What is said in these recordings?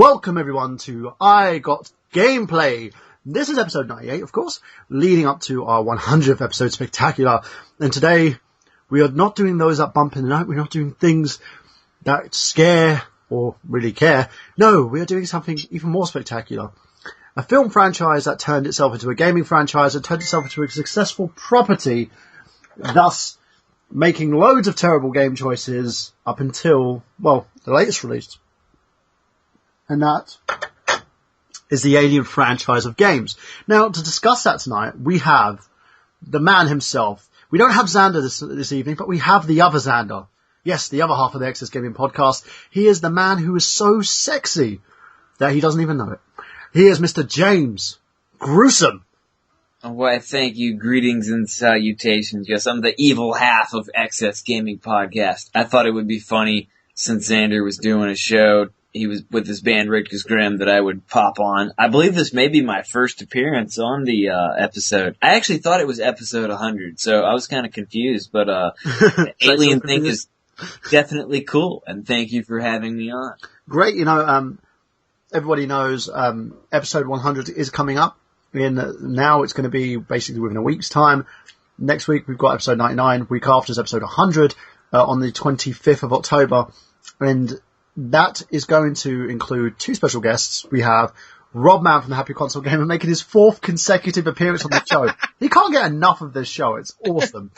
Welcome everyone to I Got Gameplay. This is episode 98, of course, leading up to our 100th episode spectacular. And today, we are not doing those that bump in the night. We're not doing things that scare or really care. No, we are doing something even more spectacular. A film franchise that turned itself into a gaming franchise and turned itself into a successful property, thus making loads of terrible game choices up until, well, the latest release. And that is the Alien franchise of games. Now, to discuss that tonight, we have the man himself. We don't have Xander this evening, but we have the other Xander. Yes, the other half of the Excess Gaming Podcast. He is the man who is so sexy that he doesn't even know it. He is Mr. James Gruesome. Why, thank you. Greetings and salutations. Yes, I'm the evil half of Excess Gaming Podcast. I thought it would be funny, since Xander was doing a show, he was with his band Rick's Grim, that I would pop on. I believe this may be my first appearance on the episode. I actually thought it was episode 100, so I was kind of confused, but the alien thing is definitely cool, and thank you for having me on. Great, everybody knows episode 100 is coming up. Now it's going to be basically within a week's time. Next week we've got episode 99. Week after is episode 100 on the 25th of October. And that is going to include two special guests. We have Rob Mann from the Happy Console Gamer making his fourth consecutive appearance on the show. He can't get enough of this show. It's awesome.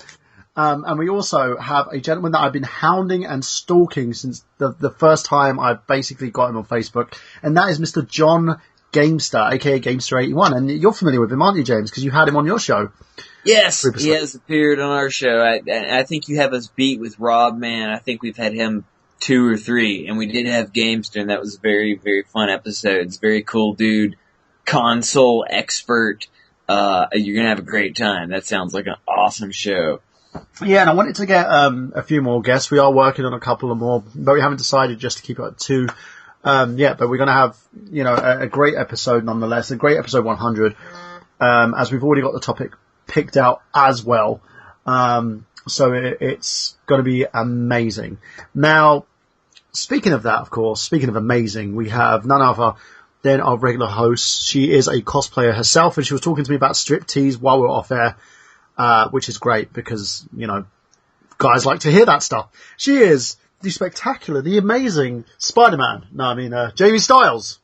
And we also have a gentleman that I've been hounding and stalking since the first time I basically got him on Facebook. And that is Mr. John Gamester, aka Gamester81. And you're familiar with him, aren't you, James? Because you had him on your show. Yes, previously. He has appeared on our show. I think you have us beat with Rob Mann. I think we've had him 2 or 3, and we did have Gamester, and that was a very, very fun episode. It's a very cool dude, console expert. You're gonna have a great time. That sounds like an awesome show. Yeah, and I wanted to get a few more guests. We are working on a couple of more, but we haven't decided just to keep it at 2. But we're gonna have, a great episode nonetheless, a great episode 100, as we've already got the topic picked out as well. So it's going to be amazing. Now, speaking of that, of course, speaking of amazing, we have none other than our regular host. She is a cosplayer herself, and she was talking to me about striptease while we were off air, which is great because, guys like to hear that stuff. She is the spectacular, the amazing Spider-Man. No, I mean, Jamie Stiles.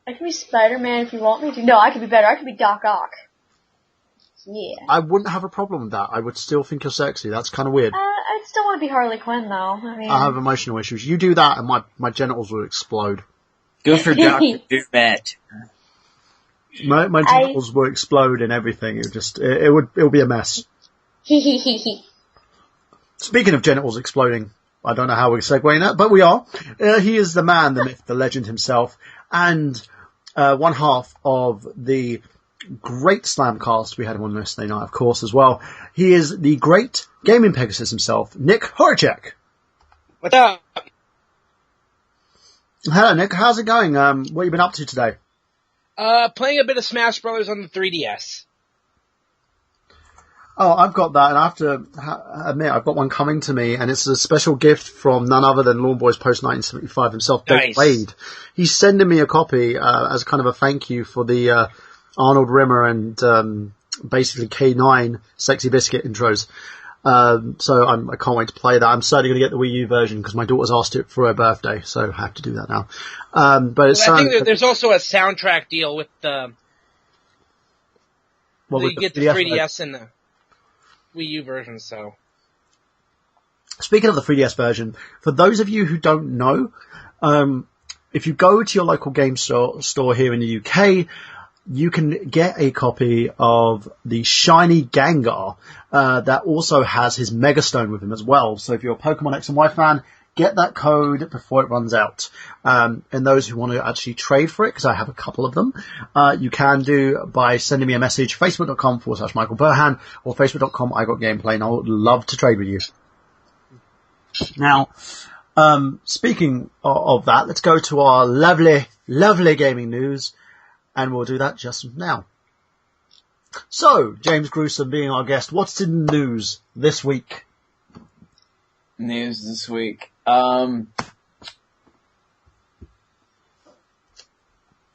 I can be Spider-Man if you want me to. No, I could be better. I could be Doc Ock. Yeah. I wouldn't have a problem with that. I would still think you're sexy. That's kind of weird. I'd still want to be Harley Quinn, though. I have emotional issues. You do that, and my genitals will explode. Go for Dr. Doobet. My genitals will explode and everything. It'll be a mess. Speaking of genitals exploding, I don't know how we're segueing that, but we are. He is the man, the myth, the legend himself, and one half of the great Slamcast. We had him on yesterday night, of course, as well. He is the great gaming Pegusis himself, Nick Horaceck. What's up? Hello, Nick. How's it going? What have you been up to today? Playing a bit of Smash Brothers on the 3DS. Oh, I've got that, and I have to admit, I've got one coming to me, and it's a special gift from none other than Lawn Boys Post 1975 himself, Dave Wade. He's sending me a copy as kind of a thank you for the Arnold Rimmer and basically K9 Sexy Biscuit intros. So I can't wait to play that. I'm certainly going to get the Wii U version because my daughter's asked it for her birthday, so I have to do that now. But it's I think there's also a soundtrack deal with the... you get the 3DS and the Wii U version, so... Speaking of the 3DS version, for those of you who don't know, if you go to your local game store here in the UK, you can get a copy of the shiny Gengar that also has his Mega Stone with him as well. So if you're a Pokemon X and Y fan, get that code before it runs out. And those who want to actually trade for it, because I have a couple of them, you can do by sending me a message, facebook.com/Michael Burhan or facebook.com I Got Gameplay, and I would love to trade with you. Now, speaking of that, let's go to our lovely, lovely gaming news. And we'll do that just now. So, James Gruesome being our guest, what's in the news this week? News this week.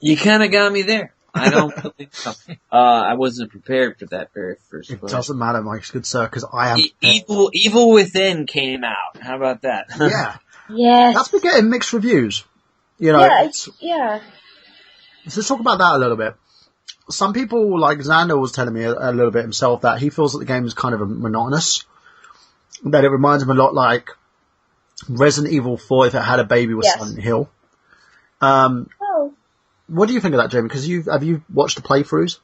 You kind of got me there. I don't believe so. I wasn't prepared for that very first It question. doesn't matter, my good sir, because I am. Evil Within came out. How about that? Yeah. Yes. That's been getting mixed reviews. You know, Yeah, yeah. So let's talk about that a little bit. Some people, like Xander was telling me a little bit himself, that he feels that the game is kind of monotonous. That it reminds him a lot like Resident Evil 4 if it had a baby with Silent Hill. Oh. What do you think of that, Jamie? Because have you watched the playthroughs?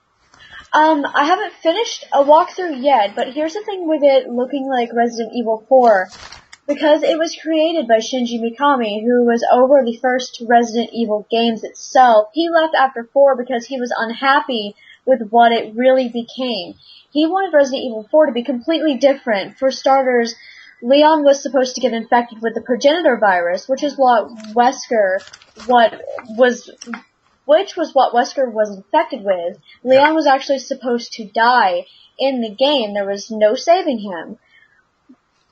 I haven't finished a walkthrough yet, but here's the thing with it looking like Resident Evil 4. Because it was created by Shinji Mikami, who was over the first Resident Evil games itself. He left after 4 because he was unhappy with what it really became. He wanted Resident Evil 4 to be completely different. For starters, Leon was supposed to get infected with the progenitor virus, which is what Wesker was infected with. Leon was actually supposed to die in the game. There was no saving him.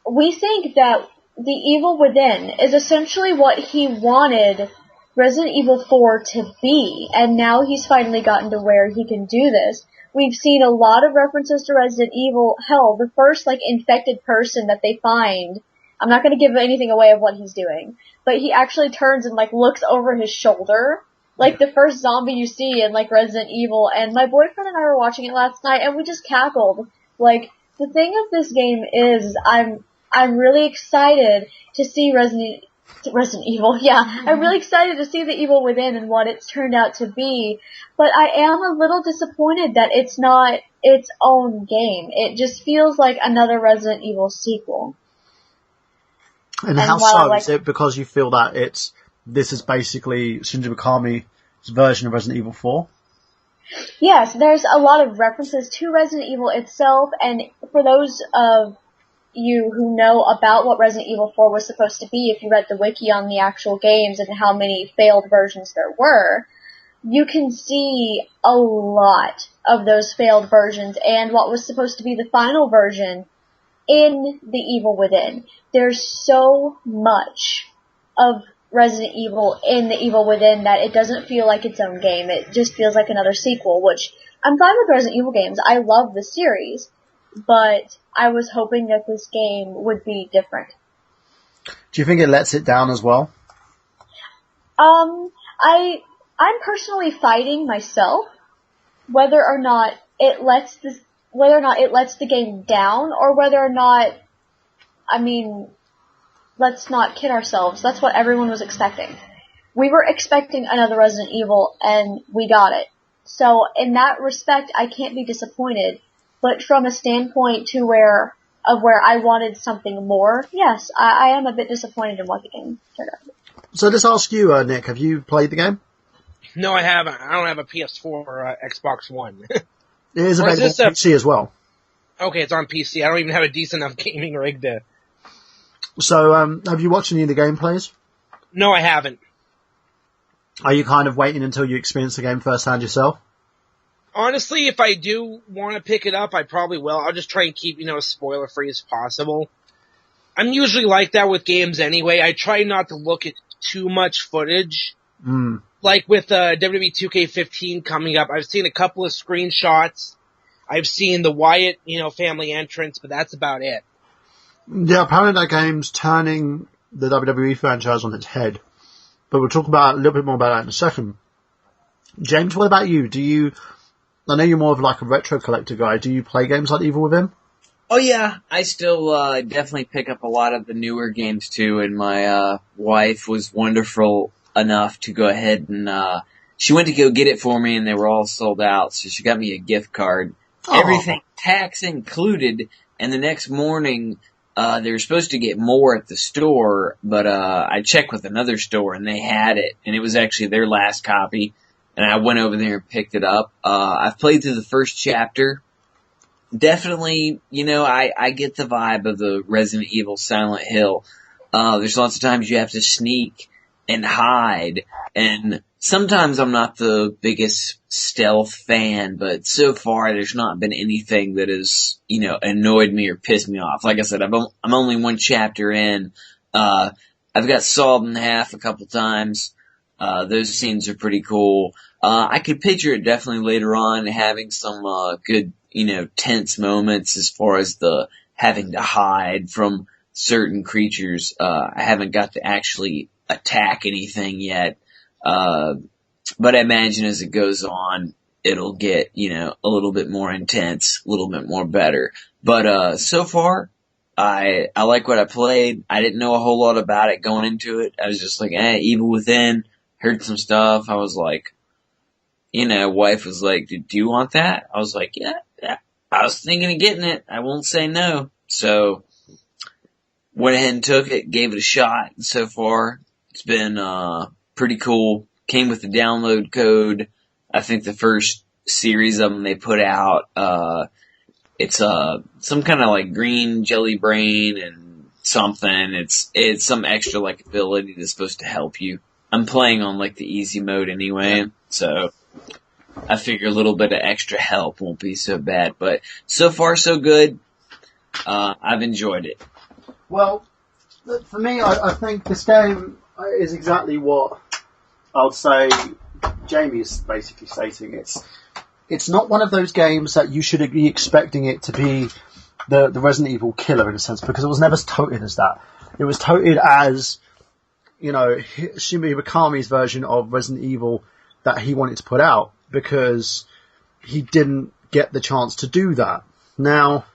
We think that the Evil Within is essentially what he wanted Resident Evil 4 to be, and now he's finally gotten to where he can do this. We've seen a lot of references to Resident Evil. Hell, the first, infected person that they find, I'm not gonna give anything away of what he's doing, but he actually turns and, looks over his shoulder, the first zombie you see in, Resident Evil, and my boyfriend and I were watching it last night, and we just cackled. The thing of this game is, I'm really excited to see Resident Evil. Yeah, I'm really excited to see the Evil Within and what it's turned out to be. But I am a little disappointed that it's not its own game. It just feels like another Resident Evil sequel. And how so? Is it because you feel that this is basically Shinji Mikami's version of Resident Evil 4? Yes, there's a lot of references to Resident Evil itself, and for those of you who know about what Resident Evil 4 was supposed to be, if you read the wiki on the actual games and how many failed versions there were, you can see a lot of those failed versions and what was supposed to be the final version in the Evil Within. There's so much of Resident Evil in the Evil Within that it doesn't feel like its own game. It just feels like another sequel, which I'm fine with Resident Evil games. I love the series, but I was hoping that this game would be different. Do you think it lets it down as well? I'm personally fighting myself whether or not it lets the game down, or whether or not, let's not kid ourselves. That's what everyone was expecting. We were expecting another Resident Evil, and we got it. So in that respect, I can't be disappointed. But from a standpoint where I wanted something more, yes, I am a bit disappointed in what the game turned out. So let's ask you, Nick, have you played the game? No, I haven't. I don't have a PS4 or Xbox One. It is available on PC as well. Okay, it's on PC. I don't even have a decent enough gaming rig to... So, have you watched any of the gameplays? No, I haven't. Are you kind of waiting until you experience the game firsthand yourself? Honestly, if I do want to pick it up, I probably will. I'll just try and keep, as spoiler-free as possible. I'm usually like that with games anyway. I try not to look at too much footage. Like with WWE 2K15 coming up, I've seen a couple of screenshots. I've seen the Wyatt, family entrance, but that's about it. Yeah, apparently that game's turning the WWE franchise on its head. But we'll talk about a little bit more about that in a second. James, what about you? I know you're more of a retro collector guy. Do you play games like Evil Within? Oh yeah, I still definitely pick up a lot of the newer games too, and my wife was wonderful enough to go ahead and she went to go get it for me, and they were all sold out, so she got me a gift card. Oh. Everything, tax included, and the next morning they were supposed to get more at the store, but I checked with another store, and they had it, and it was actually their last copy. And I went over there and picked it up. I've played through the first chapter. Definitely, I get the vibe of the Resident Evil Silent Hill. There's lots of times you have to sneak and hide. And sometimes I'm not the biggest stealth fan, but so far there's not been anything that has, annoyed me or pissed me off. Like I said, I'm only one chapter in. I've got sawed in half a couple times. Those scenes are pretty cool. I could picture it definitely later on having some, good, tense moments as far as the having to hide from certain creatures. I haven't got to actually attack anything yet. But I imagine as it goes on, it'll get, a little bit more intense, a little bit more better. But, so far, I like what I played. I didn't know a whole lot about it going into it. I was just like, Evil Within, heard some stuff. I was like, wife was like, do you want that? I was like, yeah. I was thinking of getting it. I won't say no. So, went ahead and took it, gave it a shot. And so far, it's been, pretty cool. Came with the download code. I think the first series of them they put out, it's, some kind of like green jelly brain and something. It's some extra like ability that's supposed to help you. I'm playing on like the easy mode anyway, so I figure a little bit of extra help won't be so bad. But so far so good. I've enjoyed it. Well, for me, I think this game is exactly what I would say Jamie is basically stating. It's not one of those games that you should be expecting it to be the Resident Evil killer in a sense, because it was never touted as that. It was touted as, Shimei Mikami's version of Resident Evil that he wanted to put out, because he didn't get the chance to do that. Now,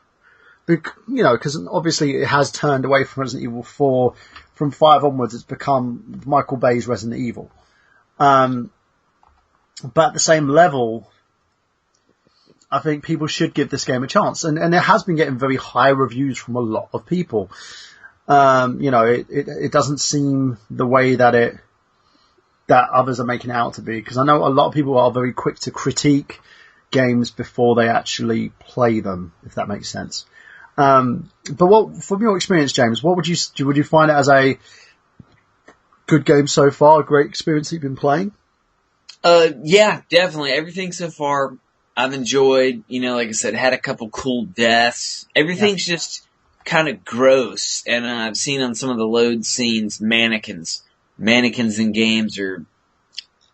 because obviously it has turned away from Resident Evil 4. From 5 onwards, it's become Michael Bay's Resident Evil. But at the same level, I think people should give this game a chance. And it has been getting very high reviews from a lot of people. It doesn't seem the way that others are making it out to be. Because I know a lot of people are very quick to critique games before they actually play them, if that makes sense. But from your experience, James, what would you find it as a good game so far? A great experience you've been playing? Yeah, definitely. Everything so far I've enjoyed. Like I said, had a couple cool deaths. Everything's just kind of gross. And I've seen on some of the load scenes mannequins. Mannequins in games are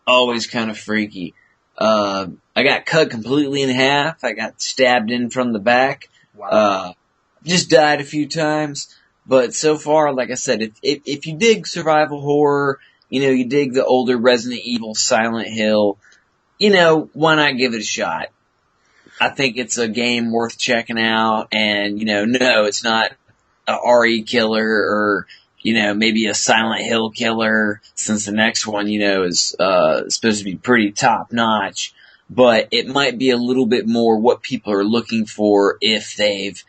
always kind of freaky. I got cut completely in half. I got stabbed in from the back. Wow. Just died a few times. But so far, like I said, if you dig survival horror, you dig the older Resident Evil, Silent Hill, why not give it a shot? I think it's a game worth checking out, and, no, it's not a RE killer or, maybe a Silent Hill killer, since the next one, is, supposed to be pretty top notch, but it might be a little bit more what people are looking for if they've,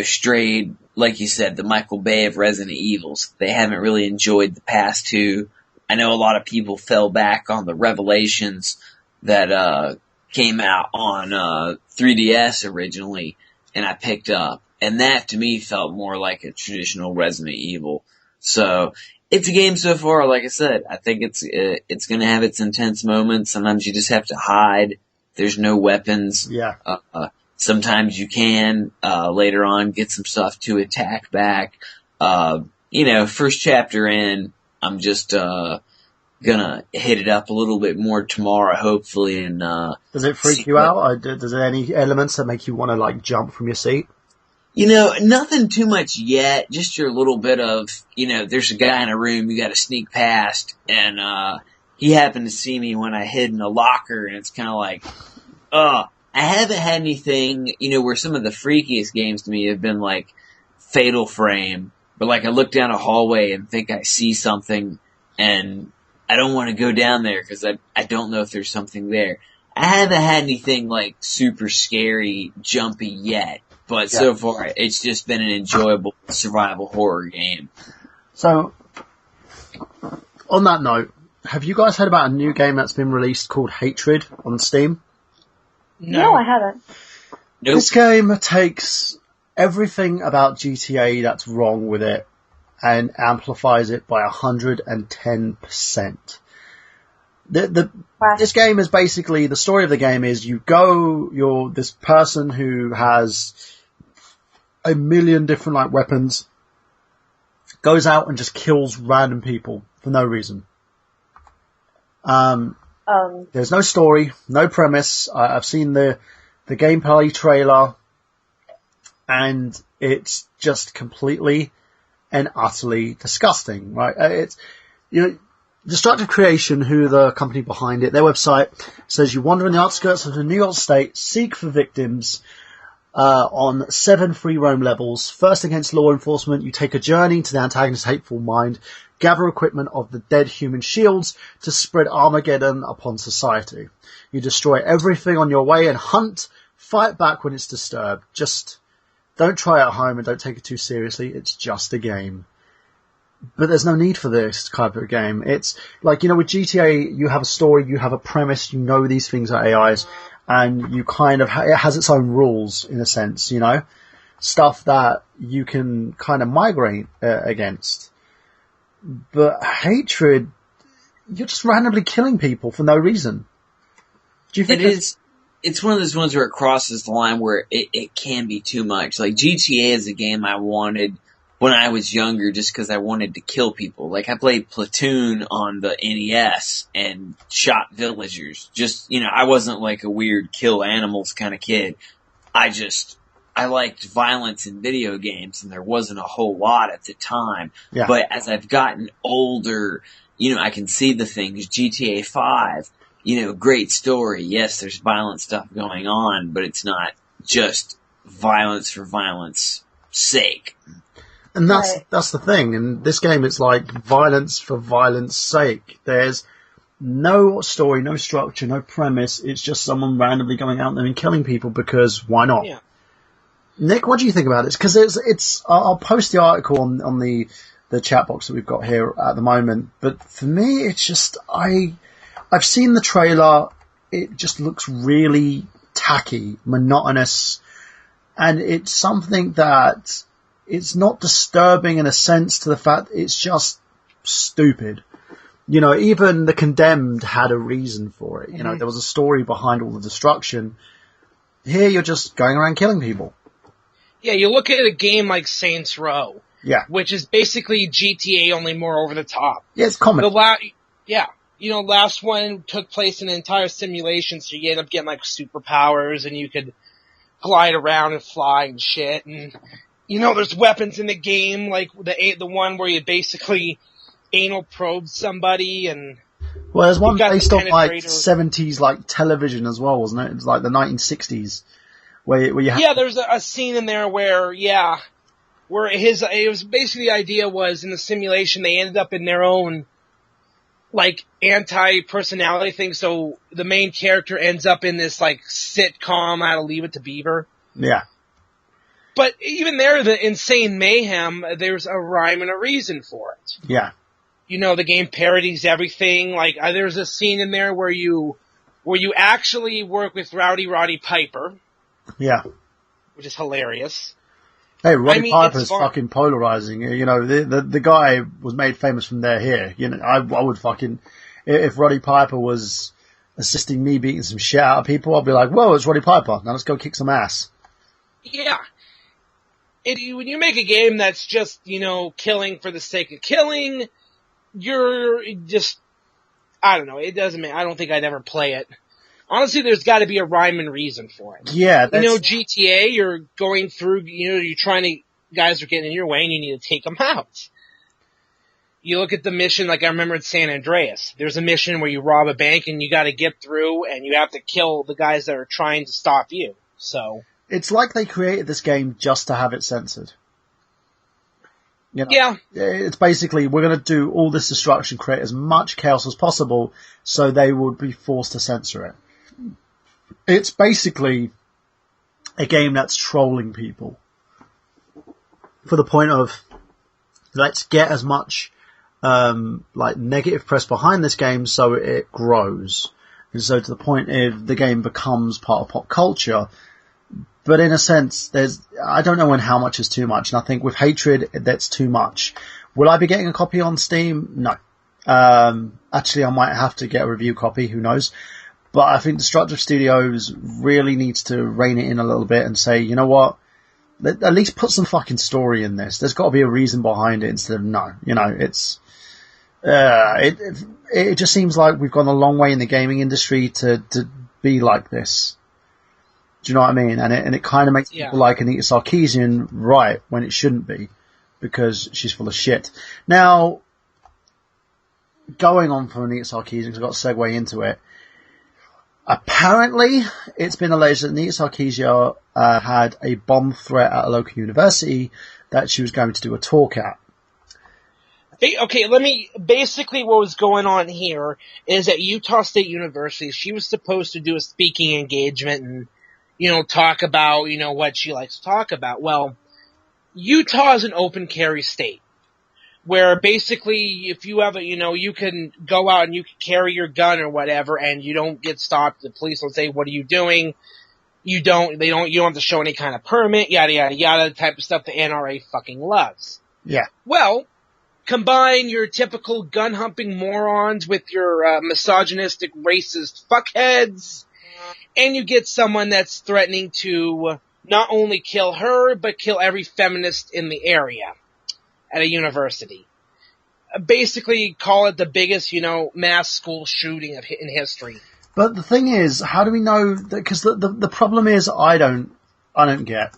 strayed, like you said, the Michael Bay of Resident Evils. They haven't really enjoyed the past two. I know a lot of people fell back on the Revelations that came out on 3DS originally, and I picked up. And that, to me, felt more like a traditional Resident Evil. So, it's a game so far, like I said. I think it's gonna have its intense moments. Sometimes you just have to hide. There's no weapons. Yeah. Sometimes you can, later on, get some stuff to attack back. First chapter in, I'm just, gonna hit it up a little bit more tomorrow, hopefully, and, does it freak you out? Or does there any elements that make you want to, jump from your seat? Nothing too much yet, just your little bit of, there's a guy in a room you gotta sneak past, and, he happened to see me when I hid in a locker, and it's kinda like, I haven't had anything, where some of the freakiest games to me have been like Fatal Frame, but I look down a hallway and think I see something, and I don't want to go down there because I don't know if there's something there. I haven't had anything super scary, jumpy yet, but so far it's just been an enjoyable survival horror game. So, on that note, have you guys heard about a new game that's been released called Hatred on Steam? No, I haven't. Nope. This game takes everything about GTA that's wrong with it and amplifies it by 110%. This game is basically, the story of the game is you're this person who has a million different weapons, goes out and just kills random people for no reason. There's no story, no premise. I've seen the gameplay trailer, and it's just completely and utterly disgusting, right? It's, Destructive Creation, who the company behind it, their website says you wander in the outskirts of the New York State, seek for victims on 7 free roam levels. First, against law enforcement, you take a journey to the antagonist's hateful mind, gather equipment of the dead human shields to spread Armageddon upon society. You destroy everything on your way and hunt, fight back when it's disturbed. Just don't try it at home and don't take it too seriously. It's just a game. But there's no need for this type of game. It's like, with GTA, you have a story, you have a premise, you know these things are AIs, and you kind of, it has its own rules, in a sense, stuff that you can kind of migrate against. But Hatred, you're just randomly killing people for no reason. Do you think it's one of those ones where it crosses the line where it can be too much. Like, GTA is a game I wanted when I was younger just because I wanted to kill people. Like, I played Platoon on the NES and shot villagers. Just, I wasn't like a weird kill animals kind of kid. I liked violence in video games, and there wasn't a whole lot at the time. Yeah. But as I've gotten older, I can see the things. GTA 5, great story. Yes, there's violent stuff going on, but it's not just violence for violence sake. And that's the thing. In this game, it's like violence for violence sake. There's no story, no structure, no premise. It's just someone randomly going out there and killing people because why not? Yeah. Nick, what do you think about this? Because it's. I'll post the article on the chat box that we've got here at the moment. But for me, it's just I've seen the trailer. It just looks really tacky, monotonous, and it's something that. It's not disturbing in a sense to the fact it's just stupid. Even The Condemned had a reason for it. There was a story behind all the destruction. Here you're just going around killing people. Yeah, you look at a game like Saints Row. Yeah. Which is basically GTA, only more over the top. Yeah, it's comic. Last one took place in an entire simulation, so you end up getting like superpowers, and you could glide around and fly and shit, and there's weapons in the game, like the one where you basically anal probe somebody, and well, there's one based on like penetrator. 70s like television as well, wasn't it? It was like the 1960s where you have. Yeah, there's a scene in there where it was basically the idea was in the simulation they ended up in their own like anti-personality thing, so the main character ends up in this like sitcom, How to Leave It to Beaver. Yeah. But even there, the insane mayhem, there's a rhyme and a reason for it. Yeah. The game parodies everything. Like, there's a scene in there where you actually work with Roddy Piper. Yeah. Which is hilarious. Hey, Roddy Piper's fucking polarizing. The guy was made famous from there here. I would fucking, if Roddy Piper was assisting me beating some shit out of people, I'd be like, whoa, it's Roddy Piper. Now let's go kick some ass. Yeah. When you make a game that's just, killing for the sake of killing, you're just, I don't know, it doesn't mean, I don't think I'd ever play it. Honestly, there's gotta be a rhyme and reason for it. Yeah. GTA, you're going through, guys are getting in your way and you need to take them out. You look at the mission, like I remember in San Andreas, there's a mission where you rob a bank and you gotta get through and you have to kill the guys that are trying to stop you, so. It's like they created this game just to have it censored. Yeah. It's basically, we're going to do all this destruction, create as much chaos as possible, so they would be forced to censor it. It's basically a game that's trolling people. For the point of, let's get as much, negative press behind this game so it grows. And so to the point of the game becomes part of pop culture. But in a sense, I don't know how much is too much, and I think with Hatred, that's too much. Will I be getting a copy on Steam? No. Actually, I might have to get a review copy, who knows. But I think Destructive Studios really needs to rein it in a little bit and say, you know what? At least put some fucking story in this. There's got to be a reason behind it instead of no. It just seems like we've gone a long way in the gaming industry to be like this. Do you know what I mean? And it kind of makes people like Anita Sarkeesian right when it shouldn't be, because she's full of shit. Now, going on from Anita Sarkeesian, because I've got to segue into it. Apparently, it's been alleged that Anita Sarkeesian had a bomb threat at a local university that she was going to do a talk at. Okay, basically what was going on here is at Utah State University, she was supposed to do a speaking engagement and, talk about, what she likes to talk about. Well, Utah is an open carry state, where basically if you have you can go out and you can carry your gun or whatever and you don't get stopped. The police will say, what are you doing? You don't have to show any kind of permit, yada, yada, yada, the type of stuff the NRA fucking loves. Yeah. Well, combine your typical gun-humping morons with your misogynistic, racist fuckheads, and you get someone that's threatening to not only kill her, but kill every feminist in the area at a university. Basically, call it the biggest, mass school shooting in history. But the thing is, how do we know that? Because the problem is, I don't get,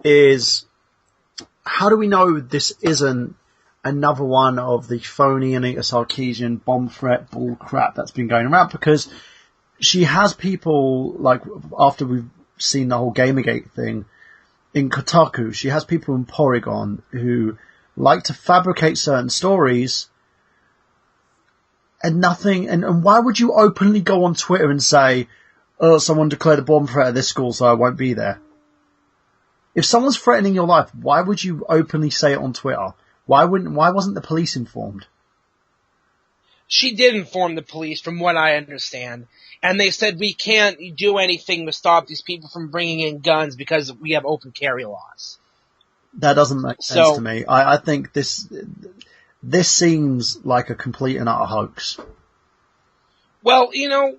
is how do we know this isn't another one of the phony Anita Sarkeesian bomb threat bull crap that's been going around? Because she has people, like, after we've seen the whole Gamergate thing, in Kotaku, she has people in Porygon who like to fabricate certain stories and nothing. And why would you openly go on Twitter and say, oh, someone declared a bomb threat at this school, so I won't be there? If someone's threatening your life, why would you openly say it on Twitter? Why wasn't the police informed? She did inform the police, from what I understand. And they said, we can't do anything to stop these people from bringing in guns because we have open carry laws. That doesn't make sense to me. I think this seems like a complete and utter hoax. Well,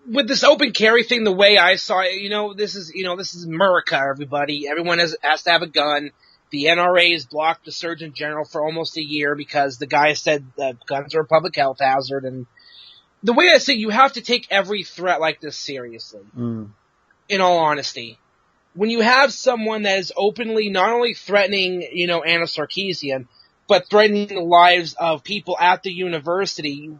with this open carry thing, the way I saw it, this is America, everybody. Everyone has to have a gun. The NRA has blocked the Surgeon General for almost a year because the guy said that guns are a public health hazard. And the way I say, you have to take every threat like this seriously. In all honesty. When you have someone that is openly not only threatening, Anna Sarkeesian, but threatening the lives of people at the university,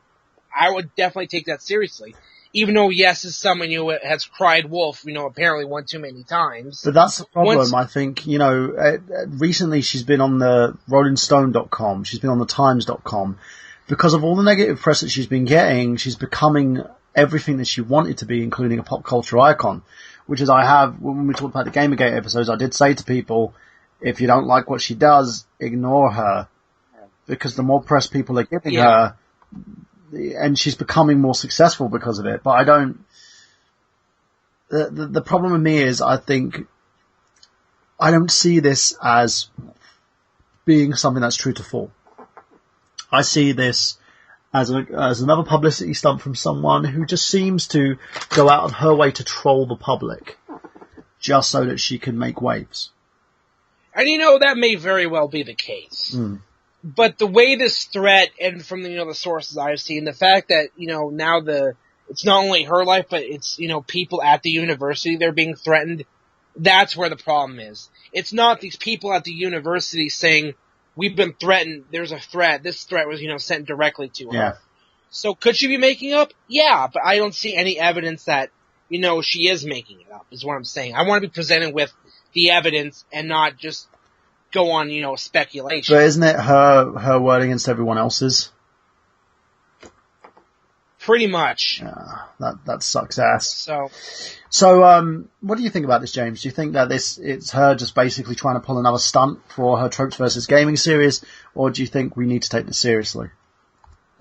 I would definitely take that seriously. Even though, yes, as someone who has cried wolf, apparently one too many times. But that's the problem, I think. Recently she's been on the RollingStone.com, she's been on the Times.com. Because of all the negative press that she's been getting, she's becoming everything that she wanted to be, including a pop culture icon. Which is, when we talked about the Gamergate episodes, I did say to people, if you don't like what she does, ignore her. Because the more press people are giving her, and she's becoming more successful because of it. But I don't... The problem with me is, I think, I don't see this as being something that's true to form. I see this as another publicity stunt from someone who just seems to go out of her way to troll the public just so that she can make waves. And that may very well be the case. But the way this threat, and from the sources I've seen, the fact that, now it's not only her life, but it's, people at the university that are being threatened, that's where the problem is. It's not these people at the university saying, we've been threatened, there's a threat, this threat was, sent directly to her. Yeah. So could she be making up? Yeah, but I don't see any evidence that, she is making it up, is what I'm saying. I want to be presented with the evidence and not just go on, speculation. But isn't it her word against everyone else's? Pretty much. That sucks ass. So, what do you think about this, James? Do you think that it's her just basically trying to pull another stunt for her Tropes versus Gaming series, or do you think we need to take this seriously?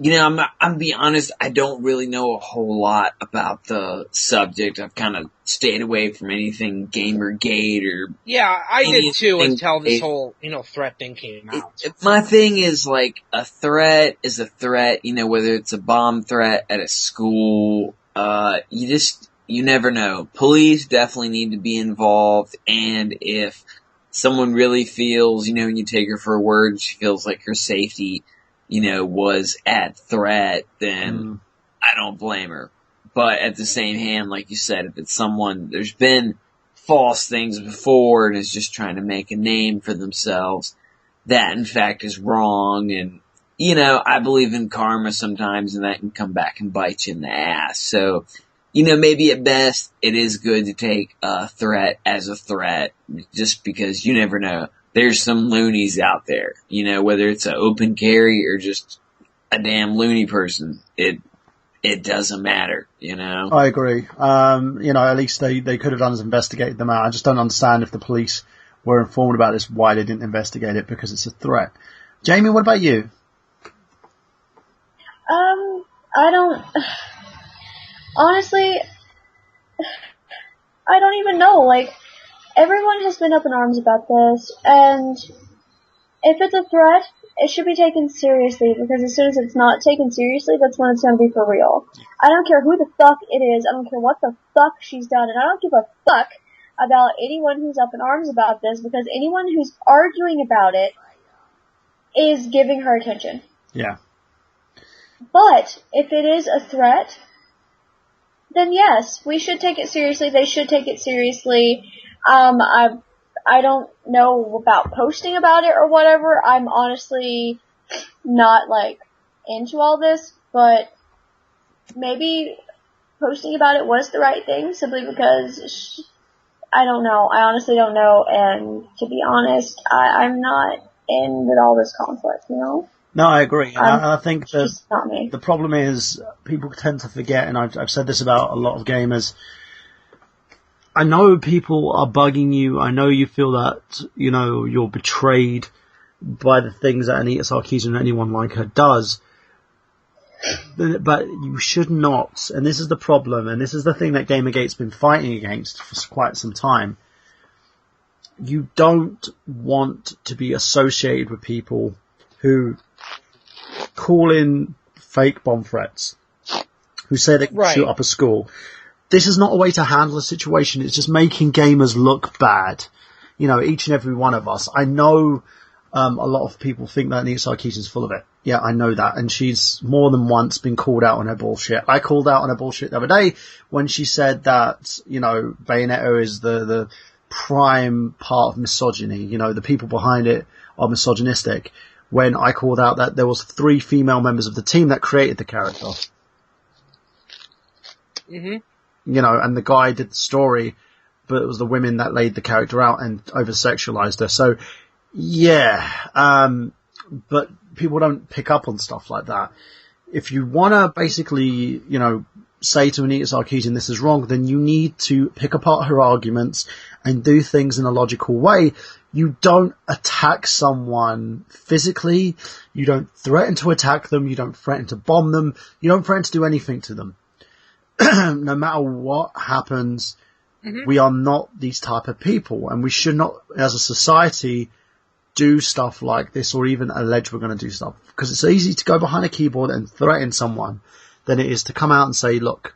I'm be honest, I don't really know a whole lot about the subject. I've kind of stayed away from anything Gamergate or... Yeah, I did too until this whole, threat thing came out. My thing is, like, a threat is a threat, whether it's a bomb threat at a school, you never know. Police definitely need to be involved, and if someone really feels, when you take her for a word, she feels like her safety was at threat, then I don't blame her. But at the same hand, like you said, if it's someone, there's been false things before and is just trying to make a name for themselves, that in fact is wrong. And, I believe in karma sometimes, and that can come back and bite you in the ass. So, maybe at best it is good to take a threat as a threat, just because you never know. There's some loonies out there, whether it's an open carry or just a damn loony person. It doesn't matter, I agree. At least they could have done is investigated them out. I just don't understand if the police were informed about this, why they didn't investigate it, because it's a threat. Jamie, what about you? Honestly, I don't even know. Like, everyone has been up in arms about this, and if it's a threat, it should be taken seriously, because as soon as it's not taken seriously, that's when it's going to be for real. I don't care who the fuck it is, I don't care what the fuck she's done, and I don't give a fuck about anyone who's up in arms about this, because anyone who's arguing about it is giving her attention. Yeah. But if it is a threat, then yes, we should take it seriously. They should take it seriously. I don't know about posting about it or whatever. I'm honestly not, into all this, but maybe posting about it was the right thing, simply because I don't know. I honestly don't know, and to be honest, I'm not in with all this conflict, No, I agree. And I think that the problem is people tend to forget, and I've said this about a lot of gamers. I know people are bugging you. I know you feel that, you're betrayed by the things that Anita Sarkeesian or anyone like her does. But you should not. And this is the problem, and this is the thing that Gamergate's been fighting against for quite some time. You don't want to be associated with people who call in fake bomb threats, who say they can shoot up a school. This is not a way to handle a situation. It's just making gamers look bad. Each and every one of us. I know a lot of people think that Anita Sarkeesian's full of it. Yeah, I know that. And she's more than once been called out on her bullshit. I called out on her bullshit the other day when she said that, Bayonetta is the prime part of misogyny. The people behind it are misogynistic. When I called out that there was 3 female members of the team that created the character. Mm-hmm. And the guy did the story, but it was the women that laid the character out and over-sexualized her. So, yeah, but people don't pick up on stuff like that. If you want to basically, say to Anita Sarkeesian this is wrong, then you need to pick apart her arguments and do things in a logical way. You don't attack someone physically. You don't threaten to attack them. You don't threaten to bomb them. You don't threaten to do anything to them. No matter what happens, we are not these type of people, and we should not, as a society, do stuff like this or even allege we're going to do stuff. Because it's easy to go behind a keyboard and threaten someone than it is to come out and say, look,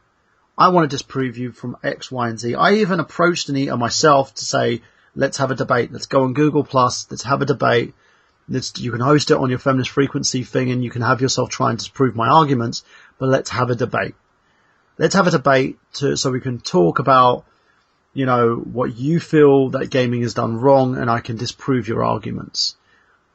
I want to disprove you from X, Y, and Z. I even approached Anita myself to say, let's have a debate. Let's go on Google+, let's have a debate. You can host it on your feminist frequency thing and you can have yourself try and disprove my arguments, but let's have a debate. Let's have a debate so we can talk about, what you feel that gaming has done wrong, and I can disprove your arguments.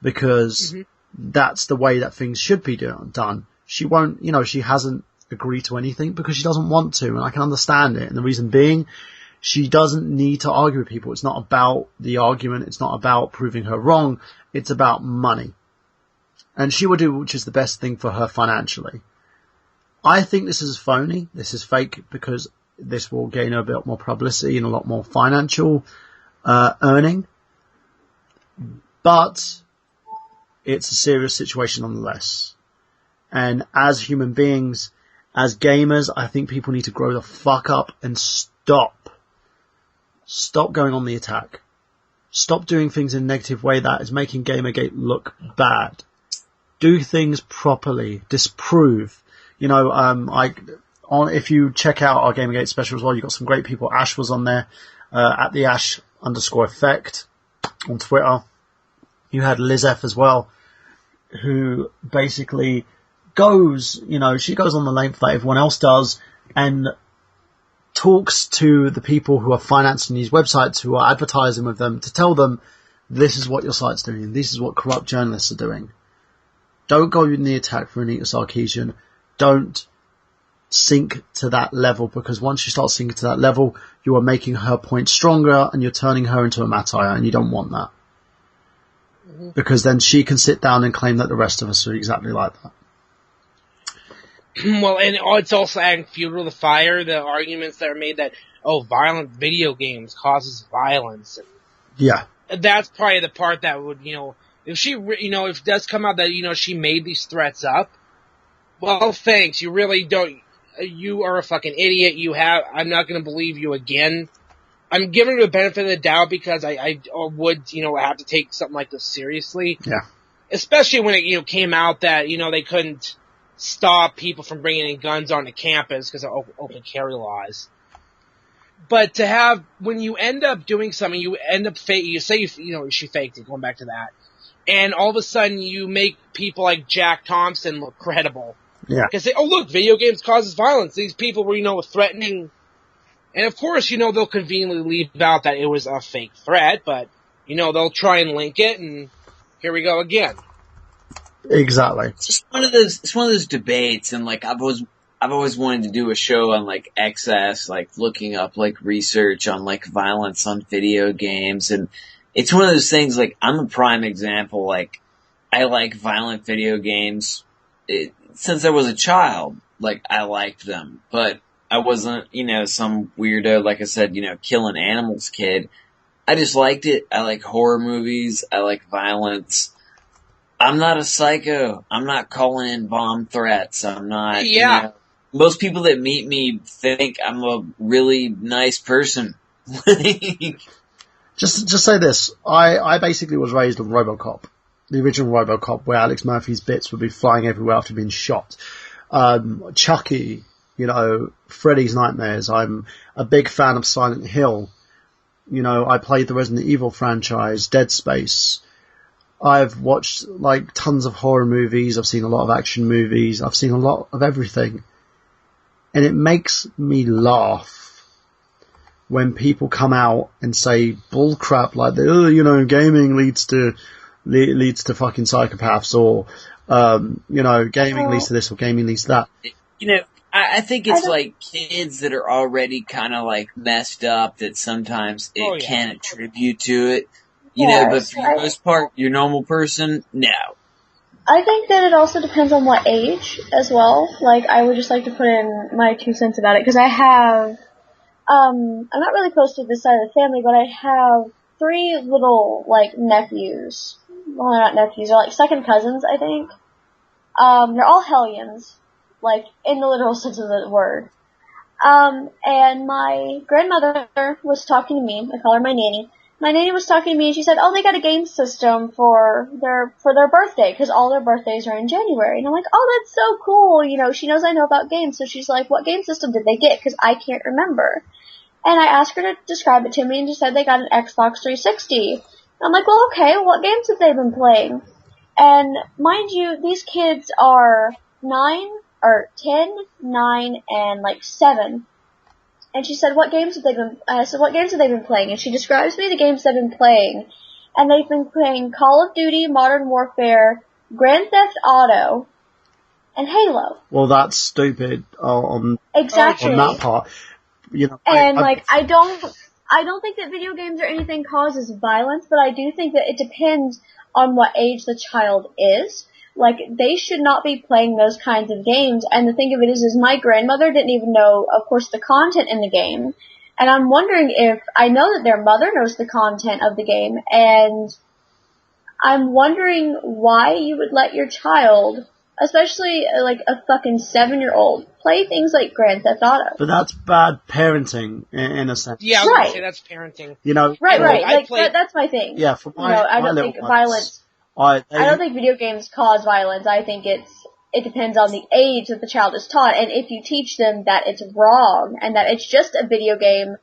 Because that's the way that things should be done. She won't, she hasn't agreed to anything because she doesn't want to, and I can understand it. And the reason being, she doesn't need to argue with people. It's not about the argument. It's not about proving her wrong. It's about money. And she will do which is the best thing for her financially. I think this is phony. This is fake because this will gain her a bit more publicity and a lot more financial earning. But it's a serious situation nonetheless. And as human beings, as gamers, I think people need to grow the fuck up and stop. Stop going on the attack. Stop doing things in a negative way that is making Gamergate look bad. Do things properly. Disprove. If you check out our Gamergate special as well, you've got some great people. Ash was on there, at the Ash_effect on Twitter. You had Liz F as well. who basically goes, she goes on the length that everyone else does and talks to the people who are financing these websites, who are advertising with them, to tell them, this is what your site's doing, this is what corrupt journalists are doing. Don't go in the attack for Anita Sarkeesian. Don't sink to that level, because once you start sinking to that level, you are making her point stronger and you're turning her into a martyr, and you don't want that. Mm-hmm. Because then she can sit down and claim that the rest of us are exactly like that. Well, and it's also adding fuel to the fire, the arguments that are made that, violent video games causes violence. Yeah. That's probably the part that would, if she, if it does come out that, she made these threats up, well, thanks, you really don't, you are a fucking idiot, I'm not gonna believe you again. I'm giving her the benefit of the doubt because I would, have to take something like this seriously. Yeah. Especially when it, came out that, they couldn't stop people from bringing in guns onto campus because of open carry laws. But to have, when you end up doing something, you end up she faked it, going back to that. And all of a sudden you make people like Jack Thompson look credible. Yeah. Because look, video games causes violence. These people were, threatening. And of course, they'll conveniently leave out that it was a fake threat, but, they'll try and link it, and here we go again. Exactly. It's just one of those debates, and I've always wanted to do a show on excess, looking up research on violence on video games, and it's one of those things I'm a prime example. I like violent video games since I was a child. I liked them, but I wasn't some weirdo, like I said, killing animals kid. I just liked it. I like horror movies. I like violence. I'm not a psycho. I'm not calling in bomb threats. I'm not, most people that meet me think I'm a really nice person. Just say this. I basically was raised on RoboCop. The original RoboCop, where Alex Murphy's bits would be flying everywhere after being shot. Chucky, Freddy's Nightmares. I'm a big fan of Silent Hill. I played the Resident Evil franchise, Dead Space. I've watched tons of horror movies. I've seen a lot of action movies. I've seen a lot of everything. And it makes me laugh when people come out and say bullcrap gaming leads to fucking psychopaths, or, gaming leads to this or gaming leads to that. I think it's kids that are already kind of messed up that sometimes it can attribute to it. But for the most part, your normal person, no. I think that it also depends on what age as well. I would just like to put in my 2 cents about it, because I have, I'm not really close to this side of the family, but I have 3 little, nephews. Well, they're not nephews, they're second cousins, I think. They're all hellions, in the literal sense of the word. And my grandmother was talking to me, I call her my nanny. My nanny was talking to me and she said, they got a game system for their birthday, because all their birthdays are in January. And I'm like, that's so cool. She knows I know about games, so she's like, what game system did they get? Because I can't remember. And I asked her to describe it to me, and she said they got an Xbox 360. I'm like, well, okay, what games have they been playing? And mind you, these kids are 10, 9, and 7. And she said, what games have they been, I said, what games have they been playing? And she describes me the games they've been playing. And they've been playing Call of Duty, Modern Warfare, Grand Theft Auto, and Halo. Well, that's stupid on that part. And I don't think that video games or anything causes violence, but I do think that it depends on what age the child is. They should not be playing those kinds of games. And the thing of it is my grandmother didn't even know, of course, the content in the game. And I'm wondering I know that their mother knows the content of the game, and I'm wondering why you would let your child, especially a fucking 7-year-old, play things like Grand Theft Auto. But that's bad parenting in a sense. Yeah, I was gonna say that's parenting. Right. That's my thing. Yeah, for I don't think violence. I don't think video games cause violence. I think it depends on the age that the child is taught, and if you teach them that it's wrong and that it's just a video game,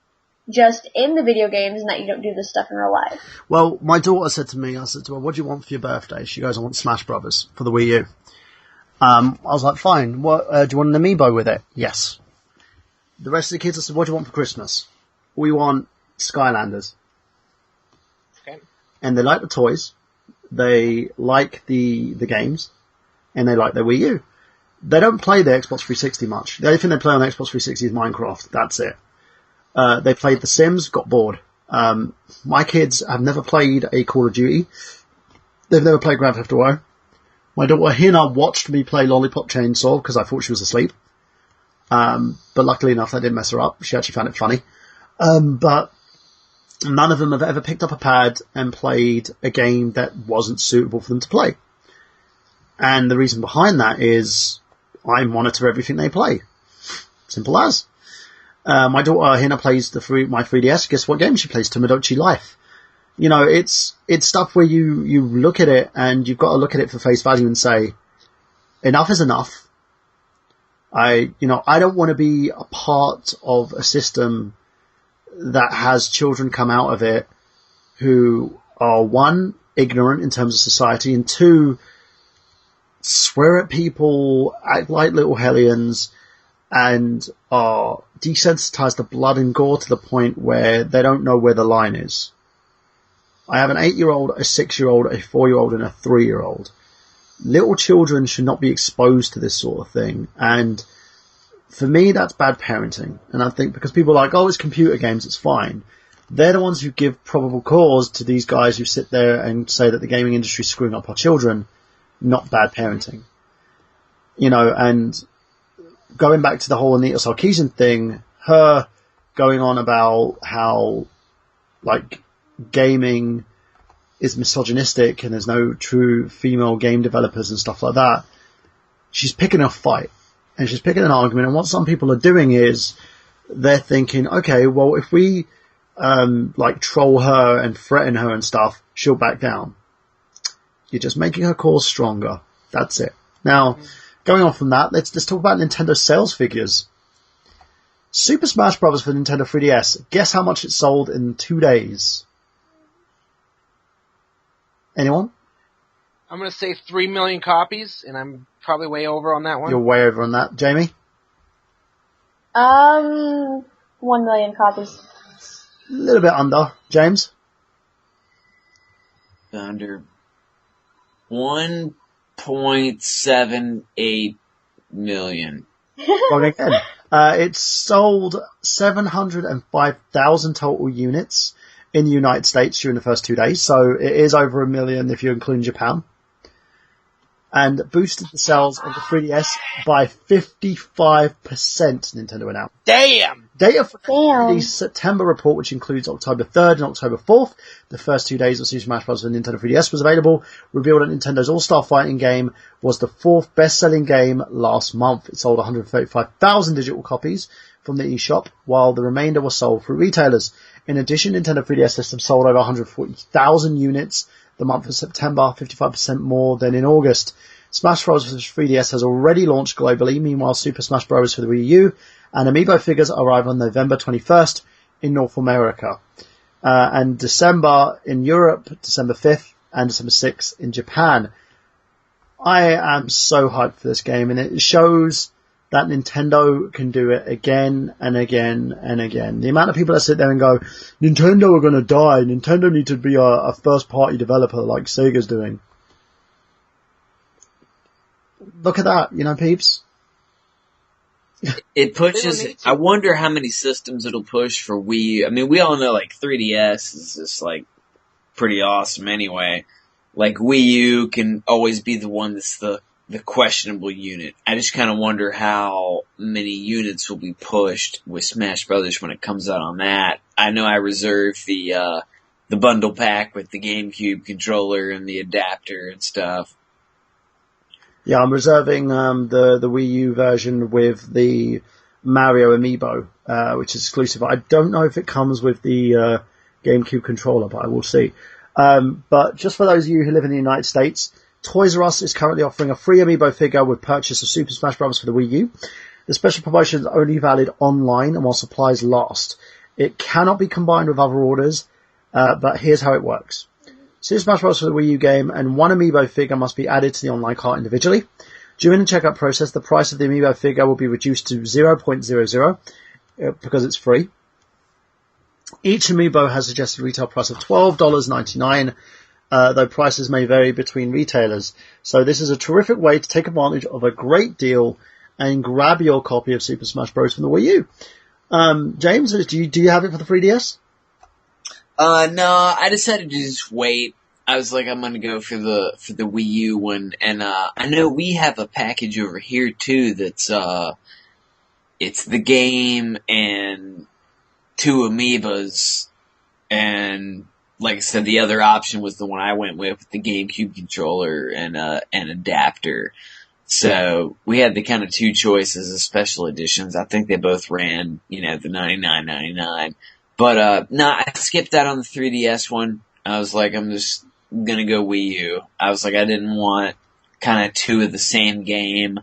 just in the video games and that you don't do this stuff in real life. Well, my daughter said to me, I said to her, what do you want for your birthday? She goes, I want Smash Brothers for the Wii U. I was like, fine. What, do you want an amiibo with it? Yes. The rest of the kids, I said, what do you want for Christmas? We want Skylanders. Okay. And they like the toys. They like the games. And they like their Wii U. They don't play the Xbox 360 much. The only thing they play on Xbox 360 is Minecraft. That's it. They played The Sims, got bored. My kids have never played a Call of Duty. They've never played Grand Theft Auto. My daughter Hina watched me play Lollipop Chainsaw because I thought she was asleep. But luckily enough, that didn't mess her up. She actually found it funny. But none of them have ever picked up a pad and played a game that wasn't suitable for them to play. And the reason behind that is I monitor everything they play. Simple as. My daughter Hina plays my 3DS. Guess what game she plays? Tamagotchi Life. You know, it's stuff where you look at it and you've got to look at it for face value and say, enough is enough. I don't want to be a part of a system that has children come out of it who are, one, ignorant in terms of society, and two, swear at people, act like little hellions, and are desensitized to blood and gore to the point where they don't know where the line is. I have an 8-year-old, a 6-year-old, a 4-year-old, and a 3-year-old. Little children should not be exposed to this sort of thing, and for me, that's bad parenting. And I think because people are like, oh, it's computer games, it's fine. They're the ones who give probable cause to these guys who sit there and say that the gaming industry is screwing up our children, not bad parenting. You know, and going back to the whole Anita Sarkeesian thing, her going on about how, like, gaming is misogynistic and there's no true female game developers and stuff like that, she's picking a fight. And she's picking an argument, and what some people are doing is they're thinking, okay, well, if we troll her and threaten her and stuff, she'll back down. You're just making her cause stronger. That's it. Now, going on from that, let's talk about Nintendo sales figures. Super Smash Bros. For Nintendo 3DS. Guess how much it sold in 2 days? Anyone? I'm going to say 3 million copies, and I'm probably way over on that one. You're way over on that. Jamie? 1 million copies. A little bit under. James? Under 1.78 million. Wrong again. It sold 705,000 total units in the United States during the first 2 days, so it is over 1 million if you're including Japan. And boosted the sales of the 3DS by 55%, Nintendo announced. Damn! Data from the September report, which includes October 3rd and October 4th, the first 2 days of Super Smash Bros. For Nintendo 3DS was available, revealed that Nintendo's All-Star Fighting game was the 4th best-selling game last month. It sold 135,000 digital copies from the eShop, while the remainder was sold through retailers. In addition, Nintendo 3DS system sold over 140,000 units the month of September, 55% more than in August. Smash Bros. For the 3DS has already launched globally. Meanwhile, Super Smash Bros. For the Wii U and Amiibo figures arrive on November 21st in North America. And December in Europe, December 5th and December 6th in Japan. I am so hyped for this game, and it shows that Nintendo can do it again and again and again. The amount of people that sit there and go, Nintendo are going to die. Nintendo need to be a first-party developer like Sega's doing. Look at that, peeps. It pushes, I wonder how many systems it'll push for Wii U. I mean, we all know, 3DS is just, pretty awesome anyway. Wii U can always be the one that's the questionable unit. I just kind of wonder how many units will be pushed with Smash Brothers when it comes out on that. I know I reserved the bundle pack with the GameCube controller and the adapter and stuff. Yeah, I'm reserving the Wii U version with the Mario Amiibo, which is exclusive. I don't know if it comes with the GameCube controller, but I will see. But just for those of you who live in the United States, Toys R Us is currently offering a free Amiibo figure with purchase of Super Smash Bros. For the Wii U. The special promotion is only valid online and while supplies last. It cannot be combined with other orders, but here's how it works. Super Smash Bros. For the Wii U game and one amiibo figure must be added to the online cart individually. During the checkout process, the price of the amiibo figure will be reduced to 0.00 because it's free. Each amiibo has a suggested retail price of $12.99, though prices may vary between retailers. So this is a terrific way to take advantage of a great deal and grab your copy of Super Smash Bros. From the Wii U. James, do you have it for the 3DS? No, I decided to just wait. I was like, I'm gonna go for the Wii U one, and I know we have a package over here too that's it's the game and 2 amiibos, and like I said, the other option was the one I went with the GameCube controller and an adapter. So we had the kind of 2 choices of special editions. I think they both ran, the $99.99. But no, I skipped that on the 3DS one. I was like, I'm just gonna go Wii U. I was like, I didn't want kind of 2 of the same game.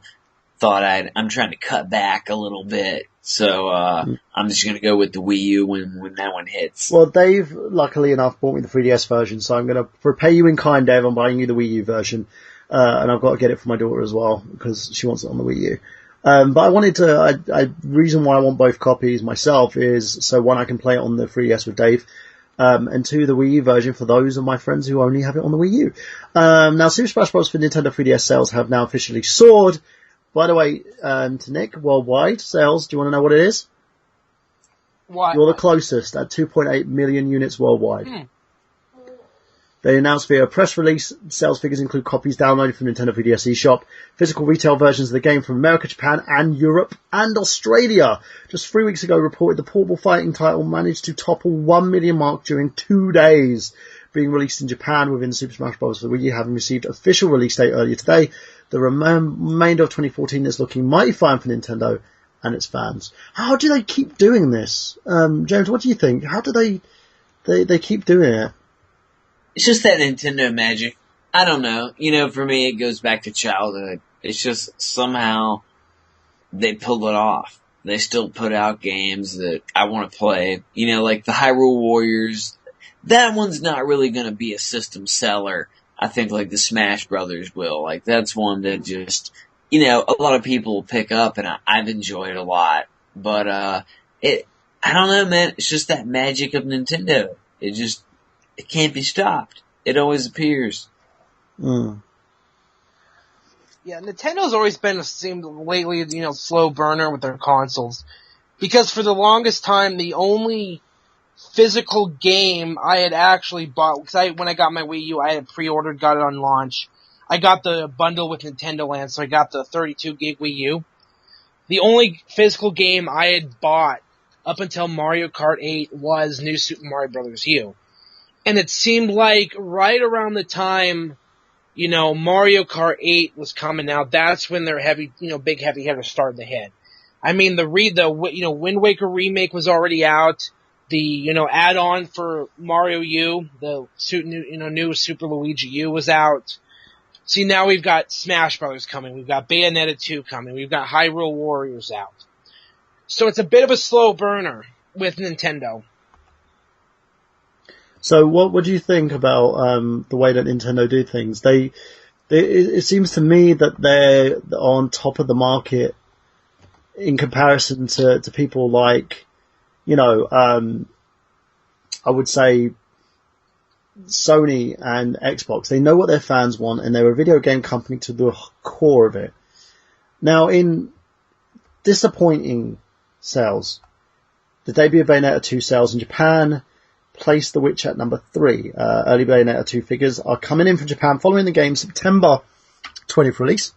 I'm trying to cut back a little bit. So, I'm just gonna go with the Wii U when that one hits. Well, Dave, luckily enough, bought me the 3DS version, so I'm gonna repay you in kind, Dave. I'm buying you the Wii U version. And I've got to get it for my daughter as well, because she wants it on the Wii U. But I wanted to, reason why I want both copies myself is, so one, I can play it on the 3DS with Dave, and 2, the Wii U version for those of my friends who only have it on the Wii U. Now, Super Smash Bros. For Nintendo 3DS sales have now officially soared. By the way, to Nick, worldwide sales, do you want to know what it is? What? You're the closest, at 2.8 million units worldwide. They announced via a press release, sales figures include copies downloaded from Nintendo 3DS eShop, physical retail versions of the game from America, Japan, and Europe, and Australia. Just 3 weeks ago, reported the portable fighting title managed to topple 1 million mark during 2 days, being released in Japan within Super Smash Bros. For the Wii U, having received official release date earlier today. The remainder of 2014 is looking mighty fine for Nintendo and its fans. How do they keep doing this? James, what do you think? How do they keep doing it? It's just that Nintendo magic. I don't know. For me, it goes back to childhood. It's just somehow they pull it off. They still put out games that I want to play. Like the Hyrule Warriors. That one's not really going to be a system seller. I think like the Smash Brothers will. Like that's one that just, a lot of people will pick up, and I've enjoyed a lot. But I don't know, man. It's just that magic of Nintendo. It can't be stopped. It always appears. Mm. Yeah, Nintendo's always been, seemed lately, slow burner with their consoles. Because for the longest time, the only physical game I had actually bought, because when I got my Wii U, I had pre-ordered, got it on launch. I got the bundle with Nintendo Land, so I got the 32 gig Wii U. The only physical game I had bought up until Mario Kart 8 was New Super Mario Bros. U. And it seemed like right around the time, Mario Kart 8 was coming out, that's when their big heavy hitters started to hit. I mean, the Wind Waker remake was already out. The, add-on for Mario U, the new Super Luigi U was out. See, now we've got Smash Brothers coming. We've got Bayonetta 2 coming. We've got Hyrule Warriors out. So it's a bit of a slow burner with Nintendo. So what do you think about the way that Nintendo do things? It seems to me that they're on top of the market in comparison to people like, I would say Sony and Xbox. They know what their fans want, and they're a video game company to the core of it. Now, in disappointing sales, the debut of Bayonetta 2 sales in Japan placed The Witch at number 3. Early Bayonetta 2 figures are coming in from Japan following the game's September 20th release.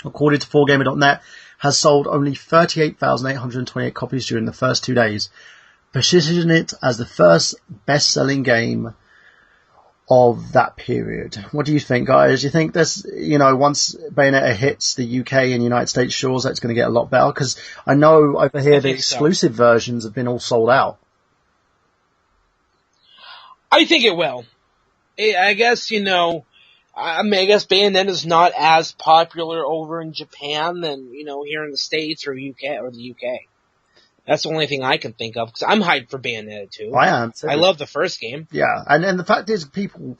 According to 4Gamer.net, has sold only 38,828 copies during the first 2 days, positioning it as the first best-selling game of that period. What do you think, guys? Do you think this, once Bayonetta hits the UK and United States shores, that's going to get a lot better? Because I know over here the exclusive versions have been all sold out. I think it will. I guess, I guess Bayonetta's not as popular over in Japan than, here in the States or the UK. That's the only thing I can think of, because I'm hyped for Bayonetta 2. I am. I love the first game. Yeah, and the fact is, people,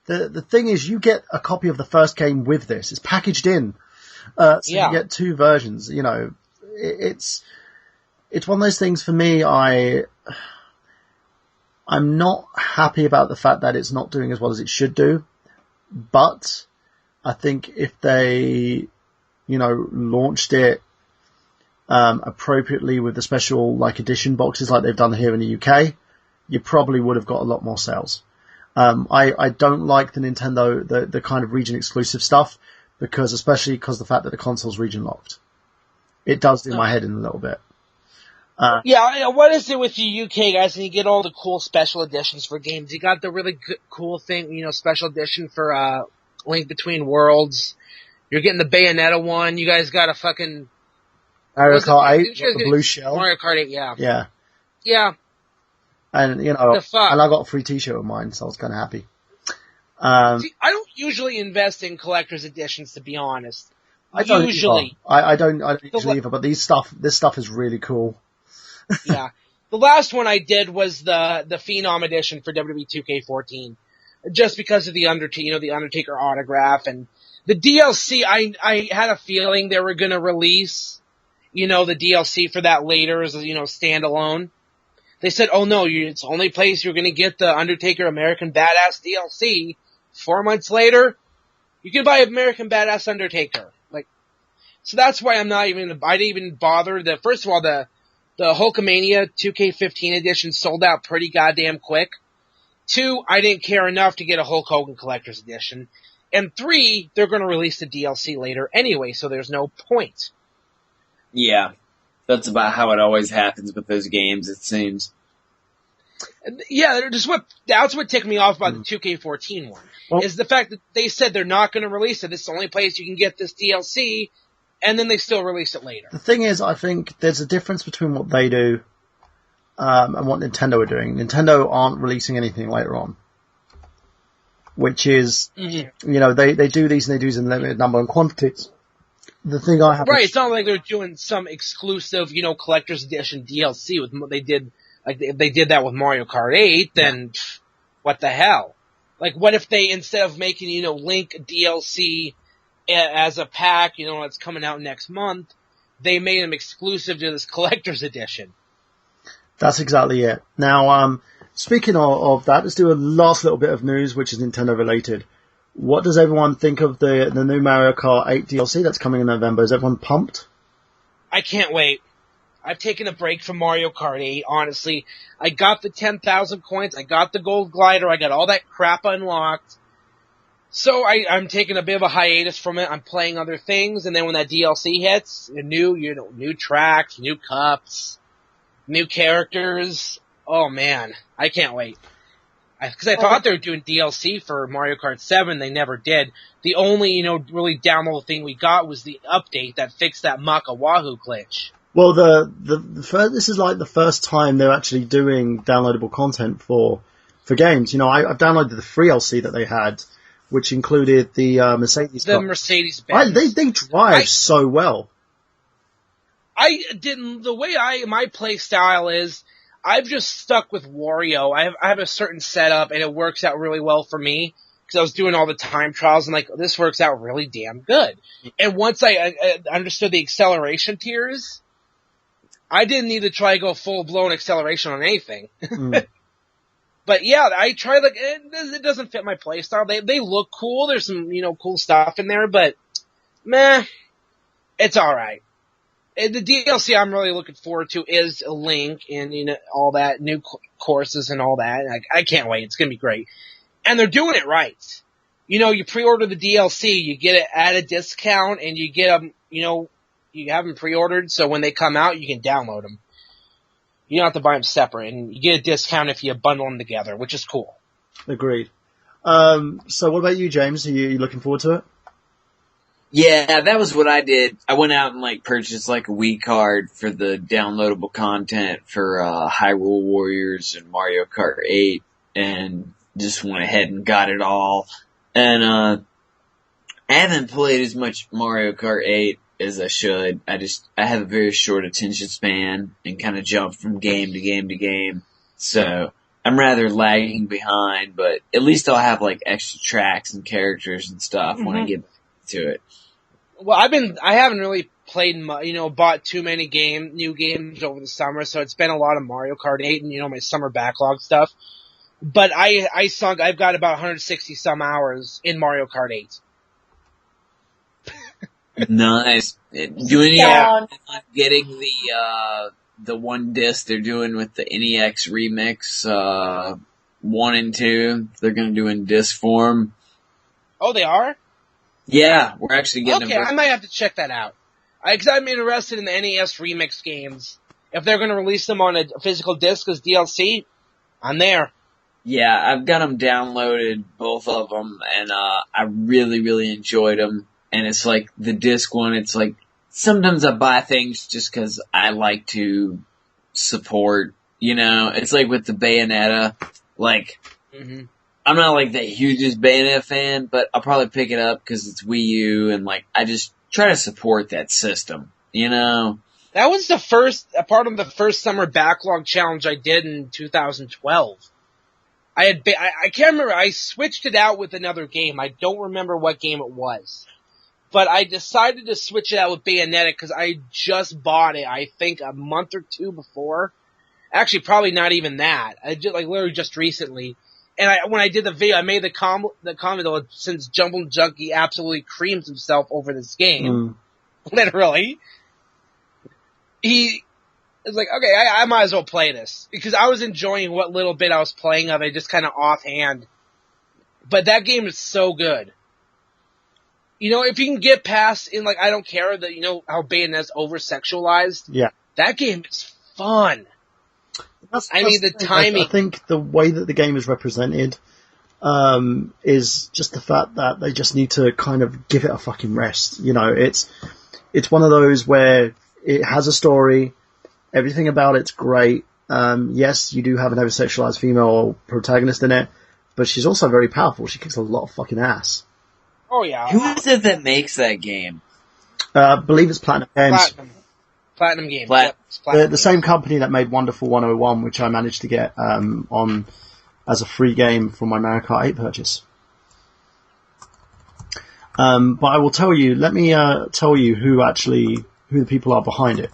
the thing is, you get a copy of the first game with this. It's packaged in. So you get two versions. You know, it's one of those things for me. I'm not happy about the fact that it's not doing as well as it should do, but I think if they, launched it appropriately with the special edition boxes like they've done here in the UK, you probably would have got a lot more sales. I don't like the Nintendo, the kind of region exclusive stuff, especially because the fact that the console's region locked. It does do my head in a little bit. What is it with the UK guys? And you get all the cool special editions for games. You got the really good, cool thing, special edition for Link Between Worlds. You're getting the Bayonetta one. You guys got a fucking Mario Kart 8, the blue shell. Mario Kart 8, yeah. Yeah. Yeah. And, and I got a free t-shirt of mine, so I was kind of happy. See, I don't usually invest in collector's editions, to be honest. I don't usually either, but this stuff is really cool. Yeah. The last one I did was the Phenom edition for WWE 2K14. Just because of the Undertaker autograph, and the DLC, I had a feeling they were gonna release, the DLC for that later as standalone. They said, oh no, it's the only place you're gonna get the Undertaker American Badass DLC. 4 months later, you can buy American Badass Undertaker. So that's why I didn't even bother. First of all, the Hulkamania 2K15 edition sold out pretty goddamn quick. 2, I didn't care enough to get a Hulk Hogan Collector's Edition. And 3, they're gonna release the DLC later anyway, so there's no point. Yeah. That's about how it always happens with those games, it seems. Yeah, that's what ticked me off about the 2K14 one, is the fact that they said they're not gonna release it. This is the only place you can get this DLC, and then they still release it later. The thing is, I think there's a difference between what they do and what Nintendo are doing. Nintendo aren't releasing anything later on. Which is, they do these and they do these in limited number and quantities. The thing I have... Right, it's not like they're doing some exclusive, collector's edition DLC with what they did. Like, if they did that with Mario Kart 8, then what the hell? What if they, instead of making, Link DLC as a pack, that's coming out next month, they made them exclusive to this collector's edition? That's exactly it. Now, speaking of that, let's do a last little bit of news, which is Nintendo related. What does everyone think of the new Mario Kart 8 DLC that's coming in November? Is everyone pumped? I can't wait. I've taken a break from Mario Kart 8, honestly. I got the 10,000 coins, I got the gold glider, I got all that crap unlocked. So I'm taking a bit of a hiatus from it. I'm playing other things, and then when that DLC hits, new tracks, new cups, new characters. Oh man, I can't wait. Because I thought they were doing DLC for Mario Kart 7, they never did. The only, really download thing we got was the update that fixed that Maka Wahoo glitch. Well, this is like the first time they're actually doing downloadable content for games. I've downloaded the free DLC that they had, which included the Mercedes. The Mercedes-Benz. They drive so well. The way my play style is, I've just stuck with Wario. I have a certain setup, and it works out really well for me, because I was doing all the time trials, and this works out really damn good. And once I understood the acceleration tiers, I didn't need to try to go full-blown acceleration on anything. But yeah, I tried, it doesn't fit my playstyle. They look cool. There's some, cool stuff in there, but meh, it's alright. The DLC I'm really looking forward to is a Link and, all that, new courses and all that. I can't wait. It's gonna be great. And they're doing it right. You pre-order the DLC, you get it at a discount, and you get them, you have them pre-ordered, so when they come out, you can download them. You don't have to buy them separate, and you get a discount if you bundle them together, which is cool. Agreed. So what about you, James? Are you looking forward to it? Yeah, that was what I did. I went out and purchased a Wii card for the downloadable content for Hyrule Warriors and Mario Kart 8, and just went ahead and got it all. And I haven't played as much Mario Kart 8 as I should. I have a very short attention span and kind of jump from game to game to game. So I'm rather lagging behind, but at least I'll have like extra tracks and characters and stuff when I get to it. Well, I haven't really played, bought too many new games over the summer, so it's been a lot of Mario Kart 8 and, my summer backlog stuff. But I've got about 160 some hours in Mario Kart 8. Nice. Do any of getting the one disc they're doing with the NEX remix, 1 and 2, they're gonna do in disc form. Oh, they are? Yeah, we're actually getting them. Okay, I might have to check that out. Cause I'm interested in the NES remix games. If they're gonna release them on a physical disc as DLC, I'm there. Yeah, I've got them downloaded, both of them, and I really, really enjoyed them. And it's like the disc one, it's like sometimes I buy things just cause I like to support, it's like with the Bayonetta, like, I'm not like the hugest Bayonetta fan, but I'll probably pick it up cause it's Wii U and like, I just try to support that system, That was a part of the first summer backlog challenge I did in 2012. I can't remember, I switched it out with another game. I don't remember what game it was. But I decided to switch it out with Bayonetta because I just bought it, I think, a month or two before. Actually, probably not even that. I just, literally just recently. And when I did the video, I made the comment that since Jumble Junkie absolutely creams himself over this game, literally, he is like, okay, I might as well play this. Because I was enjoying what little bit I was playing of it, just kind of offhand. But that game is so good. If you can get past I don't care that, how Bayonetta's over-sexualized. Yeah. That game is fun. The timing. I think the way that the game is represented, is just the fact that they just need to kind of give it a fucking rest. It's one of those where it has a story, everything about it's great. Yes, you do have an over-sexualized female protagonist in it, but she's also very powerful. She kicks a lot of fucking ass. Oh, yeah. Who is it that makes that game? I believe it's Platinum Games. Platinum Games. The same company that made Wonderful 101, which I managed to get on as a free game from my Mario Kart 8 purchase. But I will tell you, let me tell you who the people are behind it.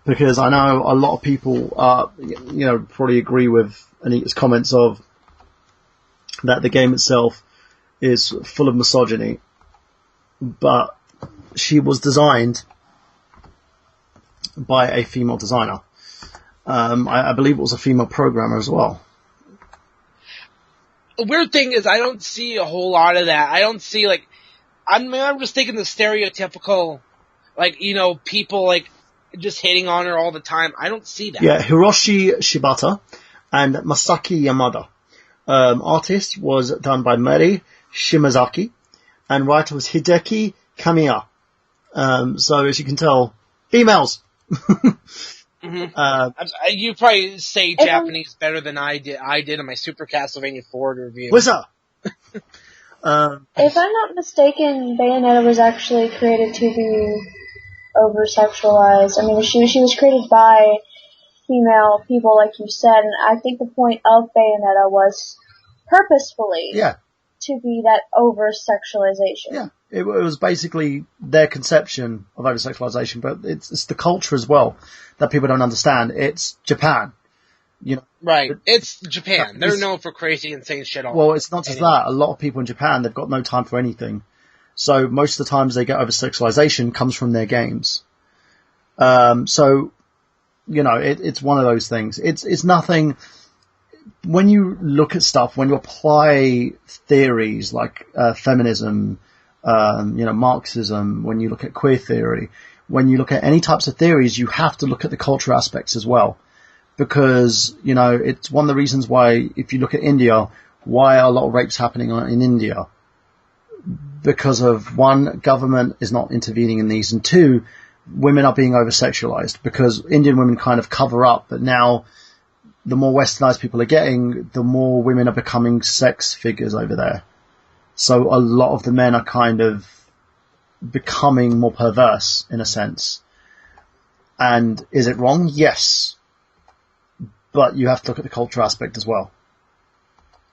Because I know a lot of people probably agree with Anita's comments of that the game itself is full of misogyny, but she was designed by a female designer. I believe it was a female programmer as well. The weird thing is I don't see a whole lot of that. I don't see I'm just thinking the stereotypical, people just hitting on her all the time. I don't see that. Yeah, Hiroshi Shibata and Masaki Yamada. Artist was done by Meri Shimazaki, and writer was Hideki Kamiya. So as you can tell, females. You probably say Japanese better than I did in my Super Castlevania Forward review. What's up? If I'm not mistaken, Bayonetta was actually created to be over-sexualized. I mean, she was created by female people, like you said, and I think the point of Bayonetta was purposefully to be that over-sexualization. Yeah, it was basically their conception of over-sexualization, but it's the culture as well that people don't understand. It's Japan. Right, it's Japan. They're known for crazy, insane shit all. Well, it's not just that. A lot of people in Japan, they've got no time for anything. So most of the times they get over-sexualization comes from their games. So, it's one of those things. It's nothing. When you look at stuff, when you apply theories like feminism, Marxism, when you look at queer theory, when you look at any types of theories, you have to look at the cultural aspects as well. Because, it's one of the reasons why, if you look at India, why are a lot of rapes happening in India? Because of, one, government is not intervening in these, and two, women are being over-sexualized, because Indian women kind of cover up, but now the more westernized people are getting, the more women are becoming sex figures over there. So a lot of the men are kind of becoming more perverse in a sense. And is it wrong? Yes. But you have to look at the culture aspect as well.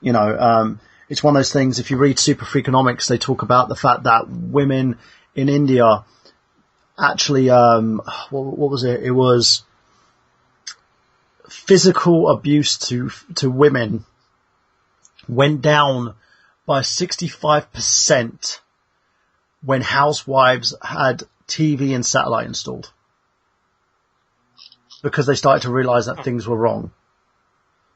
You know, it's one of those things, if you read Super Freakonomics, they talk about the fact that women in India actually, what was it? It was physical abuse to women went down by 65% when housewives had TV and satellite installed. Because they started to realise that things were wrong.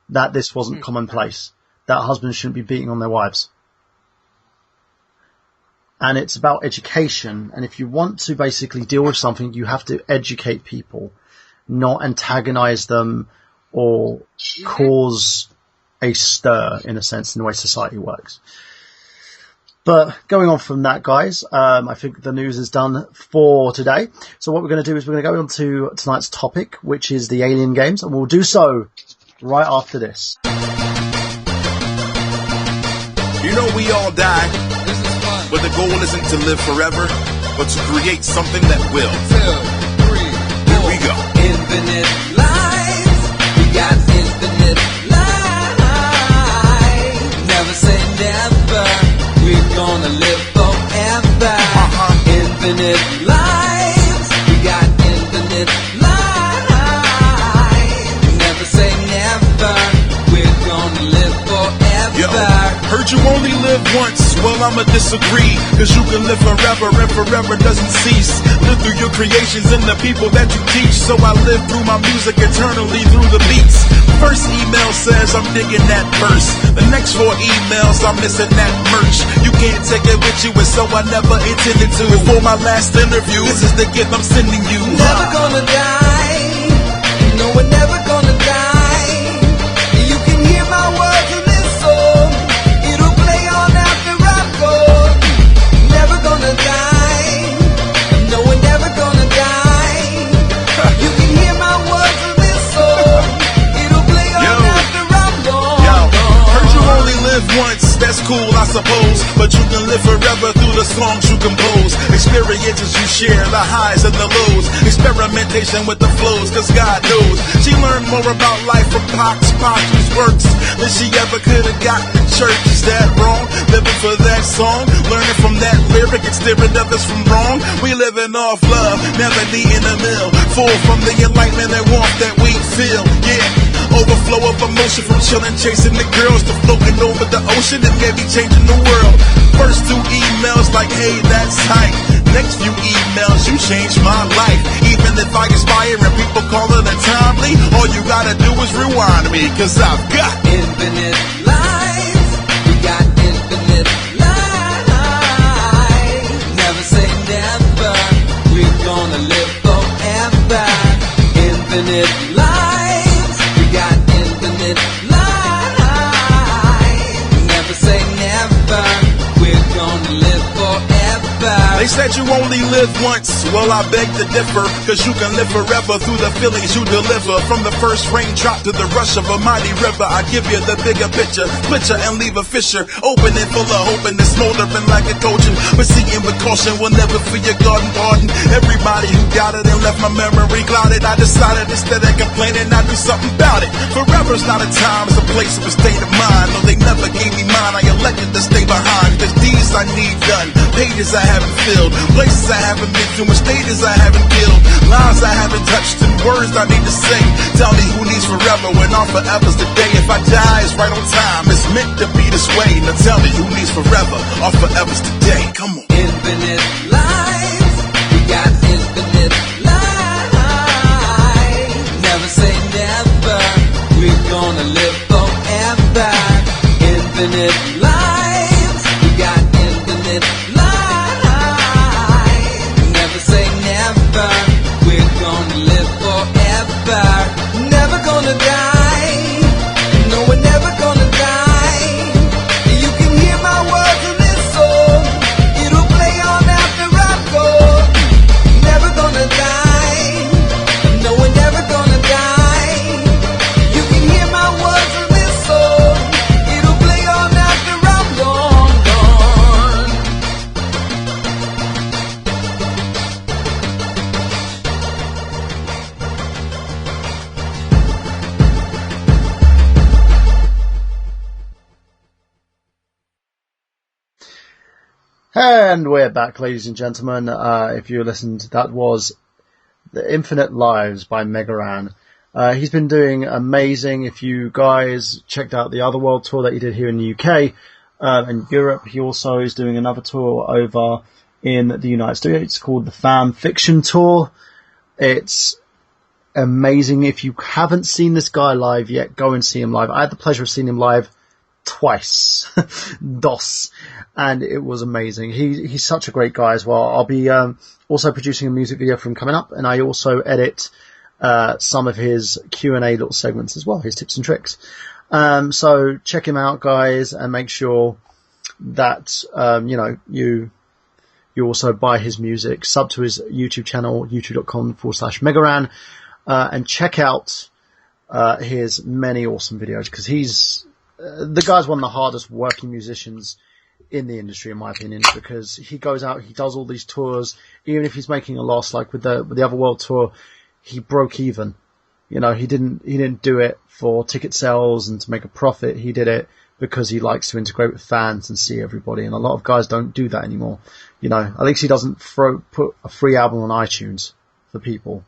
That this wasn't commonplace. That husbands shouldn't be beating on their wives. And it's about education. And if you want to basically deal with something, you have to educate people, not antagonise them or cause a stir, in a sense, in the way society works. But going on from that, guys, I think the news is done for today. So what we're going to do is we're going to go on to tonight's topic, which is the Alien games, and we'll do so right after this. You know we all die, but the goal isn't to live forever, but to create something that will. 2, 3, Here we go. Infinite lives, we got infinite lives. Never say never, we're gonna live forever. Infinite lives, we got infinite lives. Never say never, we're gonna live forever. Yo, heard you only live once, well I'ma disagree, cause you can live forever and forever doesn't cease. Live through your creations and the people that you teach, so I live through my music eternally through the beats. First email says I'm digging that verse, the next 4 emails I'm missing that merch. You can't take it with you and so I never intended to. Before my last interview, this is the gift I'm sending you. Never gonna die, no we're never gonna die. You can hear my words in this song, it'll play on after I'm gone. Never gonna die, no we're never gonna die. You can hear my words in this song, it'll play on after I'm gone. Yo, heard you only live once, that's cool I suppose, but you can live forever through the songs you compose. Experiences you share, the highs and the lows, experimentation with the flows, cause God knows she learned more about life from Pac's works than she ever could have gotten in church. Is that wrong? Living for that song, learning from that lyric and steering others from wrong. We living off love, never needing a mill, full from the enlightenment and warmth that we feel. Yeah, overflow of emotion from chilling, chasing the girls to floating over the ocean and maybe changing the world. First 2 emails like, hey, that's hype. Next few emails, you changed my life. Even if I inspire and people call it untimely, all you gotta do is rewind me, cause I've got infinite lives, we got infinite lives. Never say never, we're gonna live forever. Infinite lives, we got infinite lives. Never say never, we're gonna live forever. They said you only live once, well I beg to differ, cause you can live forever through the feelings you deliver. From the first raindrop to the rush of a mighty river, I give you the bigger picture, and leave a fissure, open and full of hope and it's smoldering like a coaching. Proceeding with caution will never feel your garden pardon. Everybody who got it and left my memory clouded, I decided instead of complaining I'd do something about it. Forever's not a time, it's a place of a state of mind. No, they never gave me mine, I elected to stay behind. There's deeds I need done, pages I haven't filled, places I haven't been to, and stages I haven't killed, lives I haven't touched, and words I need to say. Tell me who needs forever when all forever's today. If I die, it's right on time, it's meant to be this way. Now tell me who needs forever, all forever's today. Come on. Infinite lives, we got infinite lives. Never say never, we're gonna live forever. Infinite lives, we got infinite lives. Never say never, we're gonna live forever. Never gonna die, no we're never gonna die. You can hear my words in this song, it'll play on after I'm gone. Never gonna die, no we're never gonna die. You can hear my words in this song, it'll play on after And we're back, ladies and gentlemen. If you listened, that was The Infinite Lives by Megaran. He's been doing amazing. If you guys checked out the Otherworld tour that he did here in the UK and Europe, he also is doing another tour over in the United States. It's called the Fan Fiction Tour. It's amazing. If you haven't seen this guy live yet, go and see him live. I had the pleasure of seeing him live twice, and it was amazing. He's such a great guy as well. I'll be also producing a music video for him coming up, and I also edit some of his Q&A little segments as well, his tips and tricks. So check him out, guys, and make sure that you also buy his music, sub to his YouTube channel, youtube.com/Megaran, and check out his many awesome videos, because the guy's one of the hardest working musicians in the industry, in my opinion, because he goes out, he does all these tours, even if he's making a loss, like with the Otherworld tour, he broke even. He didn't do it for ticket sales and to make a profit. He did it because he likes to integrate with fans and see everybody, and a lot of guys don't do that anymore. At least he doesn't put a free album on iTunes for people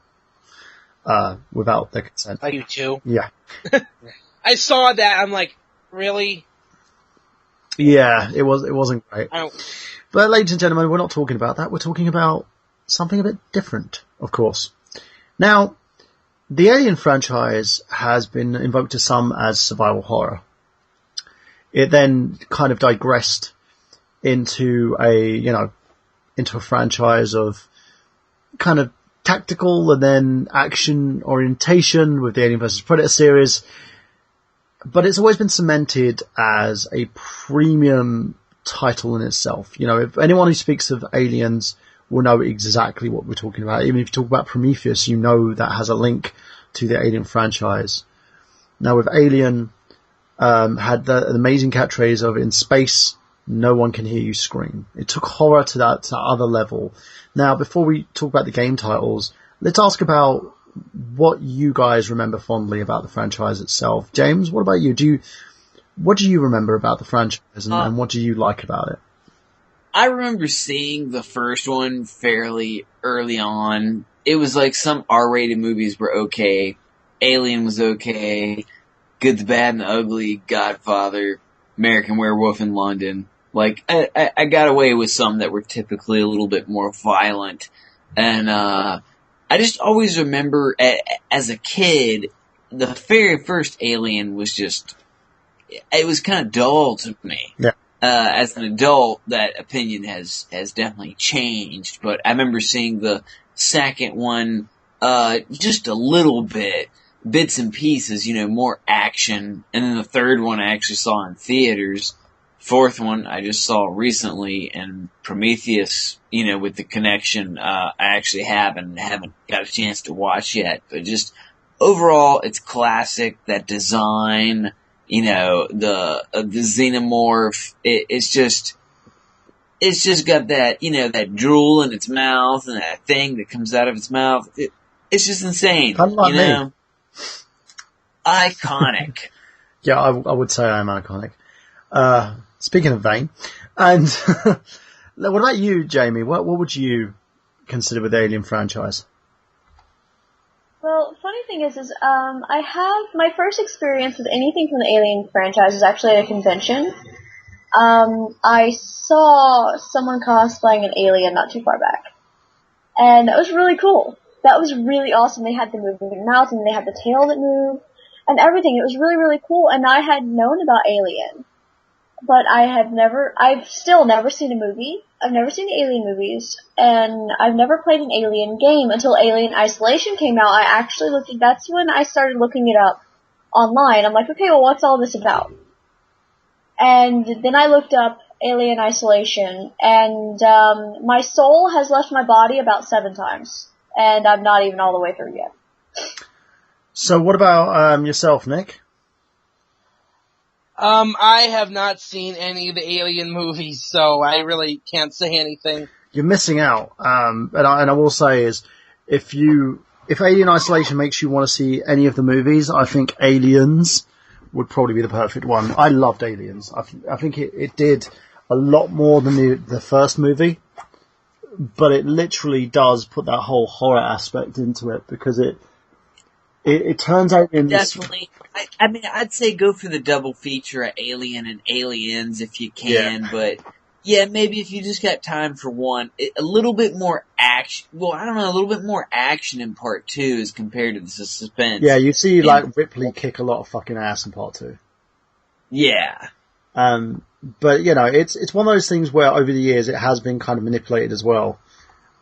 without their consent. Like you too. Yeah. I saw that. I'm like, really? Yeah, it wasn't great. But ladies and gentlemen, we're not talking about that. We're talking about something a bit different, of course. Now, the Alien franchise has been invoked to some as survival horror. It then kind of digressed into a franchise of kind of tactical and then action orientation with the Alien vs. Predator series. But it's always been cemented as a premium title in itself. If anyone who speaks of Aliens will know exactly what we're talking about. Even if you talk about Prometheus, that has a link to the Alien franchise. Now with Alien, had the amazing catchphrase of "in space, no one can hear you scream." It took horror to that other level. Now, before we talk about the game titles, let's ask about what you guys remember fondly about the franchise itself. James, what about you? What do you remember about the franchise, and what do you like about it? I remember seeing the first one fairly early on. It was like some R-rated movies were okay. Alien was okay. Good, the Bad, and the Ugly, Godfather, American Werewolf in London. Like, I got away with some that were typically a little bit more violent. And I just always remember, as a kid, the very first Alien was just, it was kind of dull to me. Yeah. As an adult, that opinion has definitely changed. But I remember seeing the second one, just a little bit, bits and pieces, more action. And then the third one I actually saw in theaters. Fourth one I just saw recently, and Prometheus, with the connection, I actually haven't got a chance to watch yet. But just overall, it's classic. That design, the xenomorph, it's just got that, that drool in its mouth and that thing that comes out of its mouth. It's just insane. Me. Iconic. Yeah, I would say I'm iconic. Speaking of vain, and what about you, Jamie? What would you consider with the Alien franchise? Well, funny thing is I have my first experience with anything from the Alien franchise is actually at a convention. I saw someone cosplaying an alien not too far back, and that was really cool. That was really awesome. They had the moving mouth, and they had the tail that moved, and everything. It was really, really cool, and I had known about Alien. But I've still never seen a movie. I've never seen the Alien movies, and I've never played an Alien game until Alien Isolation came out. That's when I started looking it up online. I'm like, okay, well, what's all this about? And then I looked up Alien Isolation, and my soul has left my body about 7 times, and I'm not even all the way through yet. So what about yourself, Nick? I have not seen any of the Alien movies, so I really can't say anything. You're missing out. And I will say is, if Alien Isolation makes you want to see any of the movies, I think Aliens would probably be the perfect one. I loved Aliens. I think it did a lot more than the first movie, but it literally does put that whole horror aspect into it, because it turns out in Definitely. I mean, I'd say go for the double feature of Alien and Aliens if you can, but yeah, maybe if you just got time for one, a little bit more action. Well, I don't know, a little bit more action in part 2 as compared to the suspense. Yeah, you see like Ripley kick a lot of fucking ass in part 2. Yeah. But you know, it's one of those things where over the years it has been kind of manipulated as well.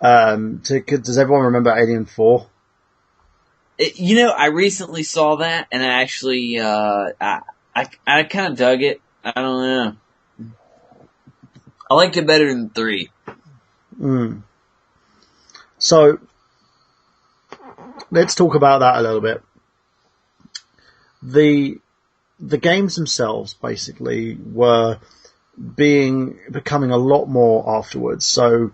Does everyone remember Alien 4? I recently saw that, and I actually, I kind of dug it. I don't know. I liked it better than 3. So, let's talk about that a little bit. The games themselves, basically, were becoming a lot more afterwards. So,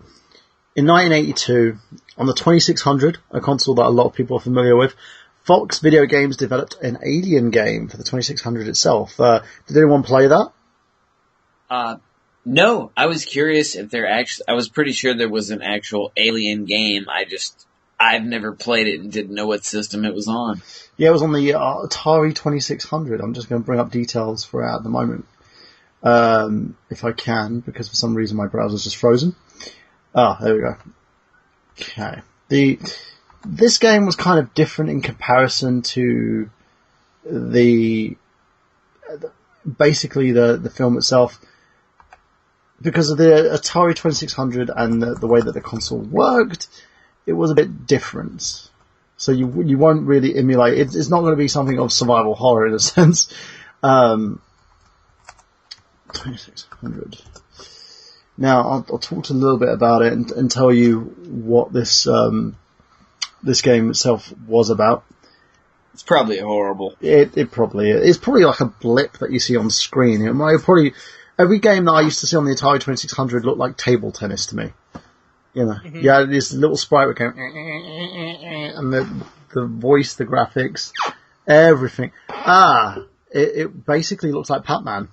in 1982, on the 2600, a console that a lot of people are familiar with, Fox Video Games developed an Alien game for the 2600 itself. Did anyone play that? No, I was curious if I was pretty sure there was an actual Alien game. I've never played it and didn't know what system it was on. Yeah, it was on the Atari 2600. I'm just going to bring up details for it at the moment. If I can, because for some reason my browser's just frozen. There we go. Okay. This game was kind of different in comparison to basically the film itself, because of the Atari 2600 and the way that the console worked. It was a bit different. So you won't really emulate it. It's not going to be something of survival horror in a sense. 2600. Now, I'll talk a little bit about it and tell you what this game itself was about. It's probably horrible. It probably is. It's probably like a blip that you see on screen. It might probably, every game that I used to see on the Atari 2600 looked like table tennis to me. You know, you had this little sprite going, and the voice, the graphics, everything. It basically looks like Pac-Man.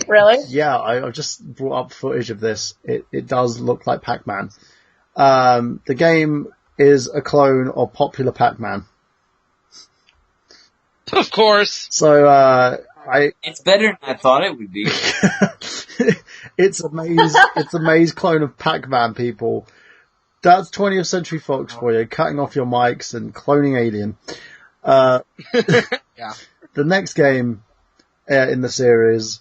Really? Yeah, I've just brought up footage of this. It does look like Pac-Man. The game is a clone of popular Pac-Man. Of course. So, it's better than I thought it would be. It's a maze clone of Pac-Man, people. That's 20th Century Fox for you, cutting off your mics and cloning Alien. Yeah. The next game in the series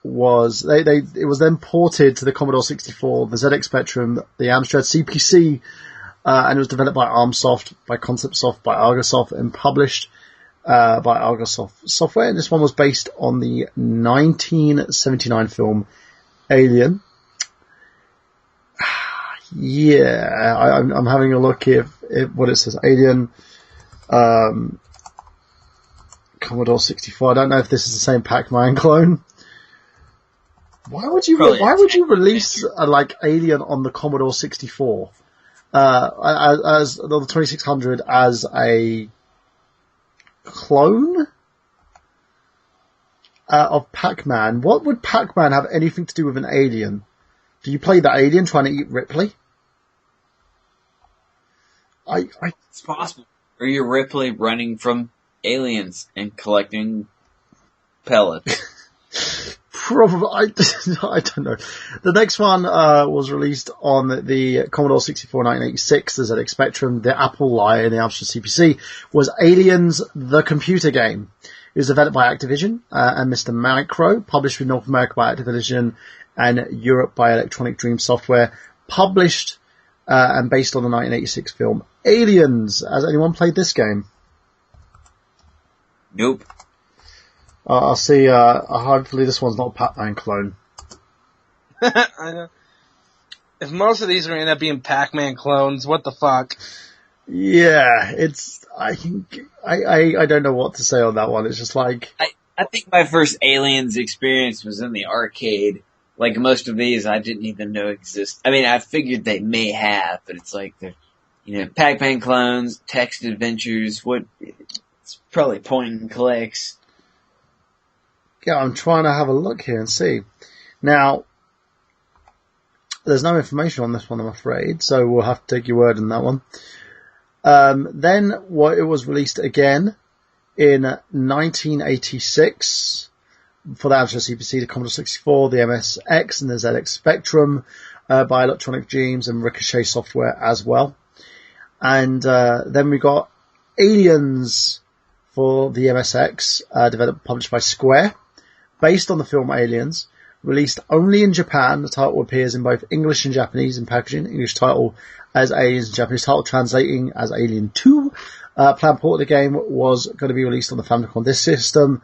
was it was then ported to the Commodore 64, the ZX Spectrum, the Amstrad CPC, and it was developed by Armsoft, by ConceptSoft, by Argosoft, and published by Argosoft Software. And this one was based on the 1979 film Alien. Yeah, I'm having a look if what it says. Alien, Commodore 64. I don't know if this is the same Pac-Man clone. Why would you release like Alien on the Commodore 64 as the 2600 as a clone of Pac-Man? What would Pac-Man have anything to do with an alien? Do you play the alien trying to eat Ripley? It's possible. Or you're Ripley running from aliens and collecting pellets. Probably, I don't know. The next one was released on the Commodore 64 1986, the ZX Spectrum, the Apple I, and the Amstrad CPC, was Aliens, the computer game. It was developed by Activision and Mr. Micro, published in North America by Activision and Europe by Electronic Dream Software, published and based on the 1986 film Aliens. Has anyone played this game? Nope. I'll see. Hopefully this one's not a Pac-Man clone. I know. If most of these are going to end up being Pac-Man clones, what the fuck? Yeah, it's. I don't know what to say on that one. It's just like. I think my first Aliens experience was in the arcade. Like most of these, I didn't even know exist. I mean, I figured they may have, but it's like they're, Pac-Man clones, text adventures. It's probably point and clicks. Yeah, I'm trying to have a look here and see. Now, there's no information on this one, I'm afraid, so we'll have to take your word on that one. Then it was released again in 1986 for the Amstrad CPC, the Commodore 64, the MSX, and the ZX Spectrum by Electronic Dreams and Ricochet Software as well. And then we got Aliens for the MSX, developed published by Square, based on the film Aliens, released only in Japan. The title appears in both English and Japanese in packaging. English title as Aliens, and Japanese title translating as Alien 2. Planned port of the game was going to be released on the Famicom Disk System,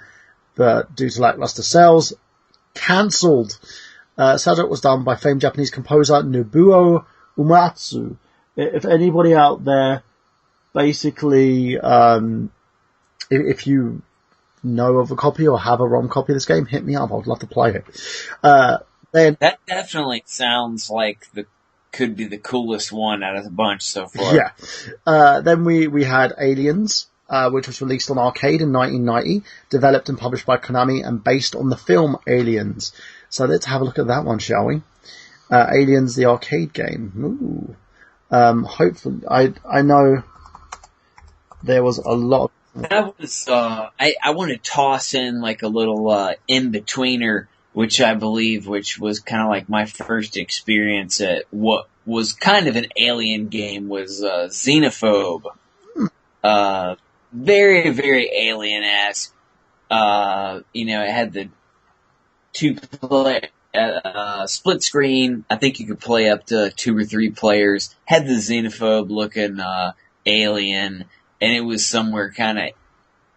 but due to lackluster sales, cancelled. Soundtrack was done by famed Japanese composer Nobuo Uematsu. If anybody out there, basically, if you know of a copy or have a ROM copy of this game, hit me up. I'd love to play it. Then that definitely sounds like could be the coolest one out of the bunch so far. Yeah. Then we had Aliens, which was released on arcade in 1990, developed and published by Konami and based on the film Aliens. So let's have a look at that one, shall we? Aliens, the arcade game. Ooh. Hopefully, I know there was a lot. That was, I want to toss in like a little, in-betweener, which was kind of like my first experience at what was kind of an alien game was, Xenophobe. Very, very alien-esque. It had the split screen. I think you could play up to 2 or 3 players. Had the xenophobe looking alien, and it was somewhere kind of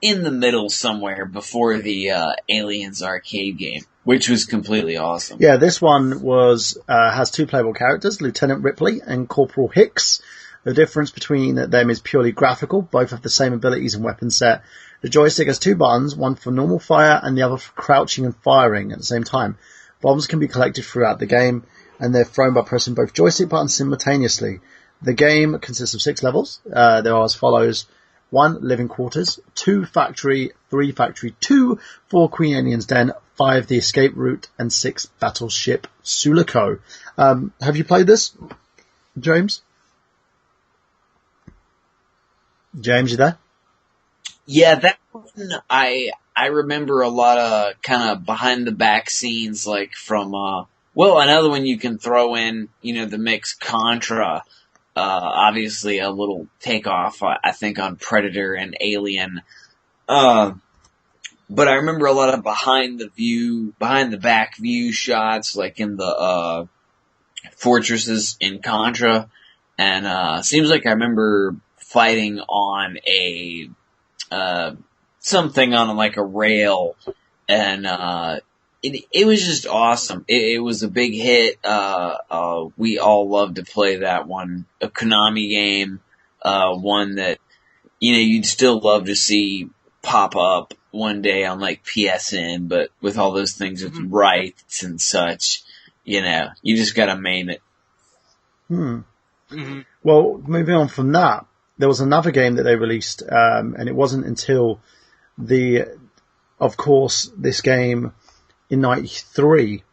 in the middle somewhere before the Aliens arcade game, which was completely awesome. Yeah, this one has 2 playable characters, Lieutenant Ripley and Corporal Hicks. The difference between them is purely graphical. Both have the same abilities and weapon set. The joystick has 2 buttons, one for normal fire and the other for crouching and firing at the same time. Bombs can be collected throughout the game, and they're thrown by pressing both joystick buttons simultaneously. The game consists of 6 levels. There are as follows: 1, Living Quarters, 2, Factory, 3, Factory 2, 4, Queen Alien's Den, 5, The Escape Route, and 6, Battleship Sulaco. Have you played this, James? James, you there? Yeah, that one, I remember a lot of kind of behind the back scenes, like from, another one you can throw in, the mix Contra, obviously a little takeoff, I think, on Predator and Alien. But I remember a lot of behind the back view shots, like in the, fortresses in Contra. And, seems like I remember fighting on something on like a rail, and it was just awesome. It was a big hit. We all loved to play that one. A Konami game, one that you'd still love to see pop up one day on like PSN, but with all those things with rights and such, you just gotta main it. Mm-hmm. Well, moving on from that, there was another game that they released, and it wasn't until of course, this game in 93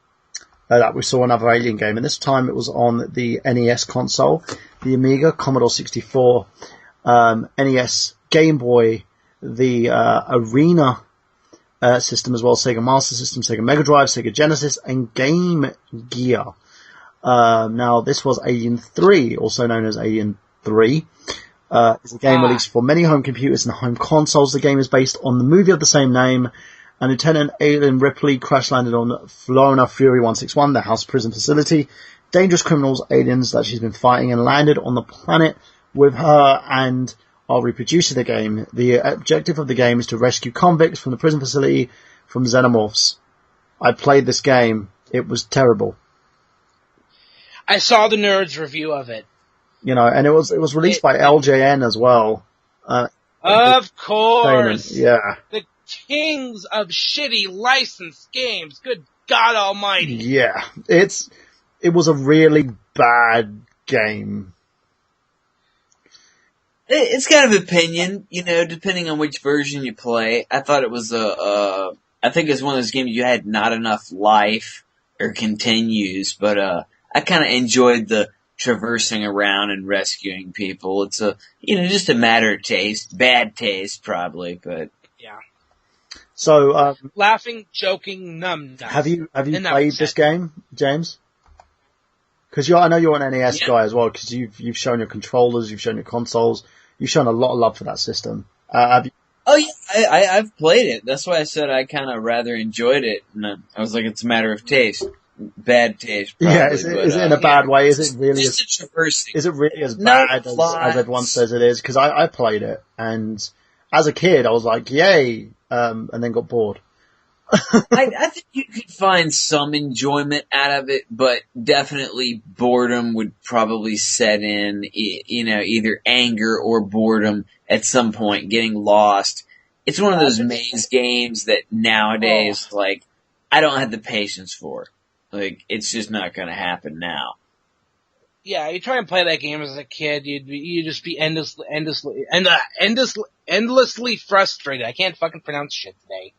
that we saw another Alien game, and this time it was on the NES console, the Amiga, Commodore 64, NES, Game Boy, the Arena system as well, Sega Master System, Sega Mega Drive, Sega Genesis, and Game Gear. Now, this was Alien 3, also known as Alien 3. It's a game released for many home computers and home consoles. The game is based on the movie of the same name, and Lieutenant Alien Ripley crash landed on Florina Fury 161, the house prison facility. Dangerous criminals, aliens that she's been fighting, and landed on the planet with her and are reproducing the game. The objective of the game is to rescue convicts from the prison facility from xenomorphs. I played this game. It was terrible. I saw the Nerds review of it. And it was released by LJN as well. Of course. Yeah. The kings of shitty licensed games. Good God Almighty. Yeah. It was a really bad game. It's kind of opinion, depending on which version you play. I thought it was I think it's one of those games you had not enough life or continues, but I kind of enjoyed the traversing around and rescuing people. It's just a matter of taste. Bad taste, probably, but Yeah. So, Laughing, joking, numb. have you played this game, James? Because I know you're an NES guy as well, because you've shown your controllers, you've shown your consoles, you've shown a lot of love for that system. Have you? Oh yeah, I've played it. That's why I said I kind of rather enjoyed it. And I was like, it's a matter of taste. Bad taste, probably. Yeah, is it in a bad way? Is it really as bad as everyone says it is? Because I played it, and as a kid, I was like, yay, and then got bored. I think you could find some enjoyment out of it, but definitely boredom would probably set in, either anger or boredom at some point, getting lost. It's one of those maze games that nowadays, I don't have the patience for. It's just not gonna happen now. Yeah, you try and play that game as a kid, you'd just be endlessly frustrated. I can't fucking pronounce shit today.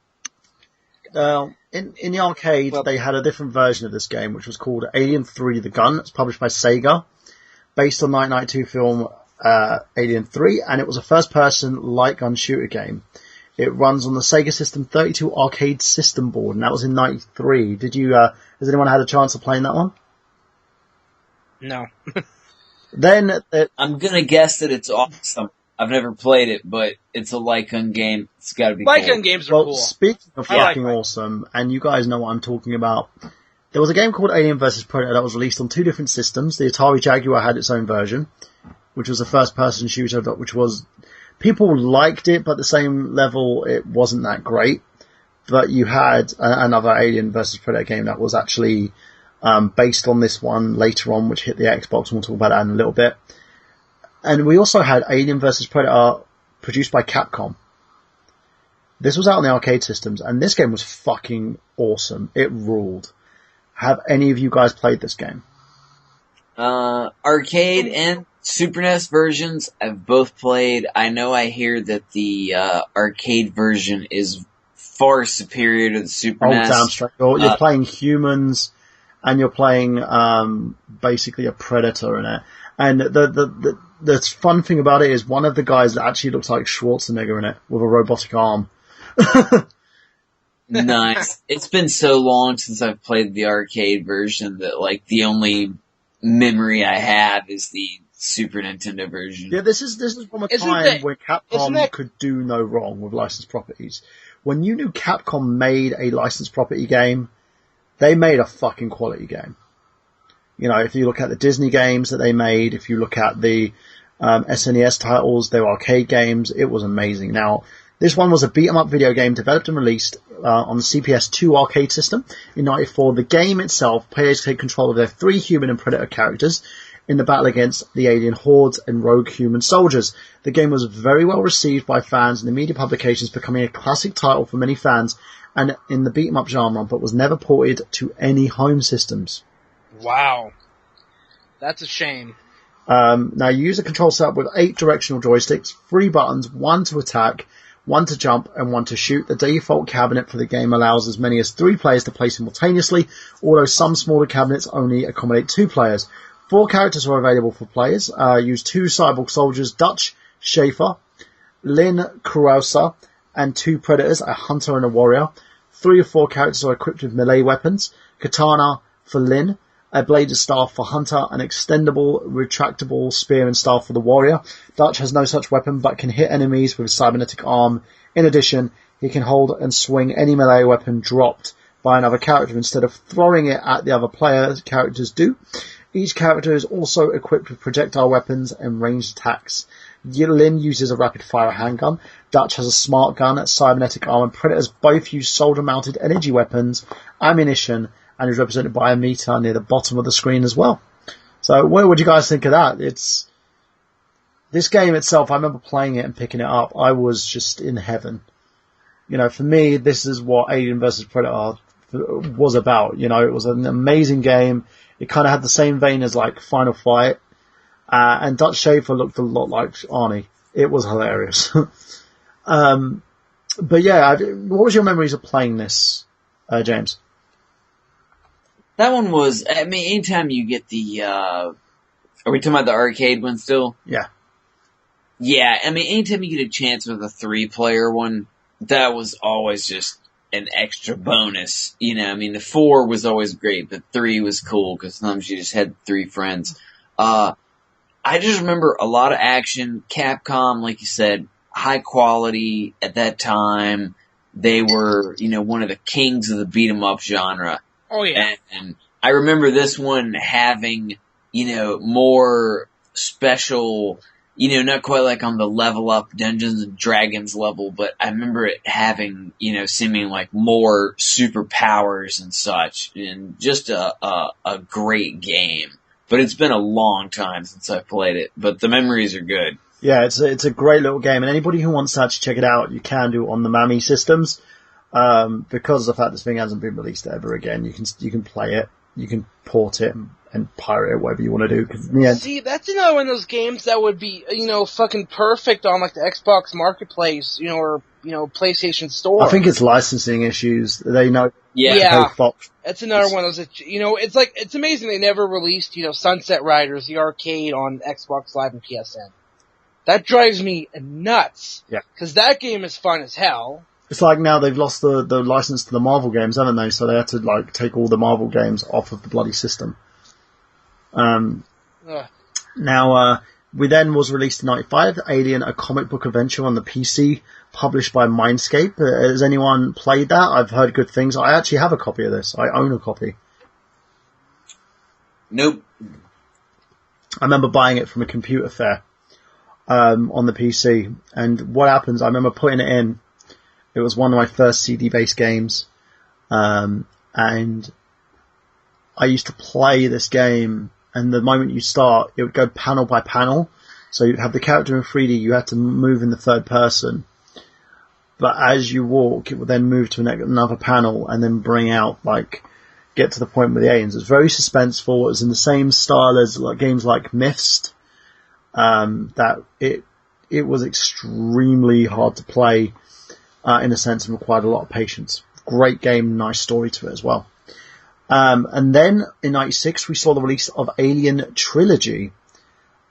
In the arcade, they had a different version of this game, which was called Alien 3: The Gun. It's published by Sega, based on 1992 film Alien 3, and it was a first-person light gun shooter game. It runs on the Sega System 32 arcade system board, and that was in 93. Did you? Has anyone had a chance of playing that one? No. Then I'm gonna guess that it's awesome. I've never played it, but it's a light gun game. It's gotta be light cool. gun games are well, cool. Speaking of fucking awesome, and you guys know what I'm talking about, there was a game called Alien vs. Predator that was released on two different systems. The Atari Jaguar had its own version, which was a first-person shooter, which was... People liked it, but at the same level, it wasn't that great. But you had another Alien vs. Predator game that was actually based on this one later on, which hit the Xbox, and we'll talk about that in a little bit. And we also had Alien vs. Predator produced by Capcom. This was out on the arcade systems, and this game was fucking awesome. It ruled. Have any of you guys played this game? Arcade and Super NES versions I've both played. I know I hear that the arcade version is far superior to the Super NES. Damn straight. You're playing humans, and you're playing basically a predator in it. And the fun thing about it is one of the guys actually looks like Schwarzenegger in it with a robotic arm. Nice. It's been so long since I've played the arcade version that the only memory I have is the Super Nintendo version. Yeah, this is from a time when Capcom could do no wrong with licensed properties. When you knew Capcom made a licensed property game, they made a fucking quality game. If you look at the Disney games that they made, if you look at the SNES titles, their arcade games, it was amazing. Now, this one was a beat-em-up video game developed and released on the CPS2 arcade system in 94. The game itself, players take control of their 3 human and predator characters in the battle against the alien hordes and rogue human soldiers. The game was very well received by fans in the media publications, becoming a classic title for many fans and in the beat-em-up genre, but was never ported to any home systems. Wow. That's a shame. Now, you use a control setup with 8 directional joysticks, 3 buttons, 1 to attack, 1 to jump, and 1 to shoot. The default cabinet for the game allows as many as 3 players to play simultaneously, although some smaller cabinets only accommodate 2 players. 4 characters are available for players. Use 2 cyborg soldiers, Dutch, Schaefer, Lynn, Kurosa, and 2 predators, a hunter and a warrior. 3 or 4 characters are equipped with melee weapons, katana for Lynn, a bladed staff for Hunter, an extendable, retractable spear and staff for the warrior. Dutch has no such weapon, but can hit enemies with a cybernetic arm. In addition, he can hold and swing any melee weapon dropped by another character instead of throwing it at the other player characters do. Each character is also equipped with projectile weapons and ranged attacks. Lin uses a rapid-fire handgun. Dutch has a smart gun, cybernetic arm, and Predators both use soldier-mounted energy weapons, ammunition, and is represented by a meter near the bottom of the screen as well. So what would you guys think of that? This game itself, I remember playing it and picking it up. I was just in heaven. For me, this is what Alien vs. Predator was about. It was an amazing game. It kind of had the same vein as Final Fight. And Dutch Schaefer looked a lot like Arnie. It was hilarious. But yeah, what was your memories of playing this, James? That one was, I mean, anytime you get the, are we talking about the arcade one still? Yeah. Yeah, I mean, anytime you get a chance with a 3-player one, that was always just an extra bonus. You know, I mean, the 4 was always great, but 3 was cool because sometimes you just had 3 friends. I just remember a lot of action. Capcom, like you said, high quality at that time. They were, you know, one of the kings of the beat 'em up genre. Oh yeah. And I remember this one having, you know, more special, you know, not quite like on the level up Dungeons and Dragons level, but I remember it having, you know, seeming like more superpowers and such, and just a great game. But it's been a long time since I played it, but the memories are good. Yeah, it's a great little game, and anybody who wants to actually check it out, you can do on the Mami systems. Because of the fact this thing hasn't been released ever again, you can play it, you can port it and pirate it, whatever you want to do. 'Cause in the end, See, that's another one of those games that would be, you know, fucking perfect on like the Xbox Marketplace, you know, or, you know, PlayStation Store. I think it's licensing issues. They know. Yeah. Fox. That's another one of those, you know, it's like, it's amazing they never released, you know, Sunset Riders, the arcade on Xbox Live and PSN. That drives me nuts. Yeah. Cause that game is fun as hell. It's like now they've lost the license to the Marvel games, haven't they? So they had to like take all the Marvel games off of the bloody system. Now, we then was released in 95, Alien, a comic book adventure on the PC, published by Mindscape. Has anyone played that? I've heard good things. I actually have a copy of this. I own a copy. Nope. I remember buying it from a computer fair, on the PC. And what happens, I remember putting it in. It was one of my first CD-based games. And I used to play this game, and the moment you start, it would go panel by panel. So you'd have the character in 3D, you had to move in the third person. But as you walk, it would then move to another panel and then bring out, like, get to the point with the aliens. It's very suspenseful. It was in the same style as like games like Myst. That it was extremely hard to play, in a sense, and required a lot of patience. Great game, nice story to it as well. And then in 96 we saw the release of Alien Trilogy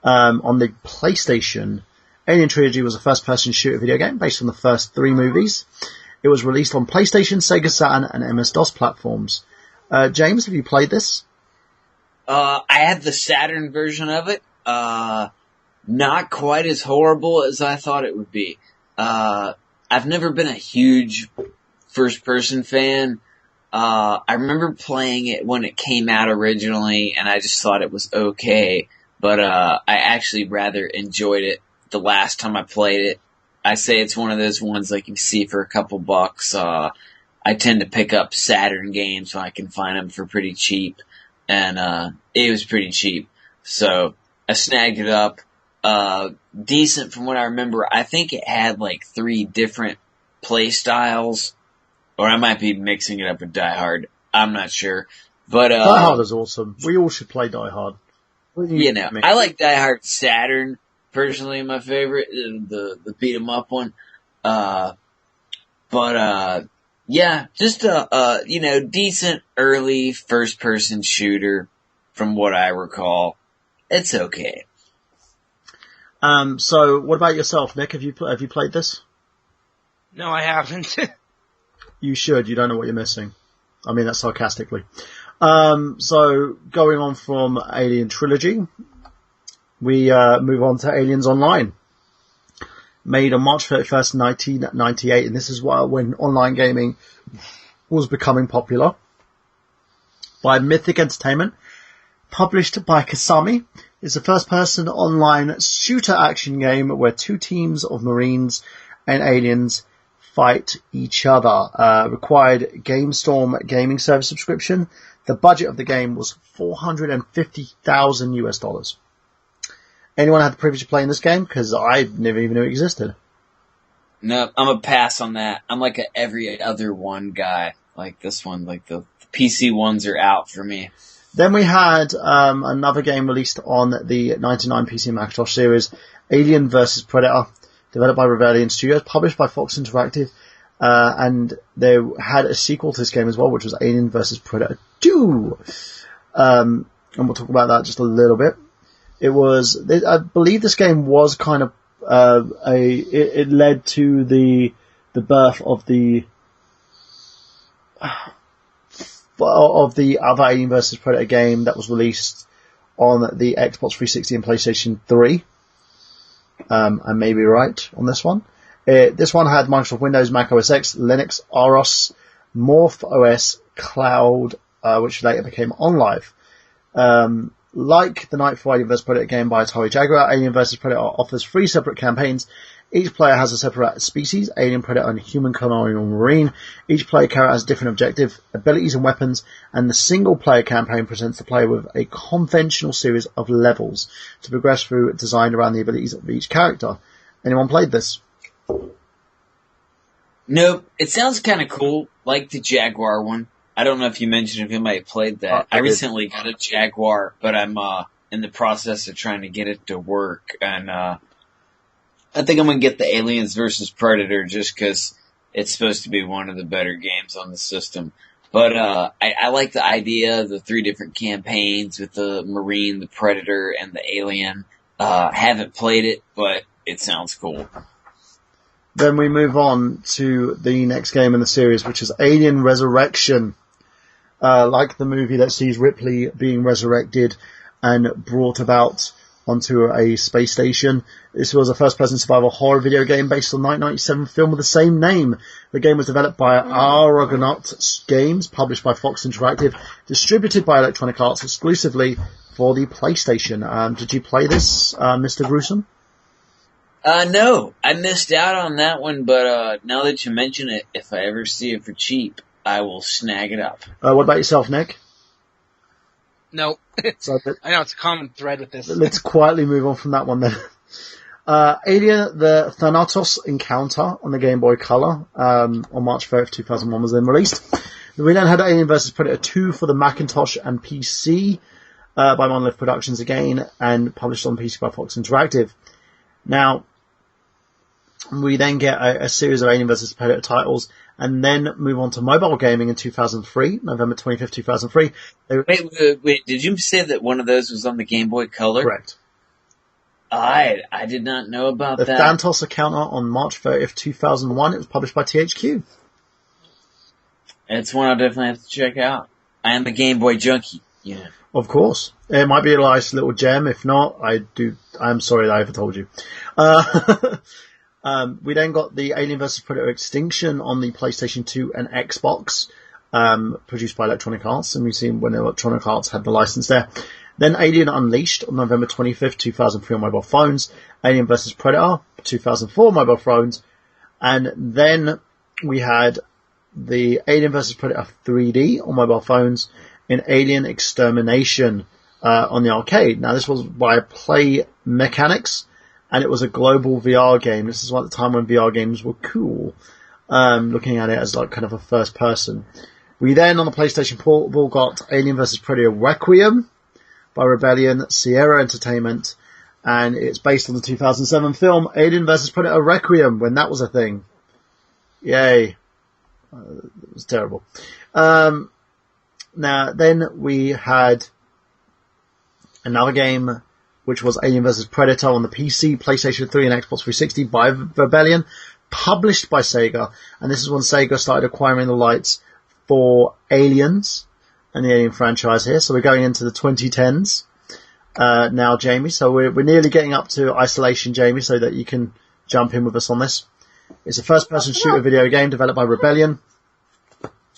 on the PlayStation. Alien Trilogy was a first-person shooter video game based on the first 3 movies. It was released on PlayStation, Sega Saturn, and MS-DOS platforms. James, have you played this? I had the Saturn version of it. Not quite as horrible as I thought it would be. I've never been a huge first-person fan. I remember playing it when it came out originally, and I just thought it was okay. But I actually rather enjoyed it the last time I played it. I say it's one of those ones like you see for a couple bucks. I tend to pick up Saturn games so I can find them for pretty cheap, and it was pretty cheap. So I snagged it up. Decent from what I remember. I think it had like 3 different play styles, or I might be mixing it up with Die Hard. I'm not sure. But Die Hard is awesome. We all should play Die Hard. You know, I like Die Hard Saturn, personally, my favorite, the beat 'em up one. Yeah, just a, you know, decent early first person shooter from what I recall. It's okay. So what about yourself, Nick? Have you played this? No, I haven't. You should. You don't know what you're missing. I mean that sarcastically. So going on from Alien Trilogy, we move on to Aliens Online. Made on March 31st, 1998, and this is when online gaming was becoming popular. By Mythic Entertainment, published by Kasami, is a first-person online shooter action game where 2 teams of Marines and aliens fight each other. Required GameStorm gaming service subscription. The budget of the game was $450,000 US. Anyone had the privilege of playing this game? Because I never even knew it existed. No, I'm a pass on that. I'm like a every other one guy. Like this one, like the PC ones are out for me. Then we had another game released on the 99 PC Macintosh series, Alien vs. Predator, developed by Rebellion Studios, published by Fox Interactive, And they had a sequel to this game as well, which was Alien vs. Predator 2. And we'll talk about that just a little bit. I believe this game was kind of, it led to the birth of the other Alien vs. Predator game that was released on the Xbox 360 and PlayStation 3. I may be right on this one. This one had Microsoft Windows, Mac OS X, Linux, ROS, Morph OS, Cloud, which later became OnLive. Like the Nightfall Alien vs. Predator game by Atari Jaguar, Alien vs. Predator offers 3 separate campaigns. Each player has a separate species, alien, predator, and human, colonial, marine. Each player character has different objective, abilities, and weapons, and the single-player campaign presents the player with a conventional series of levels to progress through, designed around the abilities of each character. Anyone played this? Nope. It sounds kind of cool, like the Jaguar one. I don't know if you mentioned if anybody played that. I recently got a Jaguar, but I'm in the process of trying to get it to work, and I think I'm going to get the Aliens vs. Predator just because it's supposed to be one of the better games on the system. But I like the idea of the 3 different campaigns with the Marine, the Predator, and the Alien. Haven't played it, but it sounds cool. Then we move on to the next game in the series, which is Alien Resurrection. Like the movie that sees Ripley being resurrected and brought about onto a space station. This was a first-person survival horror video game based on the 1997 film with the same name. The game was developed by Argonaut Games, published by Fox Interactive, distributed by Electronic Arts exclusively for the PlayStation. Did you play this, Mr. Gruesome? No, I missed out on that one, but now that you mention it, if I ever see it for cheap, I will snag it up. What about yourself, Nick? No. So, I know it's a common thread with this. Let's quietly move on from that one then. Alien, the Thanatos Encounter on the Game Boy Color on March 3rd, 2001 was then released. We then had Alien vs. Predator 2 for the Macintosh and PC by Monolith Productions again, and published on PC by Fox Interactive. Now, we then get a series of Alien vs. Predator titles, and then move on to mobile gaming in 2003, November 25th, 2003. Wait, did you say that one of those was on the Game Boy Color? Correct. I did not know about the that. The Thanatos Encounter on March 30th, 2001. It was published by THQ. It's one I'll definitely have to check out. I am a Game Boy junkie. Yeah. Of course. It might be a nice little gem. If not, I'm sorry that I ever told you. We then got the Alien vs. Predator Extinction on the PlayStation 2 and Xbox, produced by Electronic Arts, and we've seen when Electronic Arts had the license there. Then Alien Unleashed on November 25th, 2003 on mobile phones, Alien vs. Predator, 2004 mobile phones, and then we had the Alien vs. Predator 3D on mobile phones, and Alien Extermination on the arcade. Now this was by Play Mechanics, and it was a global VR game. This is at the time when VR games were cool, looking at it as like kind of a first person. We then, on the PlayStation Portable, got Alien vs. Predator Requiem by Rebellion Sierra Entertainment, and it's based on the 2007 film Alien vs. Predator Requiem, when that was a thing. Yay. It was terrible. Now, then we had another game, which was Alien vs. Predator on the PC, PlayStation 3 and Xbox 360 by Rebellion, published by Sega, and this is when Sega started acquiring the rights for Aliens and the Alien franchise here. So we're going into the 2010s now, Jamie. So we're nearly getting up to Isolation, Jamie, so that you can jump in with us on this. It's a first-person shooter video game developed by Rebellion,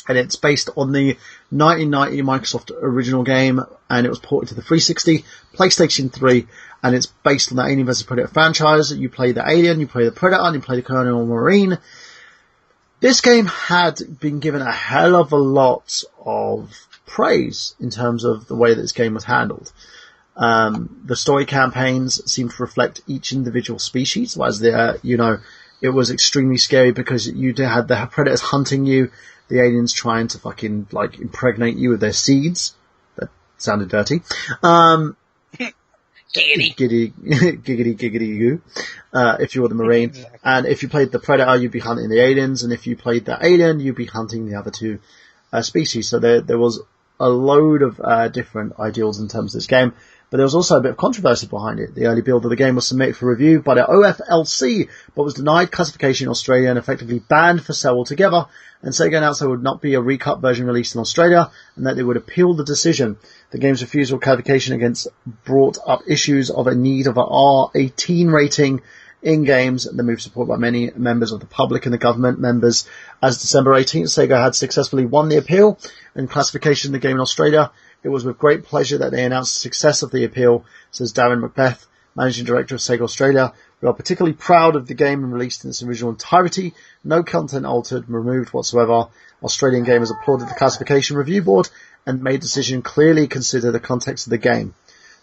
and it's based on the 1990 Microsoft original game, and it was ported to the 360, PlayStation 3, and it's based on the Alien vs. Predator franchise. You play the Alien, you play the Predator, and you play the Colonial Marine. This game had been given a hell of a lot of praise in terms of the way that this game was handled. The story campaigns seemed to reflect each individual species, whereas it was extremely scary because you had the predators hunting you, the aliens trying to fucking impregnate you with their seeds. That sounded dirty. Giggity. Giggity goo, if you were the Marine. Exactly. And if you played the Predator, you'd be hunting the aliens, and if you played the Alien, you'd be hunting the other two species. So there was a load of different ideals in terms of this game, but there was also a bit of controversy behind it. The early build of the game was submitted for review by the OFLC, but was denied classification in Australia and effectively banned for sale altogether. And Sega announced there would not be a recut version released in Australia, and that they would appeal the decision. The game's refusal of clarification against brought up issues of a need of a R18 rating in games. The move supported by many members of the public and the government members. As December 18th, Sega had successfully won the appeal and classification of the game in Australia. It was with great pleasure that they announced the success of the appeal, says Darren Macbeth, Managing Director of Sega Australia. We are particularly proud of the game and released in its original entirety. No content altered, removed whatsoever. Australian gamers applauded the classification review board and made the decision clearly consider the context of the game.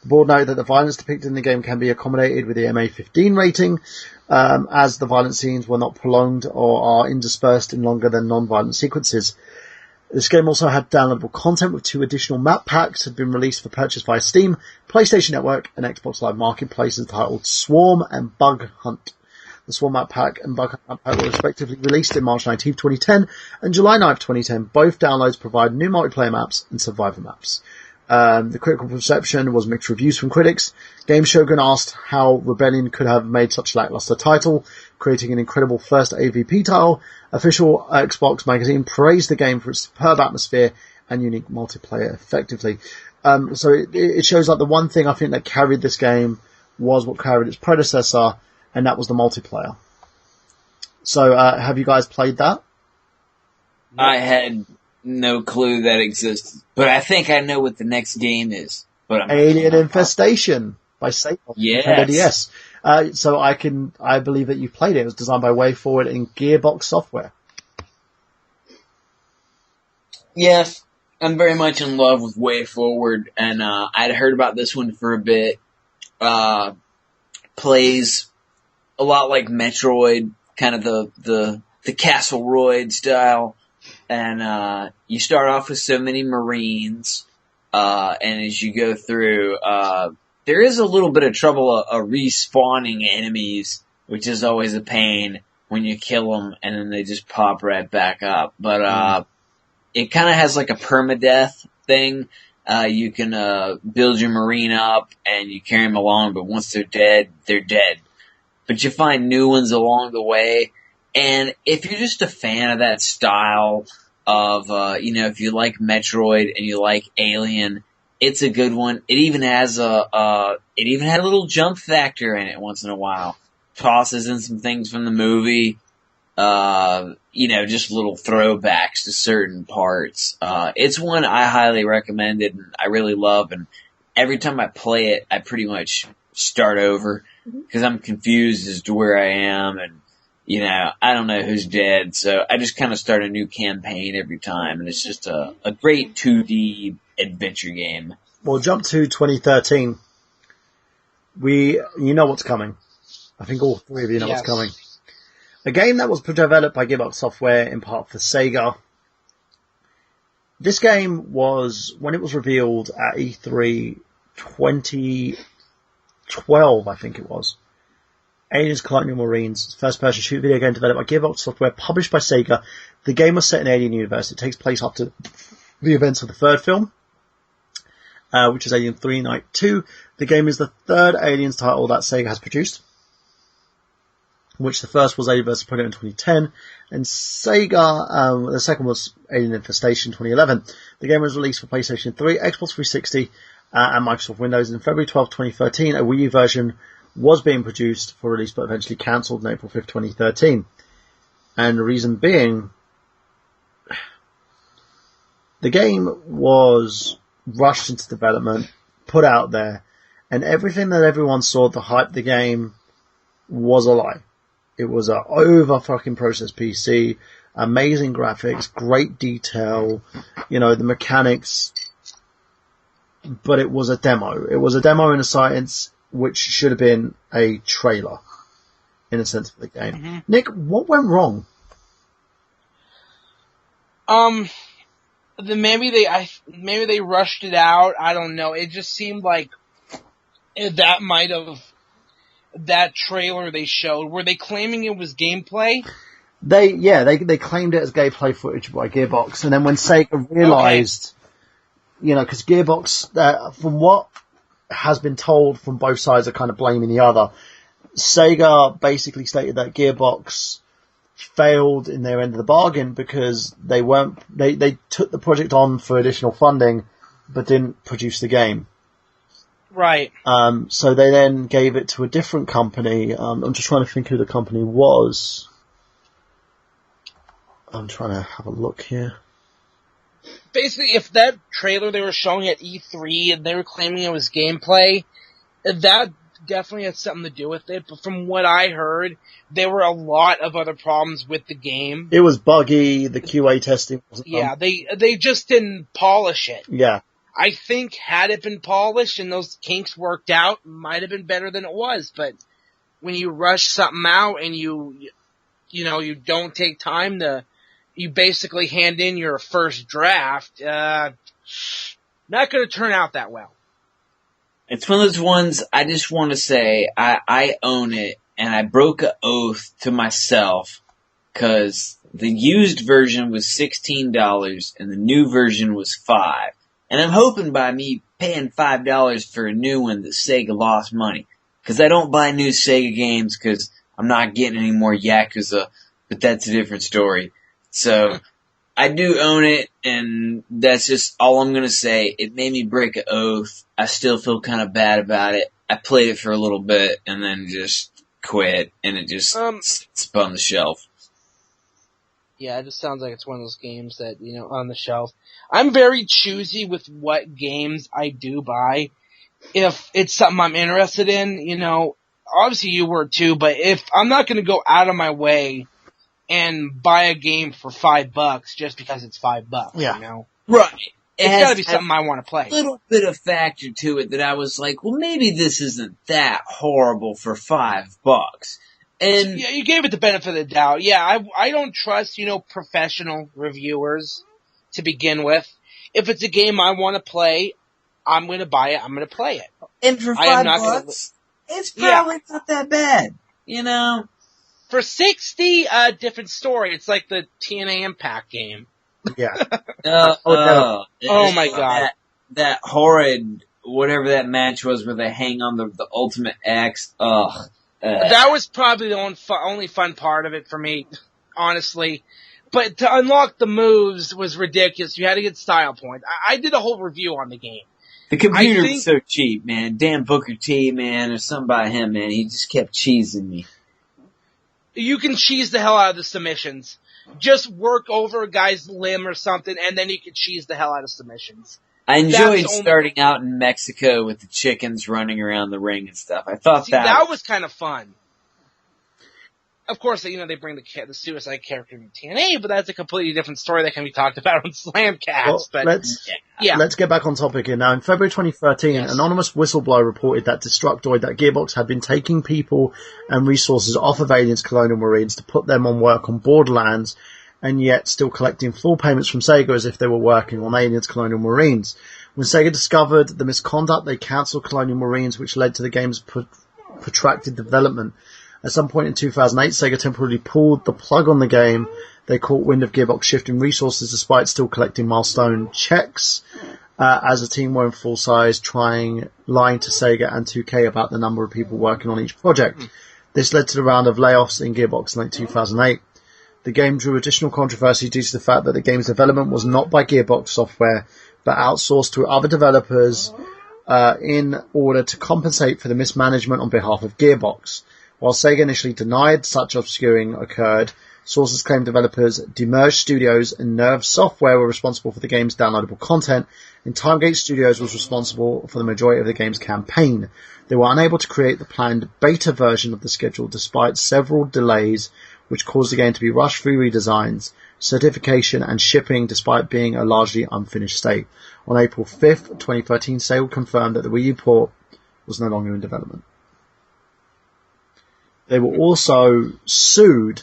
The board noted that the violence depicted in the game can be accommodated with the MA15 rating, as the violent scenes were not prolonged or are interspersed in longer than non-violent sequences. This game also had downloadable content with 2 additional map packs had been released for purchase via Steam, PlayStation Network, and Xbox Live Marketplace entitled Swarm and Bug Hunt. The Swarm map pack and Bug Hunt map pack were respectively released in March 19, 2010 and July 9, 2010. Both downloads provide new multiplayer maps and survivor maps. The critical reception was mixed reviews from critics. Game Shogun asked how Rebellion could have made such a lackluster title, creating an incredible first AVP title. Official Xbox magazine praised the game for its superb atmosphere and unique multiplayer effectively. So it shows like the one thing I think that carried this game was what carried its predecessor, and that was the multiplayer. So have you guys played that? I had no clue that existed, but I think I know what the next game is. But Alien Infestation by Sega. Yes. So I believe that you played it. It was designed by WayForward and Gearbox Software. Yes, I'm very much in love with WayForward, and I'd heard about this one for a bit. Plays a lot like Metroid, kind of the Castleroid style. And you start off with so many Marines, and as you go through, there is a little bit of trouble respawning enemies, which is always a pain when you kill them, and then they just pop right back up. But it kind of has like a permadeath thing. You can build your Marine up, and you carry them along, but once they're dead, they're dead. But you find new ones along the way. And if you're just a fan of that style of, if you like Metroid and you like Alien, it's a good one. It even has it even had a little jump factor in it once in a while. Tosses in some things from the movie, just little throwbacks to certain parts. It's one I highly recommended and I really love, and every time I play it, I pretty much start over because I'm confused as to where I am, and I don't know who's dead, so I just kind of start a new campaign every time, and it's just a great 2D adventure game. Well, jump to 2013. You know what's coming. I think all three of you know what's coming. A game that was developed by Gearbox Software, in part for Sega. This game was, when it was revealed at E3 2012, I think it was. Aliens Colonial Marines, first-person shooter video game developed by Gearbox Software, published by Sega. The game was set in Alien Universe. It takes place after the events of the third film, which is Alien 3 Night 2. The game is the third Aliens title that Sega has produced, which the first was Alien vs. Predator in 2010, and Sega, the second was Alien Infestation 2011. The game was released for PlayStation 3, Xbox 360, and Microsoft Windows. In February 12, 2013, a Wii U version was being produced for release, but eventually cancelled on April 5th, 2013. And the reason being, the game was rushed into development, put out there, and everything that everyone saw to hype the game was a lie. It was a over fucking processed PC, amazing graphics, great detail, the mechanics, but it was a demo. It was a demo in a science which should have been a trailer, in a sense, for the game. Mm-hmm. Nick, what went wrong? Maybe they rushed it out. I don't know. It just seemed like that might have, that trailer they showed, were they claiming it was gameplay? They claimed it as gameplay footage by Gearbox, and then when Sega realized, because Gearbox, from what has been told from both sides, are kind of blaming the other. Sega basically stated that Gearbox failed in their end of the bargain because they took the project on for additional funding, but didn't produce the game. Right. So they then gave it to a different company. I'm just trying to think who the company was. I'm trying to have a look here. Basically, if that trailer they were showing at E3 and they were claiming it was gameplay, that definitely had something to do with it. But from what I heard, there were a lot of other problems with the game. It was buggy. The QA testing wasn't done. They just didn't polish it. Yeah. I think had it been polished and those kinks worked out, it might have been better than it was. But when you rush something out and you don't take time to, you basically hand in your first draft, not going to turn out that well. It's one of those ones I just want to say I own it, and I broke an oath to myself because the used version was $16 and the new version was $5. And I'm hoping by me paying $5 for a new one that Sega lost money. Because I don't buy new Sega games because I'm not getting any more Yakuza, but that's a different story. So, I do own it, and that's just all I'm gonna say. It made me break an oath. I still feel kind of bad about it. I played it for a little bit, and then just quit, and it just sits on the shelf. Yeah, it just sounds like it's one of those games that, on the shelf. I'm very choosy with what games I do buy. If it's something I'm interested in, obviously you were too, but if I'm not gonna go out of my way and buy a game for $5 just because it's $5, Right. It's gotta be something I want to play. A little bit of factor to it that I was like, well, maybe this isn't that horrible for $5. And yeah, you gave it the benefit of the doubt. Yeah, I don't trust, professional reviewers to begin with. If it's a game I want to play, I'm going to buy it. I'm going to play it. And for $5, it's probably not that bad, For $60, different story. It's like the TNA Impact game. Yeah. Oh my god. That horrid, whatever that match was where they hang on the Ultimate X. Ugh. That was probably the only fun part of it for me, honestly. But to unlock the moves was ridiculous. You had to get style points. I did a whole review on the game. The computer was so cheap, man. Dan Booker T, man, or something by him, man. He just kept cheesing me. You can cheese the hell out of the submissions. Just work over a guy's limb or something, and then you can cheese the hell out of submissions. I enjoyed starting out in Mexico with the chickens running around the ring and stuff. I thought that was kind of fun. Of course, they bring the suicide character in TNA, but that's a completely different story that can be talked about on Slamcast. Well, let's get back on topic here now. In February 2013, an anonymous whistleblower reported that Destructoid, that Gearbox had been taking people and resources off of Aliens Colonial Marines to put them on work on Borderlands, and yet still collecting full payments from Sega as if they were working on Aliens Colonial Marines. When Sega discovered the misconduct, they cancelled Colonial Marines, which led to the game's protracted development. At some point in 2008, Sega temporarily pulled the plug on the game. They caught wind of Gearbox shifting resources despite still collecting milestone checks, as a team were in full size, lying to Sega and 2K about the number of people working on each project. This led to the round of layoffs in Gearbox in late 2008. The game drew additional controversy due to the fact that the game's development was not by Gearbox Software, but outsourced to other developers in order to compensate for the mismanagement on behalf of Gearbox. While Sega initially denied such obscuring occurred, sources claim developers Demerge Studios and Nerve Software were responsible for the game's downloadable content, and Timegate Studios was responsible for the majority of the game's campaign. They were unable to create the planned beta version of the schedule despite several delays, which caused the game to be rushed through redesigns, certification and shipping despite being a largely unfinished state. On April 5th, 2013, Sega confirmed that the Wii U port was no longer in development. They were also sued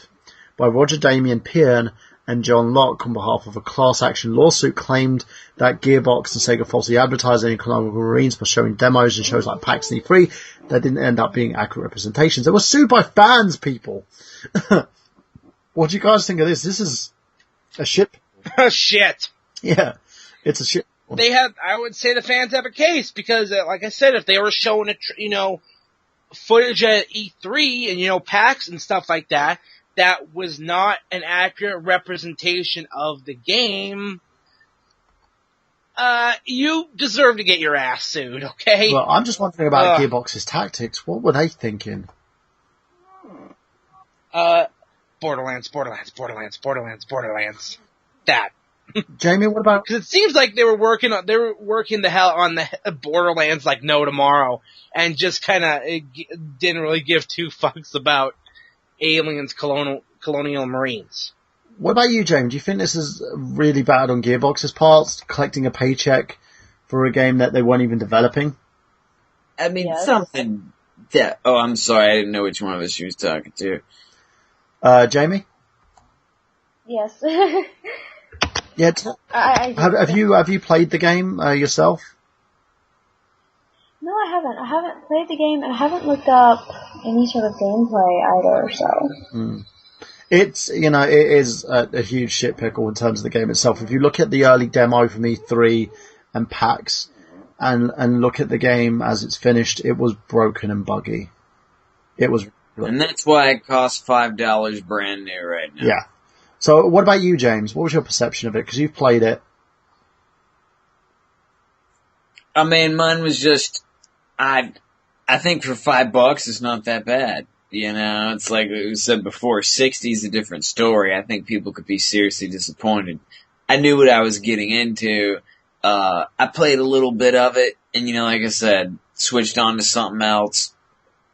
by Roger Damien Pearn and John Locke, on behalf of a class action lawsuit, claimed that Gearbox and Sega falsely advertised any Colonial Marines by showing demos and shows like PAX E3 that didn't end up being accurate representations. They were sued by fans, people. What do you guys think of this? This is a shit. Shit. Yeah, it's a shit. I would say the fans have a case because, like I said, if they were showing footage at E3 and, PAX and stuff like that, that was not an accurate representation of the game, you deserve to get your ass sued, okay? Well, I'm just wondering about Gearbox's tactics. What were they thinking? Borderlands. That. Jamie, what about? Because it seems like they were working the hell on the Borderlands like no tomorrow, and just kind of didn't really give two fucks about aliens, colonial marines. What about you, Jamie? Do you think this is really bad on Gearbox's part, collecting a paycheck for a game that they weren't even developing? I mean, something that... Oh, I'm sorry, I didn't know which one of us she was talking to. Jamie? Yes. Yeah. Have you played the game yourself? No, I haven't. I haven't played the game, and I haven't looked up any sort of gameplay either, so... It's, it is a huge shit pickle in terms of the game itself. If you look at the early demo from E3 and PAX, and look at the game as it's finished, it was broken and buggy. It was... And that's why it costs $5 brand new right now. Yeah. So what about you, James? What was your perception of it? Because you've played it. I mean, mine was just... I think for $5 it's not that bad. It's like we said before, 60 is a different story. I think people could be seriously disappointed. I knew what I was getting into. I played a little bit of it, and like I said, switched on to something else.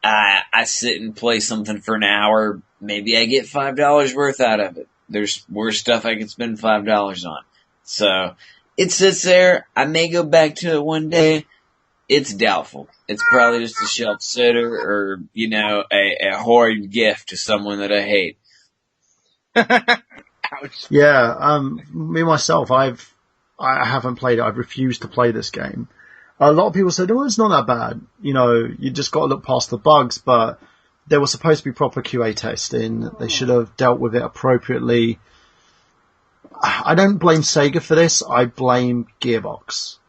I sit and play something for an hour. Maybe I get $5 worth out of it. There's worse stuff I could spend $5 on. So, it sits there. I may go back to it one day. It's doubtful. It's probably just a shelf sitter or, a horrid gift to someone that I hate. Ouch. Yeah, me myself, I haven't played it. I've refused to play this game. A lot of people said, oh, it's not that bad. You just got to look past the bugs, but there was supposed to be proper QA testing. They should have dealt with it appropriately. I don't blame Sega for this. I blame Gearbox.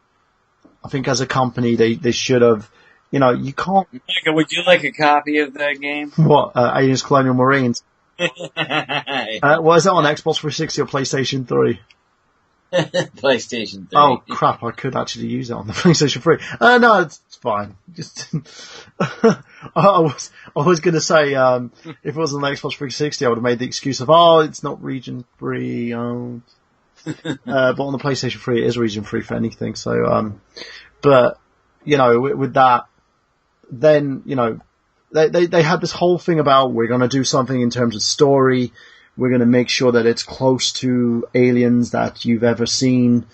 I think as a company, they should have, you can't... Michael, would you like a copy of that game? What, Aliens Colonial Marines? Yeah. What is that on Xbox 360 or PlayStation 3? PlayStation 3. Oh, crap, I could actually use it on the PlayStation 3. No, it's fine. Just, I was gonna say, if it was on the Xbox 360, I would have made the excuse of, it's not region free, but on the PlayStation 3, it is region free for anything, so, but, with that, then, they had this whole thing about, we're gonna do something in terms of story, we're gonna make sure that it's close to Aliens that you've ever seen,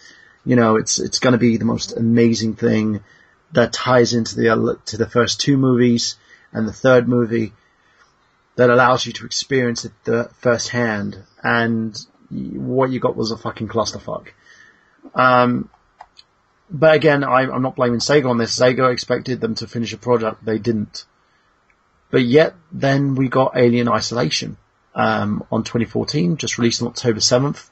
it's gonna be the most amazing thing that ties into the first two movies and the third movie that allows you to experience it firsthand, and what you got was a fucking clusterfuck. But again, I'm not blaming Sega on this. Sega expected them to finish a project. They didn't. But yet, then we got Alien Isolation, on 2014, just released on October 7th,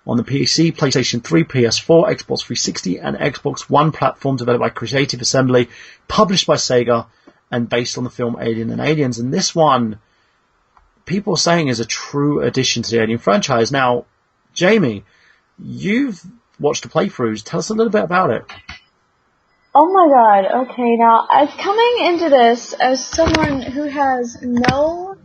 on the PC, PlayStation 3, PS4, Xbox 360, and Xbox One platform, developed by Creative Assembly, published by Sega, and based on the film Alien and Aliens. And this one, people are saying, is a true addition to the Alien franchise. Now, Jamie, you've watched the playthroughs. Tell us a little bit about it. Oh my god, okay, now, coming into this as someone who has no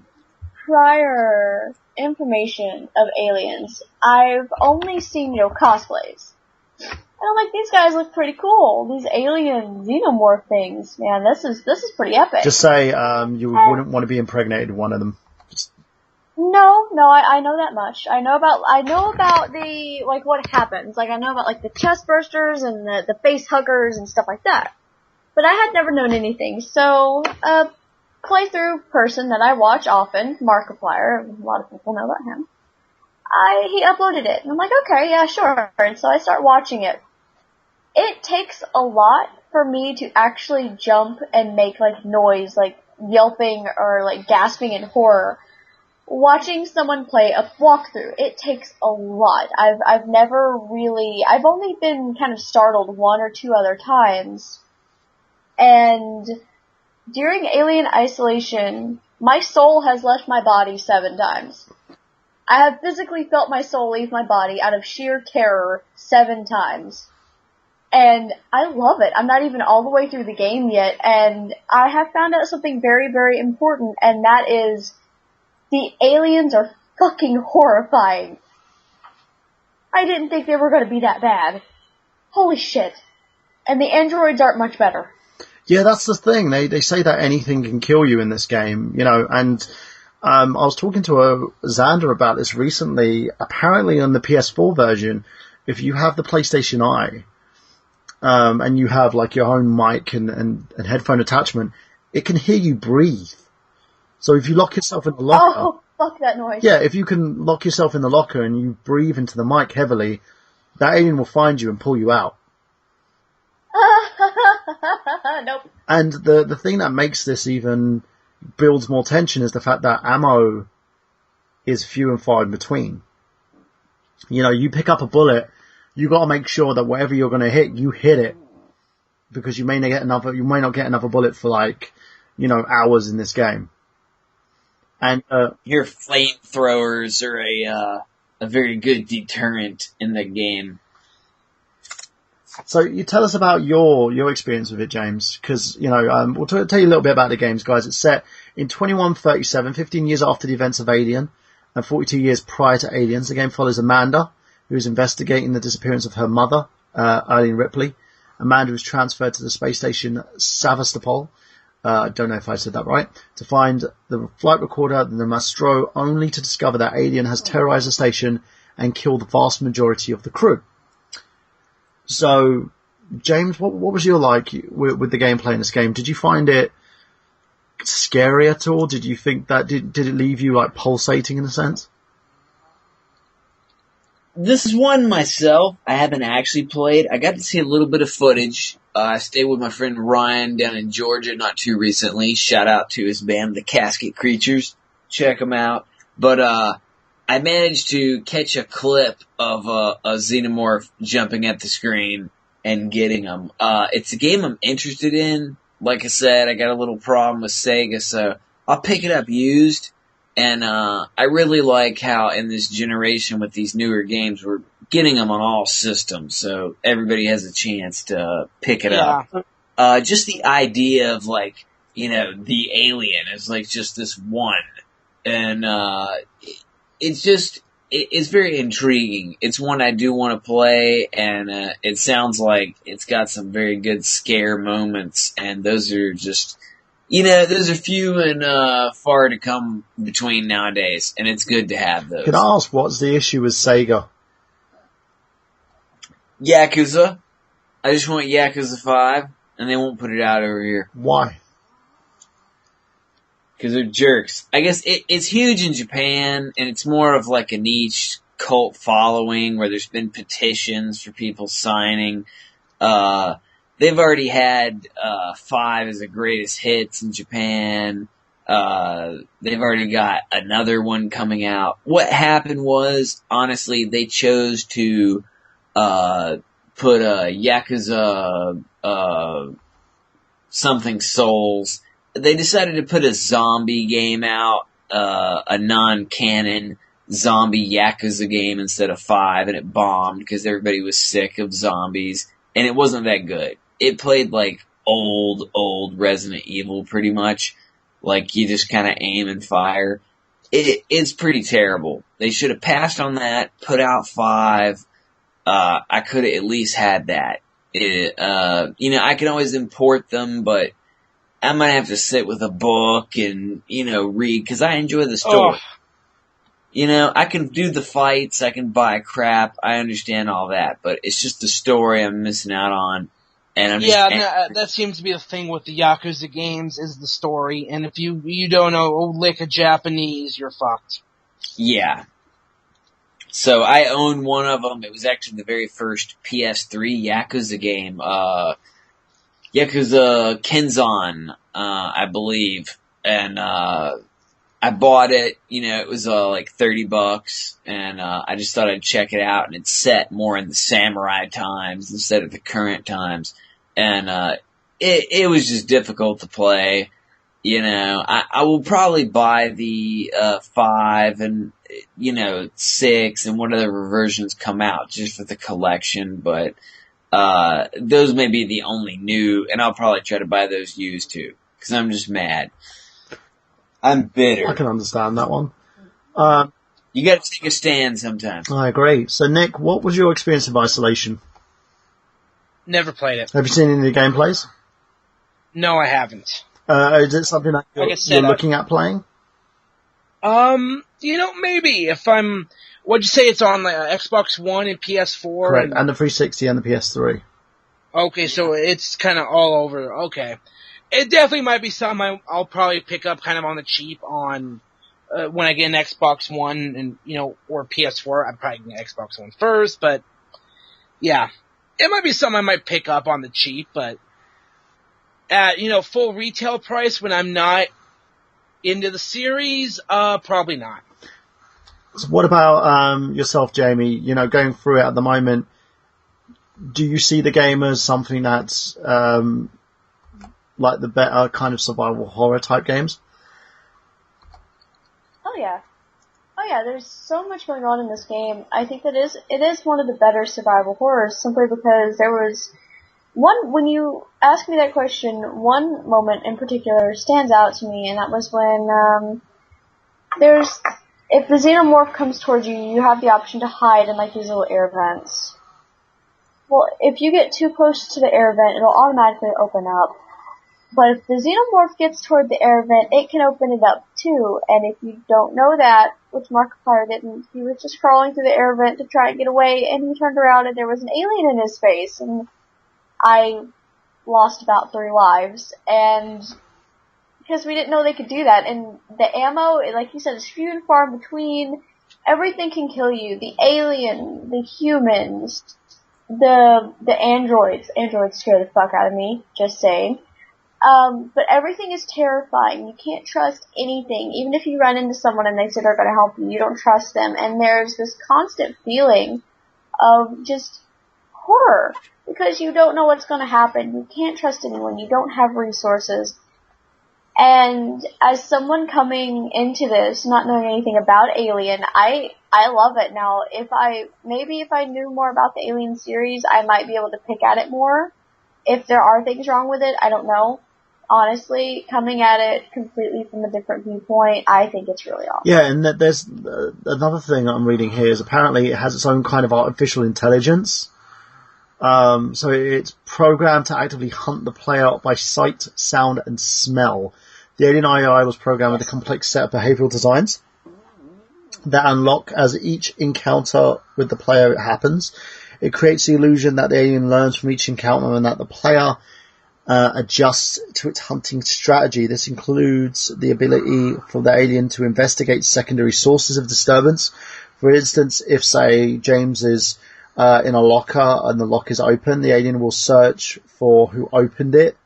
prior information of aliens, I've only seen, cosplays. And I'm like, these guys look pretty cool. These alien xenomorph things, man, this is pretty epic. Just say, you wouldn't want to be impregnated with one of them. No, I know that much. I know about the, what happens. I know about, the chest bursters and the face huggers and stuff like that. But I had never known anything. So, a playthrough person that I watch often, Markiplier, a lot of people know about him, he uploaded it. And I'm like, okay, yeah, sure. And so I start watching it. It takes a lot for me to actually jump and make, like, noise, like yelping or, like, gasping in horror. Watching someone play a walkthrough, it takes a lot. I've only been kind of startled one or two other times. And during Alien Isolation, my soul has left my body 7 times. I have physically felt my soul leave my body out of sheer terror 7 times. And I love it. I'm not even all the way through the game yet, and I have found out something very, very important, and that is the aliens are fucking horrifying. I didn't think they were going to be that bad. Holy shit. And the androids aren't much better. Yeah, that's the thing. They say that anything can kill you in this game, you know, and I was talking to Xander about this recently. Apparently on the PS4 version, if you have the PlayStation Eye, and you have like your own mic and headphone attachment, it can hear you breathe. So if you lock yourself in the locker... Oh, fuck that noise. Yeah, if you can lock yourself in the locker and you breathe into the mic heavily, that alien will find you and pull you out. Nope. And the thing that makes this even builds more tension is the fact that ammo is few and far in between. You know, you pick up a bullet, you got to make sure that whatever you're going to hit, you hit it, because you may not get another bullet for, like, you know, hours in this game. And your flamethrowers are a very good deterrent in the game. So you tell us about your experience with it, James, because, you know, we'll tell you a little bit about the games, guys. It's set in 2137, 15 years after the events of Alien, and 42 years prior to Aliens. The game follows Amanda, who is investigating the disappearance of her mother, Eileen Ripley. Amanda was transferred to the space station Sevastopol, I don't know if I said that right, to find the flight recorder, the Mastro, only to discover that Alien has terrorized the station and killed the vast majority of the crew. So, James, what was your like with the gameplay in this game? Did you find it scary at all? Did you think that, did it leave you like pulsating in a sense? This is one myself I haven't actually played. I got to see a little bit of footage. I stayed with my friend Ryan down in Georgia not too recently. Shout out to his band, The Casket Creatures. Check them out. But I managed to catch a clip of a xenomorph jumping at the screen and getting him. It's a game I'm interested in. Like I said, I got a little problem with Sega, so I'll pick it up used. And I really like how in this generation with these newer games, we're getting them on all systems, so everybody has a chance to pick it up. Just the idea of, like, you know, the alien is like just this one. And it's very intriguing. It's one I do want to play, and it sounds like it's got some very good scare moments, and those are just... You know, those are few and far to come between nowadays, and it's good to have those. Can I ask, what's the issue with Sega? Yakuza. I just want Yakuza 5, and they won't put it out over here. Why? Because they're jerks. I guess it's huge in Japan, and it's more of like a niche cult following where there's been petitions for people signing. They've already had 5 as the greatest hits in Japan. They've already got another one coming out. What happened was, honestly, they chose to put a Yakuza something Souls. They decided to put a zombie game out, a non-canon zombie Yakuza game instead of 5, and it bombed because everybody was sick of zombies, and it wasn't that good. It played like old Resident Evil pretty much. Like you just kind of aim and fire. It's pretty terrible. They should have passed on that, put out 5. I could have at least had that. You know, I can always import them, but I might have to sit with a book and, you know, read, cause I enjoy the story. Oh. You know, I can do the fights, I can buy crap, I understand all that, but it's just the story I'm missing out on. And I'm that seems to be the thing with the Yakuza games, is the story, and if you don't know a lick of Japanese, you're fucked. Yeah. So I own one of them. It was actually the very first PS3 Yakuza game. Yakuza Kenzan, I believe. And, I bought it, it was, like $30, and, I just thought I'd check it out, and it's set more in the samurai times instead of the current times. And, it was just difficult to play. I will probably buy the, 5 and, 6 and whatever versions come out just for the collection, but, those may be the only new, and I'll probably try to buy those used too, cause I'm just mad. I'm bitter. I can understand that one. You gotta take a stand sometimes. I agree. So, Nick, what was your experience of Isolation? Never played it. Have you seen any of the gameplays? No, I haven't. Is it something that you're looking at playing? Maybe if what'd you say it's on Xbox One and PS4? Correct, and the 360 and the PS3. Okay, so it's kind of all over. Okay. It definitely might be something I'll probably pick up kind of on the cheap on, when I get an Xbox One and, or PS4. I'm probably get Xbox One first, but yeah. It might be something I might pick up on the cheap, but at, full retail price when I'm not into the series, probably not. So what about, yourself, Jamie? Going through it at the moment, do you see the game as something that's, like the better kind of survival horror type games? Oh yeah, there's so much going on in this game. I think that it is one of the better survival horrors, simply because there was when you asked me that question, one moment in particular stands out to me, and that was when, if the xenomorph comes towards you, you have the option to hide in like these little air vents. Well, if you get too close to the air vent, it'll automatically open up. But if the xenomorph gets toward the air vent, it can open it up too. And if you don't know that, which Markiplier didn't, he was just crawling through the air vent to try and get away, and he turned around and there was an alien in his face. And I lost about 3 lives. And because we didn't know they could do that. And the ammo, like you said, is few and far in between. Everything can kill you. The alien, the humans, the androids. Androids scare the fuck out of me, just saying. But everything is terrifying. You can't trust anything. Even if you run into someone and they say they're going to help you, you don't trust them. And there's this constant feeling of just horror, because you don't know what's going to happen. You can't trust anyone. You don't have resources. And as someone coming into this, not knowing anything about Alien, I love it. Now, if I knew more about the Alien series, I might be able to pick at it more. If there are things wrong with it, I don't know. Honestly, coming at it completely from a different viewpoint, I think it's really awesome. Yeah, and there's another thing I'm reading here is apparently it has its own kind of artificial intelligence. So it's programmed to actively hunt the player by sight, sound, and smell. The alien AI was programmed with a complex set of behavioral designs that unlock as each encounter with the player happens. It creates the illusion that the alien learns from each encounter and that the player adjusts to its hunting strategy. This includes the ability for the alien to investigate secondary sources of disturbance. For instance, if, say, James is in a locker and the lock is open, the alien will search for who opened it.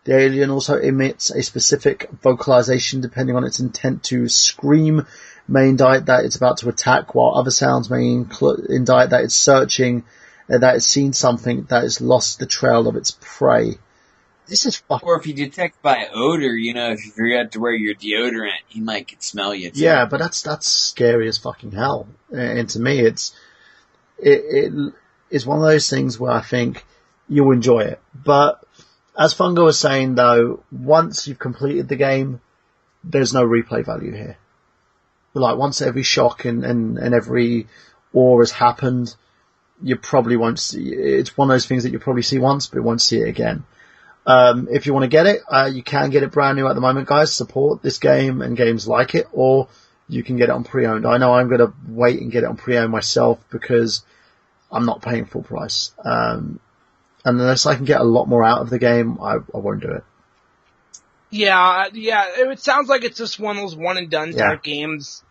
The alien also emits a specific vocalization depending on its intent to scream, may indicate that it's about to attack, while other sounds may indicate that it's searching, that it's seen something, that it's lost the trail of its prey. This is fucking... Or if you detect by odor, if you forgot to wear your deodorant, he might could smell you too. Yeah, but that's scary as fucking hell. And to me, it's one of those things where I think you'll enjoy it. But as Fungo was saying, though, once you've completed the game, there's no replay value here. Like, once every shock and every awe has happened, you probably won't see... It's one of those things that you'll probably see once, but you won't see it again. If you want to get it, you can get it brand new at the moment, guys. Support this game and games like it, or you can get it on pre-owned. I know I'm going to wait and get it on pre-owned myself because I'm not paying full price. And unless I can get a lot more out of the game, I won't do it. Yeah, it sounds like it's just one of those one and done type games.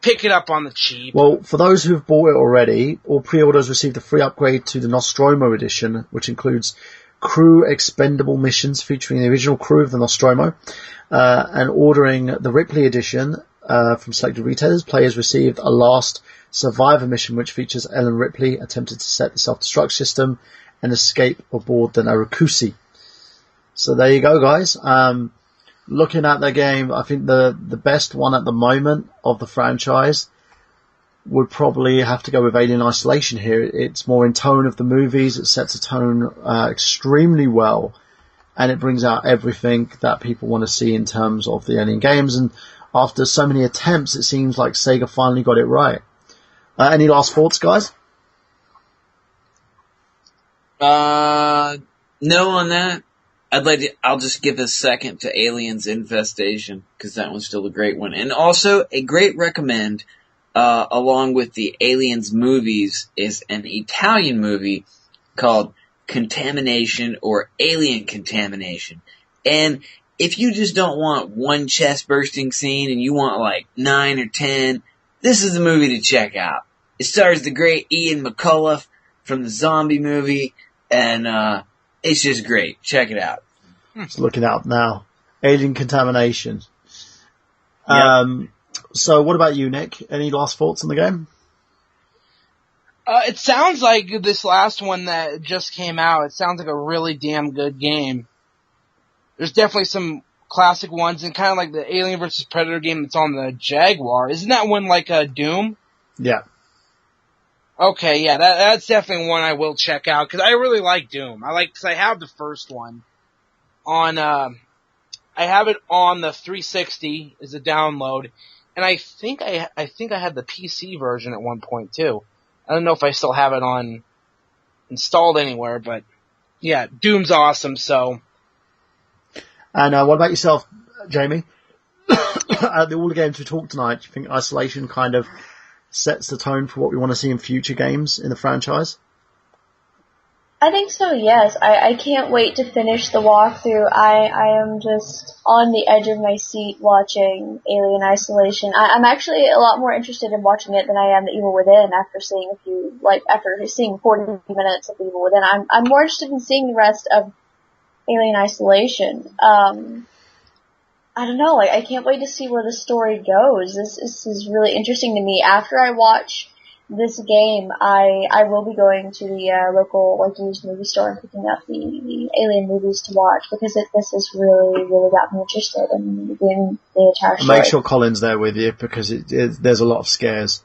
pick it up on the cheap. Well, for those who've bought it already, all pre-orders received a free upgrade to the Nostromo edition, which includes crew expendable missions featuring the original crew of the Nostromo. And ordering the Ripley edition from selected retailers, players received a last survivor mission which features Ellen Ripley attempting to set the self-destruct system and escape aboard the Narakusi. So there you go, guys. Looking at the game, I think the best one at the moment of the franchise would probably have to go with Alien Isolation here. It's more in tone of the movies. It sets a tone extremely well, and it brings out everything that people want to see in terms of the Alien games. And after so many attempts, it seems like Sega finally got it right. Any last thoughts, guys? No on that. I'll just give a second to Aliens Infestation, because that one's still a great one. And also, a great recommend, along with the Aliens movies, is an Italian movie called Contamination or Alien Contamination. And if you just don't want one chest bursting scene and you want like 9 or 10, this is the movie to check out. It stars the great Ian McCullough from the zombie movie, and it's just great. Check it out. Just looking out now. Alien Contamination. Yep. So what about you, Nick? Any last thoughts on the game? It sounds like this last one that just came out, it sounds like a really damn good game. There's definitely some classic ones, and kind of like the Alien vs. Predator game that's on the Jaguar. Isn't that one like Doom? Yeah. Okay, yeah, that's definitely one I will check out, because I really like Doom. Because I have the first one on, I have it on the 360 as a download, and I think I had the PC version at one point too. I don't know if I still have it installed anywhere, but yeah, Doom's awesome, so. And what about yourself, Jamie? Out of all the games we talked tonight, do you think Isolation kind of sets the tone for what we want to see in future games in the franchise? I think so, yes. I can't wait to finish the walkthrough. I am just on the edge of my seat watching Alien Isolation. I'm actually a lot more interested in watching it than I am The Evil Within after seeing after seeing 40 minutes of The Evil Within. I'm more interested in seeing the rest of Alien Isolation. I don't know, I can't wait to see where the story goes. This is really interesting to me. After I watch this game, I will be going to the local used movie store and picking up the Alien movies to watch, because this has really, really got me interested in the entire story. Make sure Colin's there with you, because there's a lot of scares.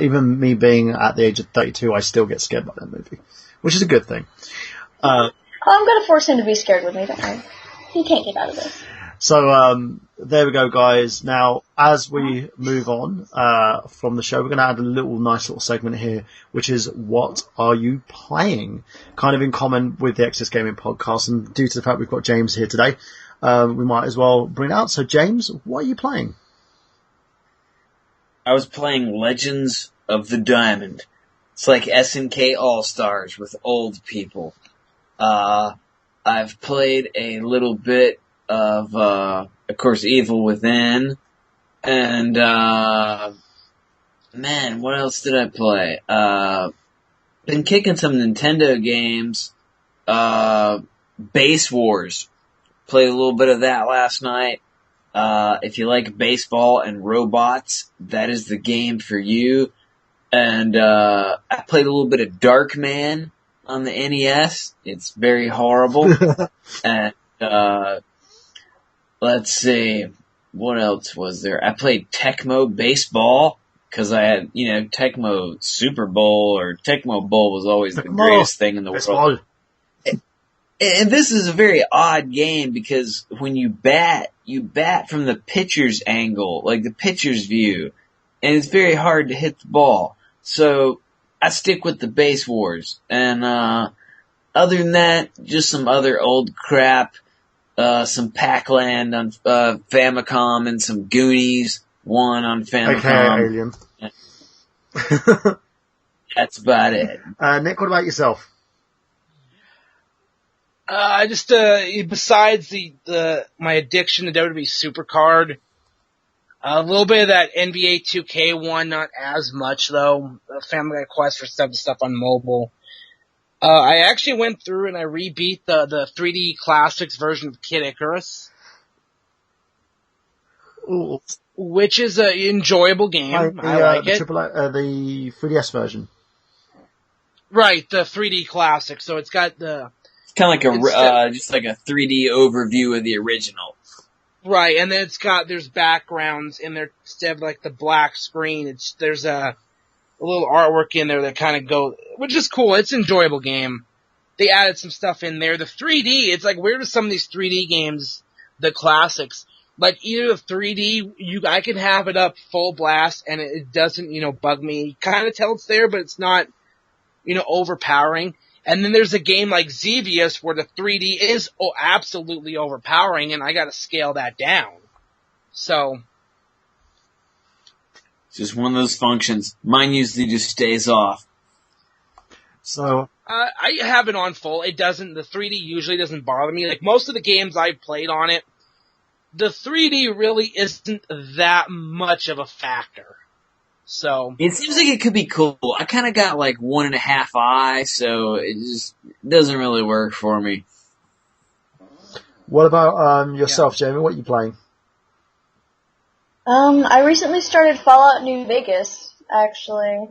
Even me being at the age of 32, I still get scared by that movie, which is a good thing. I'm going to force him to be scared with me, don't worry. He can't get out of this. So there we go, guys. Now, as we move on from the show, we're going to add a nice little segment here, which is What Are You Playing? Kind of in common with the Excess Gaming Podcast, and due to the fact we've got James here today, we might as well bring it out. So, James, what are you playing? I was playing Legends of the Diamond. It's like SNK All-Stars with old people. I've played a little bit of course, Evil Within, and, man, what else did I play? Been kicking some Nintendo games, Base Wars. Played a little bit of that last night. If you like baseball and robots, that is the game for you. And, I played a little bit of Darkman on the NES. It's very horrible. And, let's see, what else was there? I played Tecmo Baseball, because I had, Tecmo Super Bowl, or Tecmo Bowl was always the greatest thing in the world. And this is a very odd game, because when you bat from the pitcher's angle, like the pitcher's view, and it's very hard to hit the ball. So, I stick with the Base Wars. And, other than that, just some other old crap. Some Pac-Land on Famicom, and some Goonies 1 on Famicom. Okay, Alien. That's about it. Nick, what about yourself? I just besides my addiction to WWE Supercard, A little bit of that NBA 2K one, not as much though. Family Guy Quest for stuff on mobile. I actually went through and I rebeat the 3D Classics version of Kid Icarus. Ooh. Which is an enjoyable game. I like it. The 3DS version. Right, the 3D Classic. So it's got the... It's kind of like just like a 3D overview of the original. Right, and then there's backgrounds in there instead of like the black screen. There's a little artwork in there that kind of go, which is cool. It's an enjoyable game. They added some stuff in there. The 3D, it's like weird with some of these 3D games, the classics. Like either the 3D, I can have it up full blast and it doesn't, bug me. Kind of tell it's there, but it's not, overpowering. And then there's a game like Xevious where the 3D is absolutely overpowering, and I got to scale that down. So it's just one of those functions. Mine usually just stays off. So I have it on full. The 3D usually doesn't bother me. Like most of the games I've played on it, the 3D really isn't that much of a factor. So it seems like it could be cool. I kind of got like 1.5 eye, so it just doesn't really work for me. what about yourself, Jamie? What are you playing? I recently started Fallout New Vegas, actually.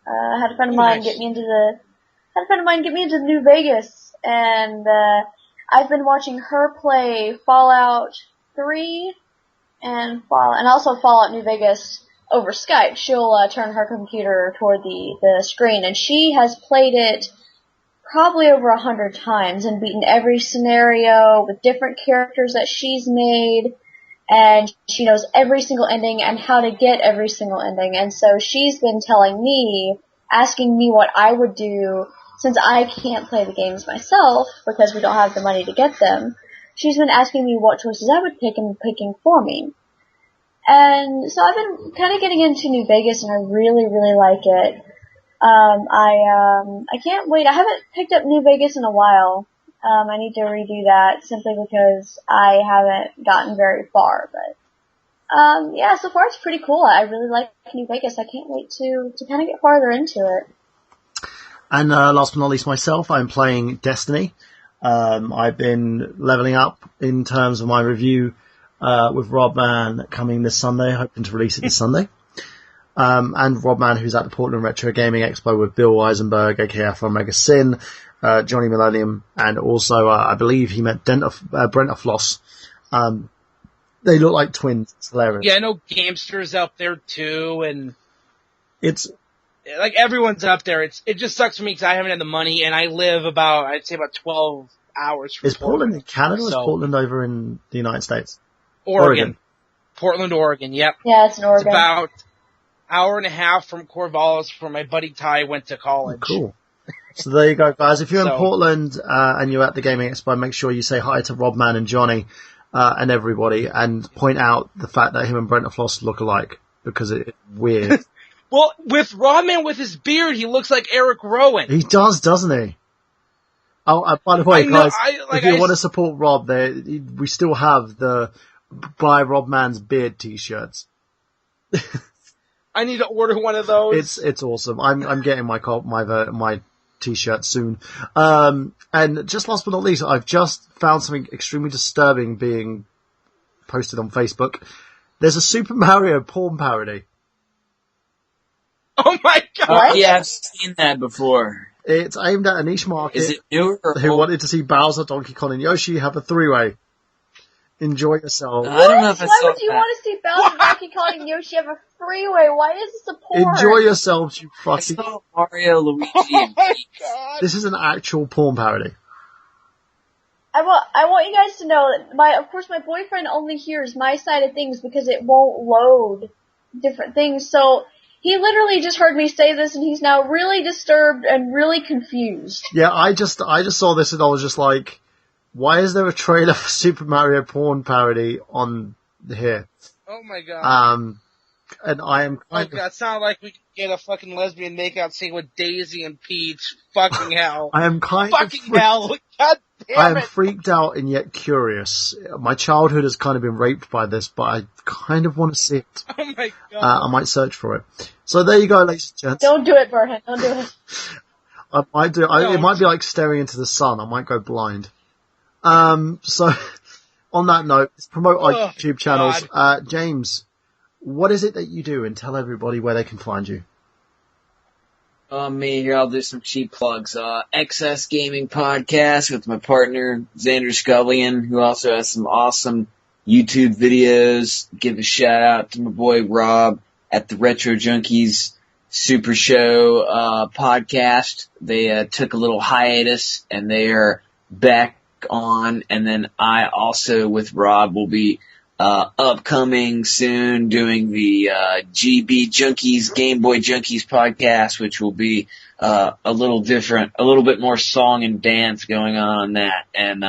I had a friend of mine get me into New Vegas, and I've been watching her play Fallout 3 and also Fallout New Vegas over Skype. She'll turn her computer toward the screen, and she has played it probably over 100 times and beaten every scenario with different characters that she's made, and she knows every single ending and how to get every single ending. And so she's been asking me what I would do, since I can't play the games myself because we don't have the money to get them. She's been asking me what choices I would pick and picking for me. And so I've been kind of getting into New Vegas, and I really, really like it. I can't wait. I haven't picked up New Vegas in a while. I need to redo that simply because I haven't gotten very far. But yeah, so far it's pretty cool. I really like New Vegas. I can't wait to kind of get farther into it. And last but not least, myself, I'm playing Destiny. I've been leveling up in terms of my review with Rob Mann coming this Sunday, hoping to release it this Sunday. And Rob Mann, who's at the Portland Retro Gaming Expo with Bill Eisenberg, aka Omega Sin, Johnny Millennium, and also I believe he met Brent Floss. They look like twins. It's hilarious. Yeah, I know Gamster's up there too, and it's like everyone's up there. It just sucks for me because I haven't had the money, and I live I'd say about 12 hours from Is Portland in Canada, or is Portland over in the United States? Oregon. Portland, Oregon, yep. Yeah, it's in Oregon. It's about hour and a half from Corvallis, where my buddy Ty went to college. Oh, cool. So there you go, guys. If you're in Portland and you're at the Gaming Expo, make sure you say hi to Rob Mann and Johnny and everybody, and point out the fact that him and Brent Floss look alike, because it's weird. Well, with Rob Mann with his beard, he looks like Eric Rowan. He does, doesn't he? Oh, by the way, guys, if you want to support Rob, we still have the Buy Rob Mann's Beard t-shirts. I need to order one of those. It's awesome. I'm getting my t-shirt soon. And just last but not least, I've just found something extremely disturbing being posted on Facebook. There's a Super Mario porn parody. Oh my god! Yeah, I've seen that before. It's aimed at a niche market. Is it newer or who wanted to see Bowser, Donkey Kong, and Yoshi have a three-way. Enjoy yourself. I don't know if I saw Why would you want to see Bowser, Donkey Kong, and Yoshi have a freeway? Why is this a porn? Enjoy yourselves, you fucking... I saw Mario, Luigi, and Peach. This is an actual porn parody. I want you guys to know that of course my boyfriend only hears my side of things because it won't load different things. So he literally just heard me say this, and he's now really disturbed and really confused. Yeah, I just saw this and I was just like, why is there a trailer for Super Mario porn parody on here? Oh my god. And I am kind of... That sounds like we could get a fucking lesbian makeout scene with Daisy and Peach. Fucking hell. I am kind fucking hell. God I am freaked out and yet curious. My childhood has kind of been raped by this, but I kind of want to see it. Oh my god. I might search for it. So there you go, ladies and gents. Don't do it, Burhan. Don't do it. I might do. It might be like staring into the sun. I might go blind. So on that note, let's promote our YouTube channels. James, what is it that you do, and tell everybody where they can find you? Me here, I'll do some cheap plugs. XS Gaming Podcast with my partner, Xander Scullion, who also has some awesome YouTube videos. Give a shout out to my boy Rob at the Retro Junkies Super Show podcast. They took a little hiatus and they are back on. And then I also with Rob will be upcoming soon doing the GB Junkies, Game Boy Junkies podcast, which will be a little different, a little bit more song and dance going on that. And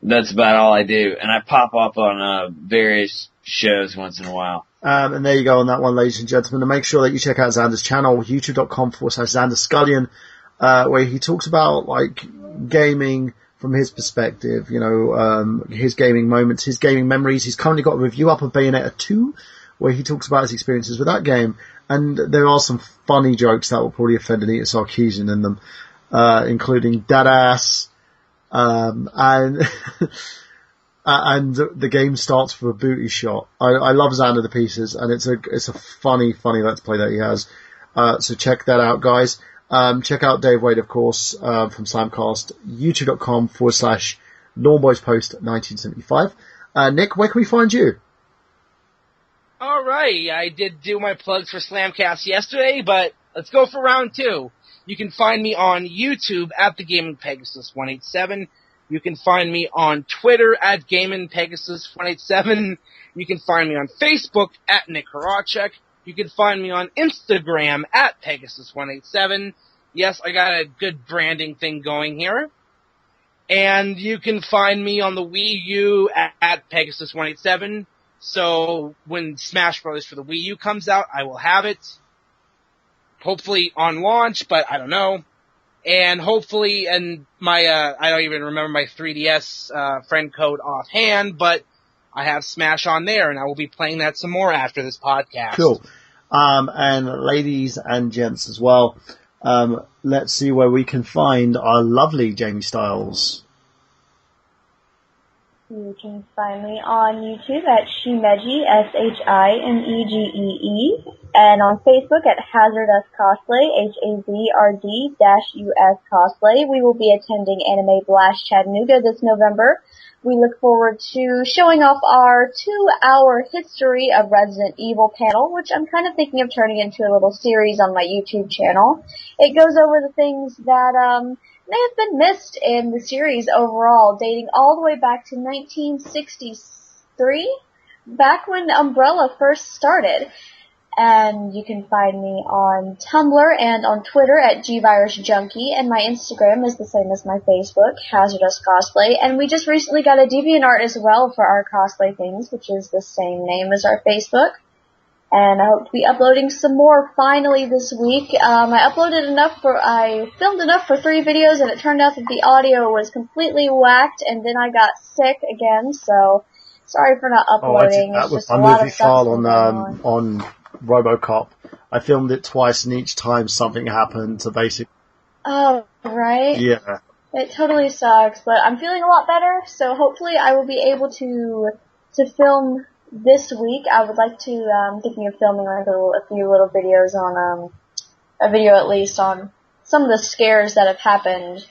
that's about all I do. And I pop up on various shows once in a while. And there you go on that one, ladies and gentlemen. And make sure that you check out Xander's channel, youtube.com/Xander Scullion, where he talks about like gaming from his perspective, you know, his gaming moments, his gaming memories. He's currently got a review up of Bayonetta 2, where he talks about his experiences with that game. And there are some funny jokes that will probably offend Anita Sarkeesian in them, including Dadass, and, and the game starts with a booty shot. I love Xander to pieces, and it's a funny Let's Play that he has. So check that out, guys. Check out Dave Wade, of course, from Slamcast, youtube.com/NormBoysPost1975. Nick, where can we find you? Alright, I did do my plugs for Slamcast yesterday, but let's go for round 2. You can find me on YouTube at the Gaming Pegusis 187. You can find me on Twitter at Gaming Pegusis 187. You can find me on Facebook at Nick Horaceck. You can find me on Instagram at Pegusis187. Yes, I got a good branding thing going here. And you can find me on the Wii U at Pegusis187. So when Smash Bros. For the Wii U comes out, I will have it. Hopefully on launch, but I don't know. And hopefully, and my, I don't even remember my 3DS friend code offhand, but I have Smash on there, and I will be playing that some more after this podcast. Cool. And ladies and gents as well, let's see where we can find our lovely Jamie Stiles. You can find me on YouTube at Shemogee, SHIMEGEE, and on Facebook at Hazardous Cosplay, HAZRD-US Cosplay. We will be attending Anime Blast Chattanooga this November. We look forward to showing off our 2-hour history of Resident Evil panel, which I'm kind of thinking of turning into a little series on my YouTube channel. It goes over the things that may have been missed in the series overall, dating all the way back to 1963, back when Umbrella first started. And you can find me on Tumblr and on Twitter at GVirusJunkie, and my Instagram is the same as my Facebook, Hazardous Cosplay, and we just recently got a DeviantArt as well for our cosplay things, which is the same name as our Facebook. And I hope to be uploading some more finally this week. I filmed enough for 3 videos, and it turned out that the audio was completely whacked, and then I got sick again, so sorry for not uploading. That was a movie file on RoboCop. I filmed it twice, and each time something happened to basically... Oh, right? Yeah. It totally sucks, but I'm feeling a lot better, so hopefully I will be able to film this week. I would like to, thinking of filming like a few little videos on, a video at least on some of the scares that have happened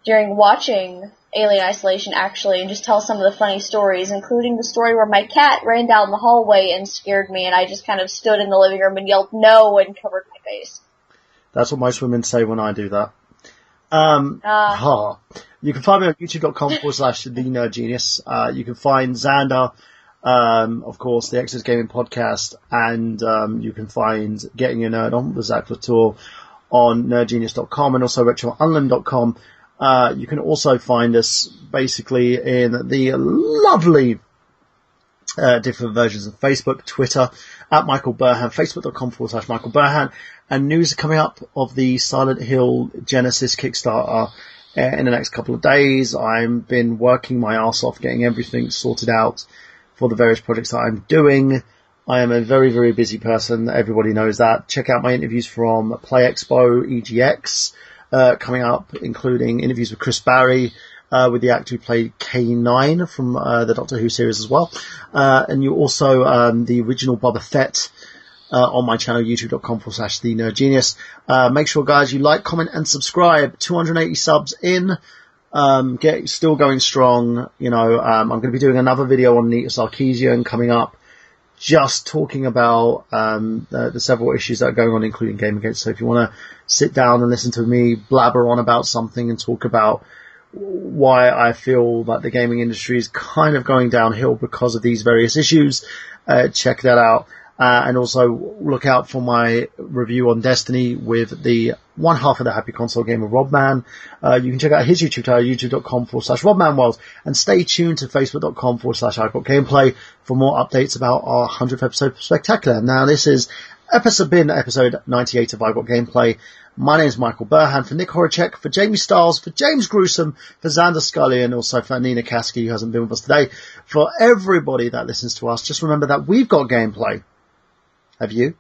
during watching Alien Isolation, actually, and just tell some of the funny stories, including the story where my cat ran down the hallway and scared me, and I just kind of stood in the living room and yelled no and covered my face. That's what most women say when I do that. You can find me on youtube.com/The Nerdgenious. You can find Xander, of course, the Exodus Gaming Podcast, and you can find Getting Your Nerd On with Zach Latour on nerdgenius.com and also retrounland.com. You can also find us basically in the lovely different versions of Facebook, Twitter, at Michael Burhan, facebook.com/Michael Burhan, and news coming up of the Silent Hill Genesis Kickstarter in the next couple of days. I've been working my arse off getting everything sorted out for the various projects that I'm doing. I am a very, very busy person. Everybody knows that. Check out my interviews from Play Expo EGX coming up, including interviews with Chris Barry, with the actor who played K9 from the Doctor Who series as well. And you also the original Boba Fett on my channel, youtube.com/the Nerdgenious. Make sure, guys, you like, comment, and subscribe. 280 subs in. Still going strong. I'm going to be doing another video on Nita Sarkeesian coming up, just talking about the several issues that are going on, including Gamergate. So if you want to sit down and listen to me blabber on about something and talk about why I feel that the gaming industry is kind of going downhill because of these various issues, check that out. And also look out for my review on Destiny with the one half of the Happy Console Gamer, Robman. You can check out his YouTube channel, youtube.com/RobmanWorld, and stay tuned to facebook.com/iGotGameplay for more updates about our 100th episode Spectacular. Now, this is episode 98 of I Got Gameplay. My name is Michael Burhan. For Nick Horaceck, for Jamie Stiles, for James Gruesome, for Xander Scully, and also for Nina Kasky, who hasn't been with us today. For everybody that listens to us, just remember that we've got gameplay. Have you?